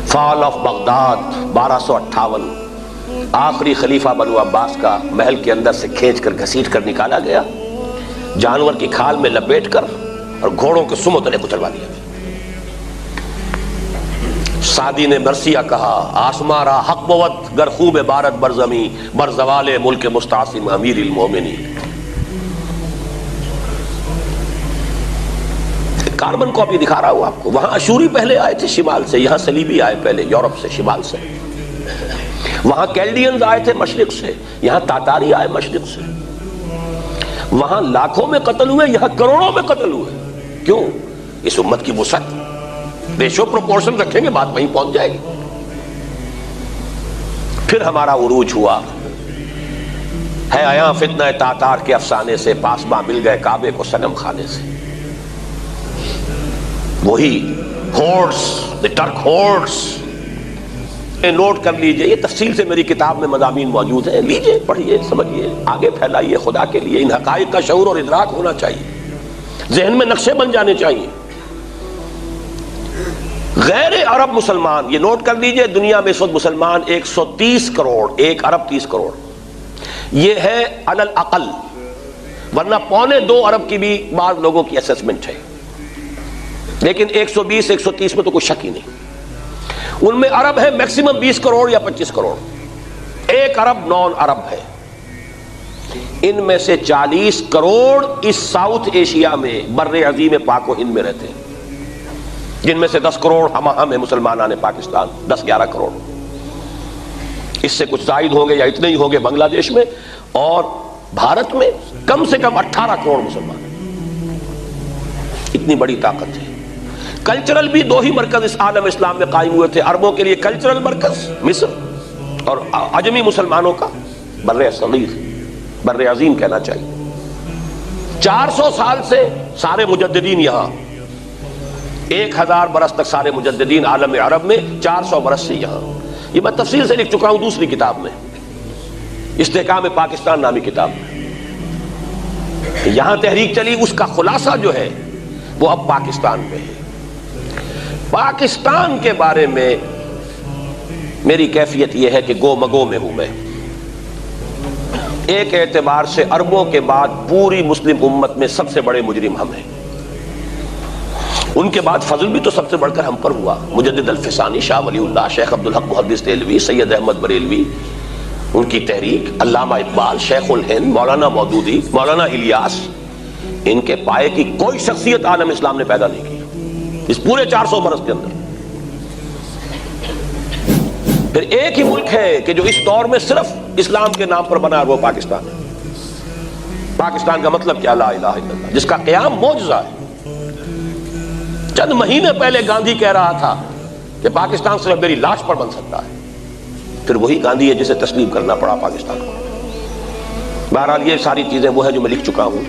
Speaker 2: فال آف بغداد 1258، آخری خلیفہ بنو عباس کا محل کے اندر سے کھینچ کر گھسیٹ کر نکالا گیا، جانور کی کھال میں لپیٹ کر اور گھوڑوں کے سموں تلے کچلوا دیا۔ سعدی نے مرثیہ کہا، آسماں را حق بود گر خوب بارت برزمی، بر زوال ملک مستعصم امیر المومنین۔ کاربن کاپی دکھا رہا ہوں آپ کو، وہاں اشوری پہلے آئے تھے شمال سے، یہاں صلیبی آئے پہلے یورپ سے، شمال سے۔ وہاں کیلڈینز آئے تھے مشرق سے، یہاں تاتاری آئے مشرق سے۔ وہاں لاکھوں میں قتل ہوئے، یہاں کروڑوں میں قتل ہوئے۔ کیوں؟ اس امت کی وسعت، ریشو پروپورشن رکھیں گے بات وہیں پہنچ جائے گی۔ پھر ہمارا عروج ہوا ہے آیا فتنہ تاتار کے افسانے سے، پاسباں مل گئے کعبے کو صنم خانے سے۔ وہی ہورس، دی ٹرک ہورس، نوٹ کر لیجئے، یہ تفصیل سے میری کتاب میں مضامین موجود ہیں، لیجئے پڑھیے سمجھیے، آگے پھیلائیے۔ خدا کے لیے ان حقائق کا شعور اور ادراک ہونا چاہیے، ذہن میں نقشے بن جانے چاہیے۔ غیر عرب مسلمان، یہ نوٹ کر لیجئے، دنیا میں اس وقت مسلمان 130 کروڑ، 1 ارب 30 کروڑ، یہ ہے علی الاقل، ورنہ 1.25 ارب کی بھی بعض لوگوں کی اسیسمنٹ ہے، لیکن 120 130 میں تو کوئی شک ہی نہیں۔ ان میں عرب ہے میکسیمم 20 کروڑ یا 25 کروڑ، 1 ارب نان عرب ہے۔ ان میں سے 40 کروڑ اس ساؤتھ ایشیا میں، بر عظیم پاک و ہند میں رہتے ہیں، جن میں سے 10 کروڑ ہم ہیں مسلمان پاکستان، 10-11 کروڑ، اس سے کچھ زائد ہوں گے یا اتنے ہی ہوں گے بنگلہ دیش میں، اور بھارت میں کم سے کم 18 کروڑ مسلمان ہیں۔ اتنی بڑی طاقت ہے۔ کلچرل بھی 2 ہی مرکز اس عالم اسلام میں قائم ہوئے تھے، عربوں کے لیے کلچرل مرکز مصر، اور عجمی مسلمانوں کا بر صغیر، بر عظیم کہنا چاہیے۔ 400 سال سے سارے مجددین یہاں، 1000 برس تک سارے مجددین عالم عرب میں، 400 برس سے یہاں۔ یہ میں تفصیل سے لکھ چکا ہوں دوسری کتاب میں، استحکام پاکستان نامی کتاب میں۔ یہاں تحریک چلی، اس کا خلاصہ جو ہے وہ اب پاکستان میں ہے۔ پاکستان کے بارے میں میری کیفیت یہ ہے کہ گو مگو میں ہوں میں۔ ایک اعتبار سے عربوں کے بعد پوری مسلم امت میں سب سے بڑے مجرم ہم ہیں، ان کے بعد فضل بھی تو سب سے بڑھ کر ہم پر ہوا۔ مجدد الفسانی، شاہ ولی اللہ، شیخ عبدالحق محدث دہلوی، سید احمد بریلوی، ان کی تحریک، علامہ اقبال، شیخ الہند، مولانا مودودی، مولانا الیاس، ان کے پائے کی کوئی شخصیت عالم اسلام نے پیدا نہیں کی اس پورے 400 برس کے اندر۔ پھر ایک ہی ملک ہے کہ جو اس دور میں صرف اسلام کے نام پر بنا، وہ پاکستان ہے۔ پاکستان کا مطلب کیا؟ لا الہ الا اللہ، جس کا قیام معجزہ ہے۔ چند مہینے پہلے گاندھی کہہ رہا تھا کہ پاکستان صرف میری لاش پر بن سکتا ہے، پھر وہی گاندھی ہے جسے تسلیم کرنا پڑا پاکستان کو۔ بہرحال یہ ساری چیزیں وہ ہیں جو میں لکھ چکا ہوں۔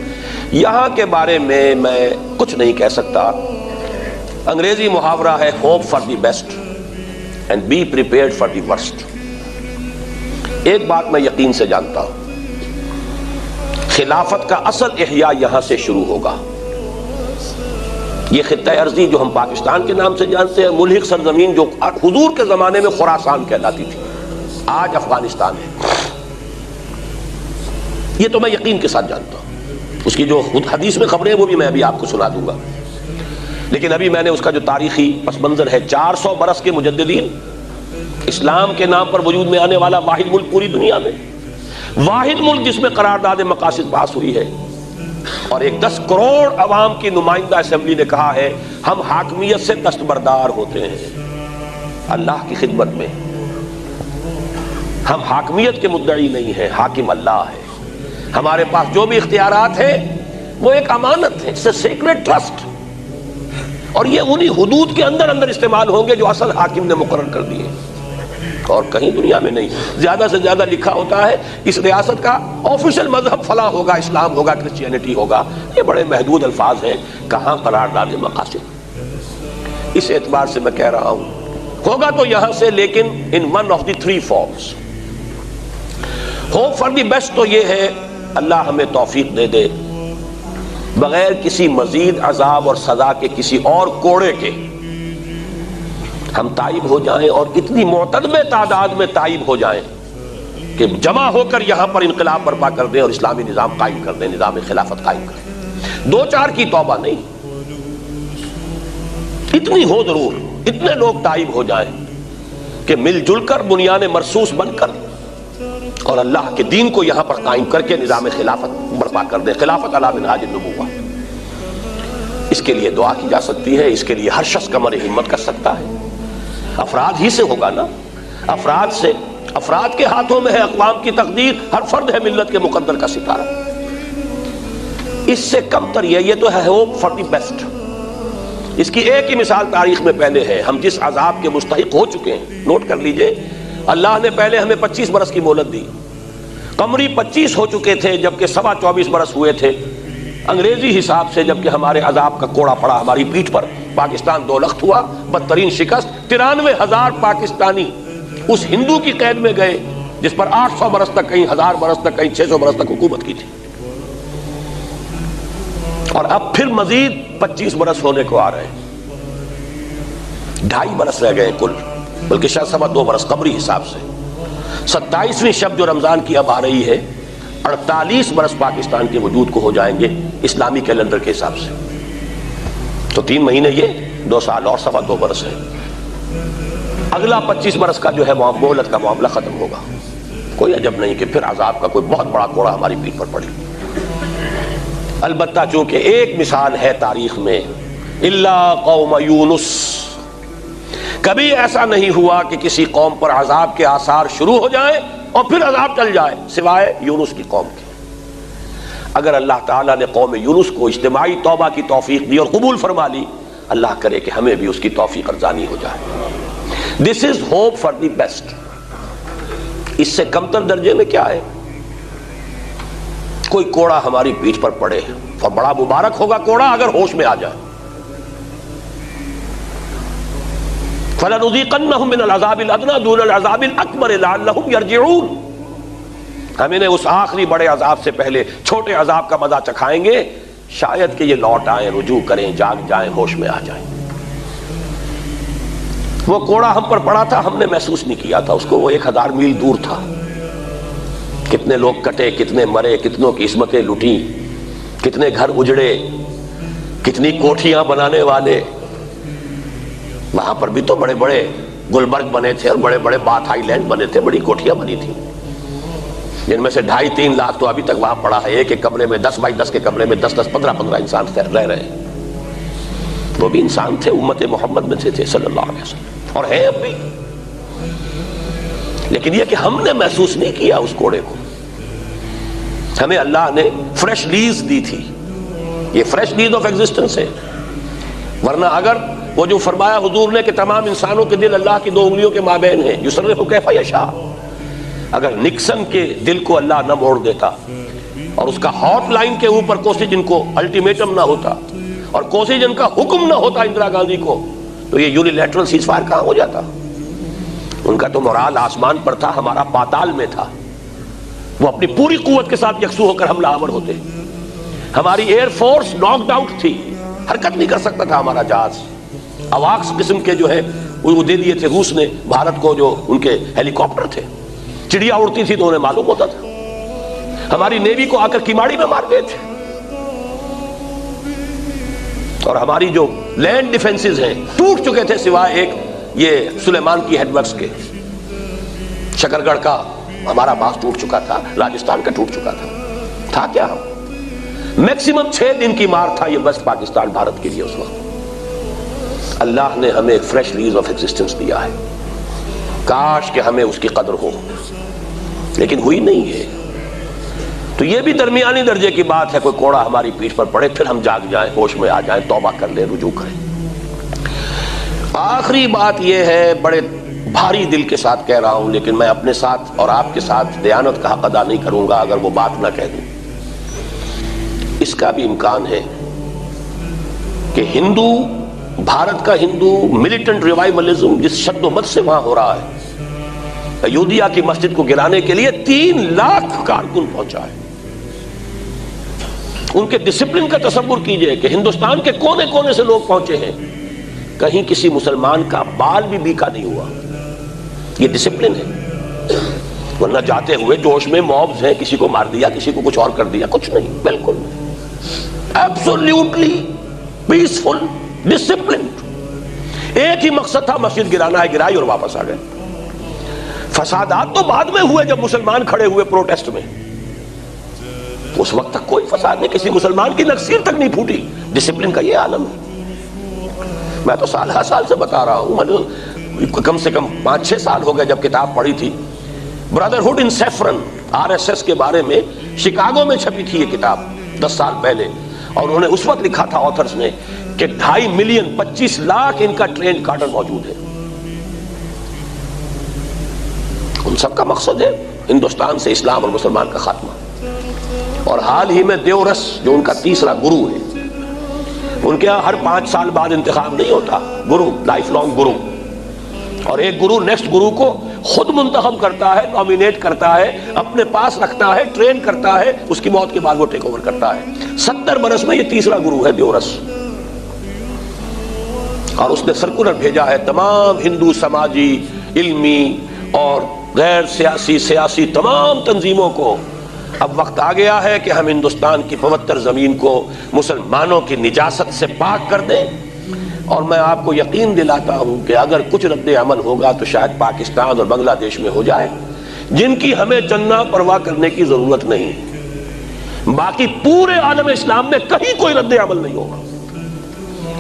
Speaker 2: یہاں کے بارے میں میں کچھ نہیں کہہ سکتا۔ انگریزی محاورہ ہے hope for the best and be prepared for the worst. ایک بات میں یقین سے جانتا ہوں، خلافت کا اصل احیاء یہاں سے شروع ہوگا۔ یہ خطہ ارضی جو ہم پاکستان کے نام سے جانتے ہیں، ملحق سرزمین جو حضور کے زمانے میں خراسان کہلاتی تھی، آج افغانستان ہے، یہ تو میں یقین کے ساتھ جانتا ہوں۔ اس کی جو حدیث میں خبریں وہ بھی میں ابھی آپ کو سنا دوں گا، لیکن ابھی میں نے اس کا جو تاریخی پس منظر ہے، 400 برس کے مجددین، اسلام کے نام پر وجود میں آنے والا واحد ملک پوری دنیا میں، واحد ملک جس میں قرارداد مقاصد پاس ہوئی ہے، اور ایک 10 کروڑ عوام کی نمائندہ اسمبلی نے کہا ہے ہم حاکمیت سے دستبردار ہوتے ہیں اللہ کی خدمت میں، ہم حاکمیت کے مدعی نہیں ہیں، حاکم اللہ ہے، ہمارے پاس جو بھی اختیارات ہیں وہ ایک امانت ہے، سیکریٹ ٹرسٹ، اور یہ انہی حدود کے اندر استعمال ہوں گے جو اصل حاکم نے مقرر کر دیے۔ اور کہیں دنیا میں نہیں. زیادہ سے زیادہ لکھا ہوتا ہے اس ریاست کا آفیشل مذہب فلاں ہوگا، اسلام ہوگا، کرسچینٹی ہوگا. یہ بڑے محدود الفاظ ہیں، کہاں قرارداد مقاصد. اس اعتبار سے میں کہہ رہا ہوں ہوگا تو یہاں سے، لیکن in one of the three forms. Hope for the best تو یہ ہے اللہ ہمیں توفیق دے دے بغیر کسی مزید عذاب اور سزا کے، کسی اور کوڑے کے، ہم تائب ہو جائیں اور اتنی معتدب تعداد میں تائب ہو جائیں کہ جمع ہو کر یہاں پر انقلاب برپا کر دیں اور اسلامی نظام قائم کر دیں، نظام خلافت قائم کر دیں. 2-4 کی توبہ نہیں، اتنی ہو ضرور، اتنے لوگ تائب ہو جائیں کہ مل جل کر بنیان مرصوص بن کر اور اللہ کے دین کو یہاں پر قائم کر کے نظام خلافت برپا کر دیں، خلافت علی منہاج النبوہ. اس کے لیے دعا کی جا سکتی ہے، اس کے لیے ہر شخص کمر ہمت کر سکتا ہے. افراد ہی سے ہوگا نا، افراد سے، افراد کے ہاتھوں میں ہے اقوام کی تقدیر. ہر فرد ہے ملت کے مقدر کا ستارہ. اس سے کم تر یہ تو ہے ہوپ فار دی بیسٹ. اس کی ایک ہی مثال تاریخ میں پہلے ہے. ہم جس عذاب کے مستحق ہو چکے ہیں، نوٹ کر لیجئے، اللہ نے پہلے ہمیں 25 برس کی مہلت دی. قمری 25 ہو چکے تھے جبکہ 24 برس ہوئے تھے انگریزی حساب سے، جبکہ ہمارے عذاب کا کوڑا پڑا ہماری پیٹھ پر. پاکستان 2 لخت ہوا، بدترین شکست. 93,000 پاکستانی اس ہندو کی قید میں گئے جس پر 800 برس تک، کہیں 1000 برس تک، کہیں 600 برس تک حکومت کی تھی. اور اب پھر مزید 25 برس ہونے کو آ رہے ہیں. 2.5 برس رہ گئے کل، بلکہ شاید 2.25 برس قمری حساب سے. 27ویں شب جو رمضان کی اب آ رہی ہے، 48 برس پاکستان کے وجود کو ہو جائیں گے اسلامی کیلنڈر کے حساب سے. تو 3 مہینے یہ 2 سال اور 2.25 برس ہے. اگلا 25 برس کا جو ہے مہلت کا معاملہ ختم ہوگا. کوئی عجب نہیں کہ پھر عذاب کا کوئی بہت بڑا کوڑا ہماری پیٹھ پر پڑے. البتہ چونکہ ایک مثال ہے تاریخ میں، الا قوم یونس، کبھی ایسا نہیں ہوا کہ کسی قوم پر عذاب کے آثار شروع ہو جائیں اور پھر عذاب چل جائے، سوائے یونس کی قوم کے. اگر اللہ تعالیٰ نے قوم یونس کو اجتماعی توبہ کی توفیق دی اور قبول فرما لی، اللہ کرے کہ ہمیں بھی اس کی توفیق ارزانی ہو جائے. This is hope for the best. اس سے کمتر درجے میں کیا ہے؟ کوئی کوڑا ہماری پیٹھ پر پڑے، اور بڑا مبارک ہوگا کوڑا اگر ہوش میں آ جائے. فَلَنُذِيقَنَّهُم مِّنَ الْعَذَابِ الْأَدْنَىٰ دُونَ الْعَذَابِ الْأَكْبَرِ لَعَلَّهُمْ يَرْجِعُونَ. ہم انہیں اس آخری بڑے عذاب سے پہلے چھوٹے عذاب کا مزہ چکھائیں گے، شاید کہ یہ لوٹ آئیں، رجوع کریں، جاگ جائیں، ہوش میں آ جائیں. وہ کوڑا ہم پر پڑا تھا، ہم نے محسوس نہیں کیا تھا اس کو. وہ 1000 میل دور تھا. کتنے لوگ کٹے، کتنے مرے، کتنوں کی عصمتیں لٹیں، کتنے گھر اجڑے، کتنی کوٹھیاں بنانے والے. وہاں پر بھی تو بڑے بڑے گلبرگ بنے تھے اور بڑے بڑے بات آئی لینڈ بنے تھے، بڑی کوٹھیاں بنی تھیں، جن میں سے 2.5-3 لاکھ تو ابھی تک وہاں پڑا ہے. ایک ایک کمرے میں 10 بائی 10 کے کمرے میں 10-10 15-15 انسان رہ رہے ہیں. وہ بھی انسان تھے، امت محمد میں تھے صلی اللہ علیہ وسلم، اور ہیں اب بھی. لیکن یہ کہ ہم نے محسوس نہیں کیا اس کوڑے کو. ہمیں اللہ نے فریش لیز دی تھی، یہ فریش لیز آف ایگزسٹنس ہے. ورنہ اگر وہ جو فرمایا حضور نے کہ تمام انسانوں کے دل اللہ کی 2 انگلیوں کے مابین ہیں، یصرف کیف یشاء، اگر نکسن کے دل کو اللہ نہ موڑ دیتا اور اس کا ہاٹ لائن کے اوپر کوسیجن کو الٹیمیٹم نہ ہوتا اور کوسیجن کا حکم نہ ہوتا اندرا گاندھی کو، تو یہ یونیلیٹرل سیز فائر کہاں ہو جاتا؟ ان کا تو مراد آسمان پر تھا، ہمارا پاتال میں تھا. وہ اپنی پوری قوت کے ساتھ یکسو ہو کر حملہ آور ہوتے. ہماری ایئر فورس ناکڈ آؤٹ تھی، حرکت نہیں کر سکتا تھا ہمارا جہاز. اواکس قسم کے جو ہے وہ دے دیے تھے روس نے بھارت کو، جو ان کے ہیلی کاپٹر تھے. چڑیا اڑتی تھی تو انہیں معلوم ہوتا تھا. ہماری نیوی کو آ کر کیماڑی میں مار گئے تھے. اور ہماری جو لینڈ ڈیفنسز ہیں ٹوٹ چکے تھے، سوائے ایک یہ سلیمان کی ہیڈ ورکس کے. شکر گڑھ کا ہمارا باز ٹوٹ چکا تھا، راجستھان کا ٹوٹ چکا تھا کیا ہم؟ میکسیمم 6 دن کی مار تھا یہ ویسٹ پاکستان بھارت کے لیے اس وقت. اللہ نے ہمیں ایک فریش لیز آف ایگزسٹنس دیا ہے، کاش کہ ہمیں اس کی قدر ہو، لیکن ہوئی نہیں ہے. تو یہ بھی درمیانی درجے کی بات ہے. کوئی کوڑا ہماری پیٹھ پر پڑے، پھر ہم جاگ جائیں، ہوش میں آ جائیں، توبہ کر لیں، رجوع کریں. آخری بات یہ ہے، بڑے بھاری دل کے ساتھ کہہ رہا ہوں، لیکن میں اپنے ساتھ اور آپ کے ساتھ دیانت کا حق ادا نہیں کروں گا اگر وہ بات نہ کہہ دوں۔ اس کا بھی امکان ہے کہ ہندو، بھارت کا ہندو ملیٹنٹ ریوائولزم جس شد و مت سے وہاں ہو رہا ہے، ایودھیا کی مسجد کو گرانے کے لیے 3 لاکھ کارکن پہنچا ہے۔ ان کے ڈسپلن کا تصور کیجئے کہ ہندوستان کے کونے کونے سے لوگ پہنچے ہیں، کہیں کسی مسلمان کا بال بھی بیکا نہیں ہوا۔ یہ ڈسپلن ہے، ورنہ جاتے ہوئے جوش میں موبز ہیں، کسی کو مار دیا، کسی کو کچھ اور کر دیا، کچھ نہیں، بالکل ایبسولوٹلی پیسفل، ڈسپلنڈ۔ ایک ہی مقصد تھا، مسجد گرانا ہے، گرائی اور واپس آ گئے۔ فسادات تو بعد میں ہوئے جب مسلمان کھڑے ہوئے پروٹیسٹ میں، اس وقت تک کوئی فساد نہیں، کسی مسلمان کی نکسیر تک نہیں پھوٹی۔ ڈسپلن کا یہ عالم ہے۔ میں تو سال ہر سال سے بتا رہا ہوں، میں کم سے کم 5-6 سال ہو گئے جب کتاب پڑھی تھی، برادرہڈ ان سیفرن، RSS کے بارے میں شکاگو میں چھپی تھی یہ کتاب 10 سال پہلے، اور انہوں نے اس وقت لکھا تھا آتھرز نے کہ 2.5 ملین 25 لاکھ ان کا ٹرینڈ کارڈر موجود ہے۔ ان سب کا مقصد ہے ہندوستان سے اسلام اور مسلمان کا خاتمہ۔ اور حال ہی میں دیورس جو ان کا تیسرا گرو ہے، ان کے ہر 5 سال بعد انتخاب نہیں ہوتا، گرو لائف لانگ گرو، اور ایک گرو نیکسٹ گرو کو خود منتخب کرتا ہے، نامینیٹ کرتا ہے، اپنے پاس رکھتا ہے، ٹرین کرتا ہے، اس کی موت کے بعد وہ ٹیک اوور کرتا ہے۔ 70 برس میں یہ تیسرا گرو ہے دیورس، اور اس نے سرکولر بھیجا ہے تمام ہندو سماجی، علمی اور غیر سیاسی تمام تنظیموں کو، اب وقت آ گیا ہے کہ ہم ہندوستان کی پوتر زمین کو مسلمانوں کی نجاست سے پاک کر دیں۔ اور میں آپ کو یقین دلاتا ہوں کہ اگر کچھ رد عمل ہوگا تو شاید پاکستان اور بنگلہ دیش میں ہو جائے، جن کی ہمیں چندنا پرواہ کرنے کی ضرورت نہیں۔ باقی پورے عالم اسلام میں کہیں کوئی رد عمل نہیں ہوگا۔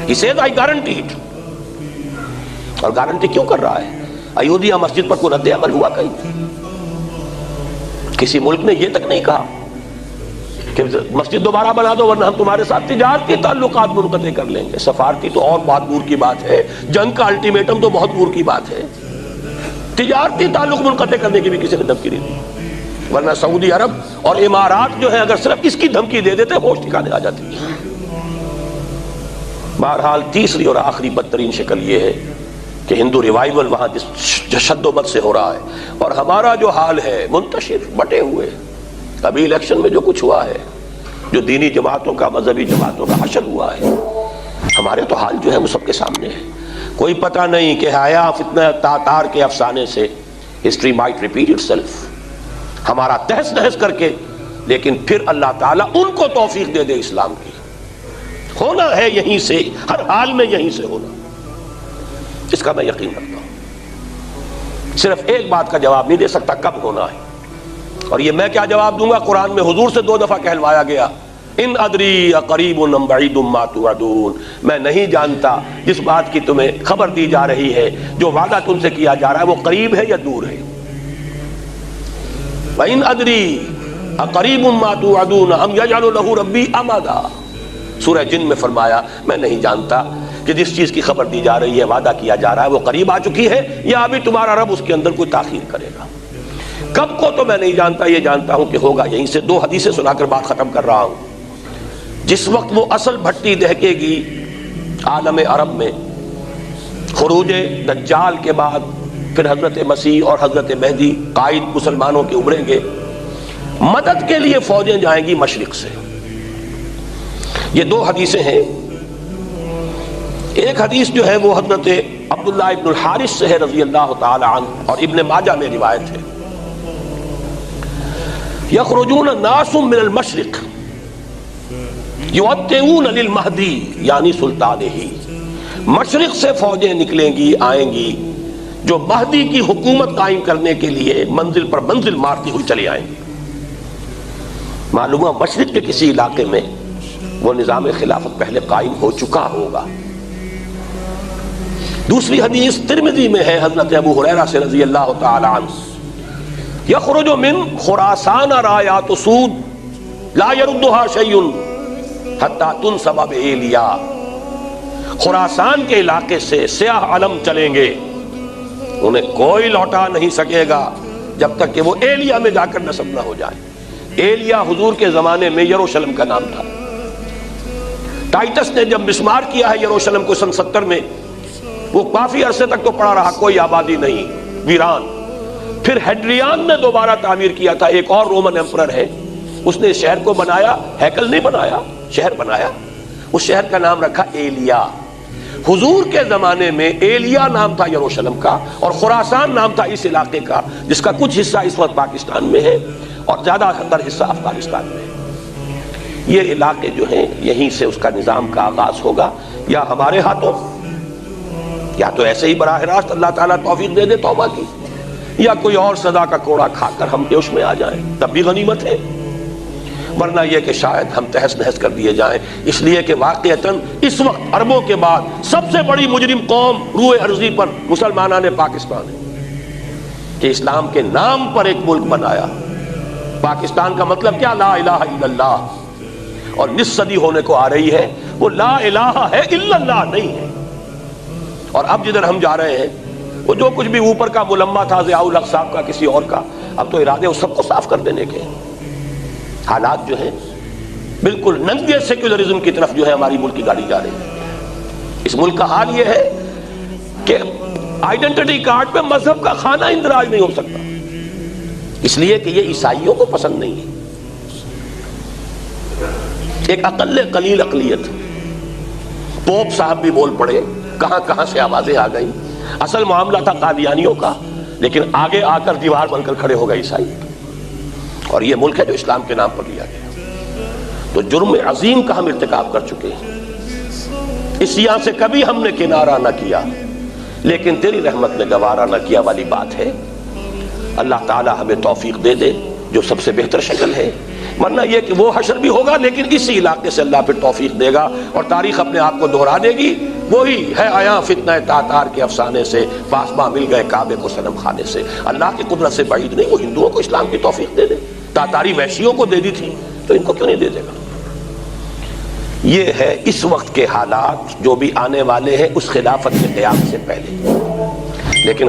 Speaker 2: He says I guarantee it۔ اور گارنٹی کیوں کر رہا ہے؟ ایودھیا مسجد پر کوئی رد عمل ہوا کہیں؟ کسی ملک نے یہ تک نہیں کہا کہ مسجد دوبارہ بنا دو ورنہ ہم تمہارے ساتھ تجارتی تعلقات منقطع کر لیں گے۔ سفارتی تو اور بہت دور کی بات ہے، جنگ کا الٹیمیٹم تو بہت دور کی بات ہے، تجارتی تعلق منقطع کرنے کی بھی کسی نے دھمکی نہیں دی، ورنہ سعودی عرب اور امارات جو ہے اگر صرف اس کی دھمکی دے دیتے ہوش ٹھکانے آ جاتی۔ بہرحال تیسری اور آخری بدترین شکل یہ ہے کہ ہندو ریوائیول وہاں جس شد و مت سے ہو رہا ہے، اور ہمارا جو حال ہے منتشر بٹے ہوئے، ابھی الیکشن میں جو کچھ ہوا ہے، جو دینی جماعتوں کا، مذہبی جماعتوں کا حشر ہوا ہے، ہمارے تو حال جو ہے وہ سب کے سامنے ہے۔ کوئی پتہ نہیں کہ حیا فتنہ تاتار کے افسانے سے history might repeat it self, ہمارا تہس نہس کر کے، لیکن پھر اللہ تعالیٰ ان کو توفیق دے دے اسلام کی۔ ہونا ہے یہیں سے، ہر حال میں یہیں سے ہونا، اس کا میں یقین رکھتا ہوں۔ صرف ایک بات کا جواب نہیں دے سکتا کب ہونا ہے، اور یہ میں کیا جواب دوں گا؟ قرآن میں حضور سے 2 دفعہ کہلوایا گیا، ان ادری اقریب ام بعید ما توعدون، میں نہیں جانتا جس بات کی تمہیں خبر دی جا رہی ہے، جو وعدہ تم سے کیا جا رہا ہے، وہ قریب ہے یا دور ہے۔ وَإِنْ أَدْرِي أَقَرِيبٌ مَا تُوعَدُونَ أَمْ يَجْعَلُ لَهُ رَبِّي أَمَدًا۔ سورہ جن میں فرمایا میں نہیں جانتا کہ جس چیز کی خبر دی جا رہی ہے، وعدہ کیا جا رہا ہے، وہ قریب آ چکی ہے یا ابھی تمہارا رب اس کے اندر کوئی تاخیر کرے گا۔ کب کو تو میں نہیں جانتا، یہ جانتا ہوں کہ ہوگا یہیں سے۔ 2 حدیثیں سنا کر بات ختم کر رہا ہوں۔ جس وقت وہ اصل بھٹی دہکے گی عالم عرب میں، خروج دجال کے بعد پھر حضرت مسیح اور حضرت مہدی قائد مسلمانوں کے ابھریں گے، مدد کے لیے فوجیں جائیں گی مشرق سے۔ یہ 2 حدیثیں ہیں۔ ایک حدیث جو ہے وہ حضرت عبداللہ ابن الحارث سے ہے رضی اللہ تعالی عنہ، اور ابن ماجہ میں روایت ہے، یخرجون ناس من المشرق یؤتون للمہدی یعنی سلطانہ، مشرق سے فوجیں نکلیں گی، آئیں گی، جو مہدی کی حکومت قائم کرنے کے لیے منزل پر منزل مارتی ہوئی چلی آئیں گی۔ معلوم ہے مشرق کے کسی علاقے میں وہ نظام خلافت پہلے قائم ہو چکا ہوگا۔ دوسری حدیث ترمذی میں ہے حضرت ابو ہریرہ سے رضی اللہ تعالی عنہ، یخرج من خراسان رایات سود لا يردها شیء حتی تنصب بإیلیا، خراسان کے علاقے سے سیاہ علم چلیں گے، انہیں کوئی لوٹا نہیں سکے گا جب تک کہ وہ ایلیا میں جا کر نصب نہ ہو جائے۔ ایلیا حضور کے زمانے میں یروشلم کا نام تھا۔ ٹائٹس نے جب مسمار کیا ہے یروشلم کو سن 70 میں، وہ کافی عرصے تک تو پڑا رہا، کوئی آبادی نہیں، ویران۔ پھر ہیڈریان نے دوبارہ تعمیر کیا تھا، ایک اور رومن ایمپرر ہے، اس نے شہر کو بنایا، ہیکل نہیں بنایا، شہر بنایا۔ اس شہر کا نام رکھا ایلیا۔ حضور کے زمانے میں ایلیا نام تھا یروشلم کا، اور خراسان نام تھا اس علاقے کا، جس کا کچھ حصہ اس وقت پاکستان میں ہے اور زیادہ تر حصہ افغانستان میں ہے۔ یہ علاقے جو ہیں یہیں سے اس کا نظام کا آغاز ہوگا، یا ہمارے ہاتھوں، یا تو ایسے ہی براہ راست اللہ تعالیٰ توفیق دے دے توبہ کی، یا کوئی اور سزا کا کوڑا کھا کر ہم ہوش میں آ جائیں، تب بھی غنیمت ہے، ورنہ یہ کہ شاید ہم تہس نہس کر دیے جائیں، اس لیے کہ واقعتاً اس وقت عربوں کے بعد سب سے بڑی مجرم قوم روئے ارضی پر مسلمانان پاکستان ہے، کہ اسلام کے نام پر ایک ملک بنایا۔ پاکستان کا مطلب کیا؟ لا الہ الا اللہ، اور نصف صدی ہونے کو آ رہی ہے، وہ لا الہ ہے الا اللہ نہیں ہے۔ اور اب جدھر ہم جا رہے ہیں، وہ جو کچھ بھی اوپر کا ملمہ تھا ضیاء الحق صاحب کا کسی اور کا، اب تو ارادے اس سب کو صاف کر دینے کے۔ حالات جو ہیں بالکل ننگے سیکولرزم کی طرف جو ہے ہماری ملک کی گاڑی جا رہی ہے۔ اس ملک کا حال یہ ہے کہ آئیڈینٹی کارڈ پہ مذہب کا خانہ اندراج نہیں ہو سکتا، اس لیے کہ یہ عیسائیوں کو پسند نہیں ہے۔ ایک اقل قلیل اقلیت، پوپ صاحب بھی بول پڑے، کہاں کہاں سے آوازیں آ گئیں۔ اصل معاملہ تھا قادیانیوں کا، لیکن آگے آ کر دیوار بن کر کھڑے ہو گئے عیسائی، اور یہ ملک ہے جو اسلام کے نام پر لیا گیا۔ تو جرم عظیم کا ہم ارتکاب کر چکے ہیں، اس یہاں سے کبھی ہم نے کنارہ نہ کیا، لیکن تیری رحمت نے گوارا نہ کیا والی بات ہے۔ اللہ تعالی ہمیں توفیق دے دے جو سب سے بہتر شکل ہے، ورنہ یہ کہ وہ حشر بھی ہوگا لیکن اسی علاقے سے اللہ پھر توفیق دے گا، اور تاریخ اپنے آپ کو دہرا دے گی۔ وہی ہے آیا فتنہ تاتار کے افسانے سے، پاسباں مل گئے کعبے کو صنم خانے سے۔ اللہ کی قدرت سے بعید نہیں، وہ ہندوؤں کو اسلام کی توفیق دے دے، تاتاری وحشیوں کو دے دی تھی، تو ان کو کیوں نہیں دے دے گا؟ یہ ہے اس وقت کے حالات جو بھی آنے والے ہیں اس خلافت کے قیام سے پہلے، لیکن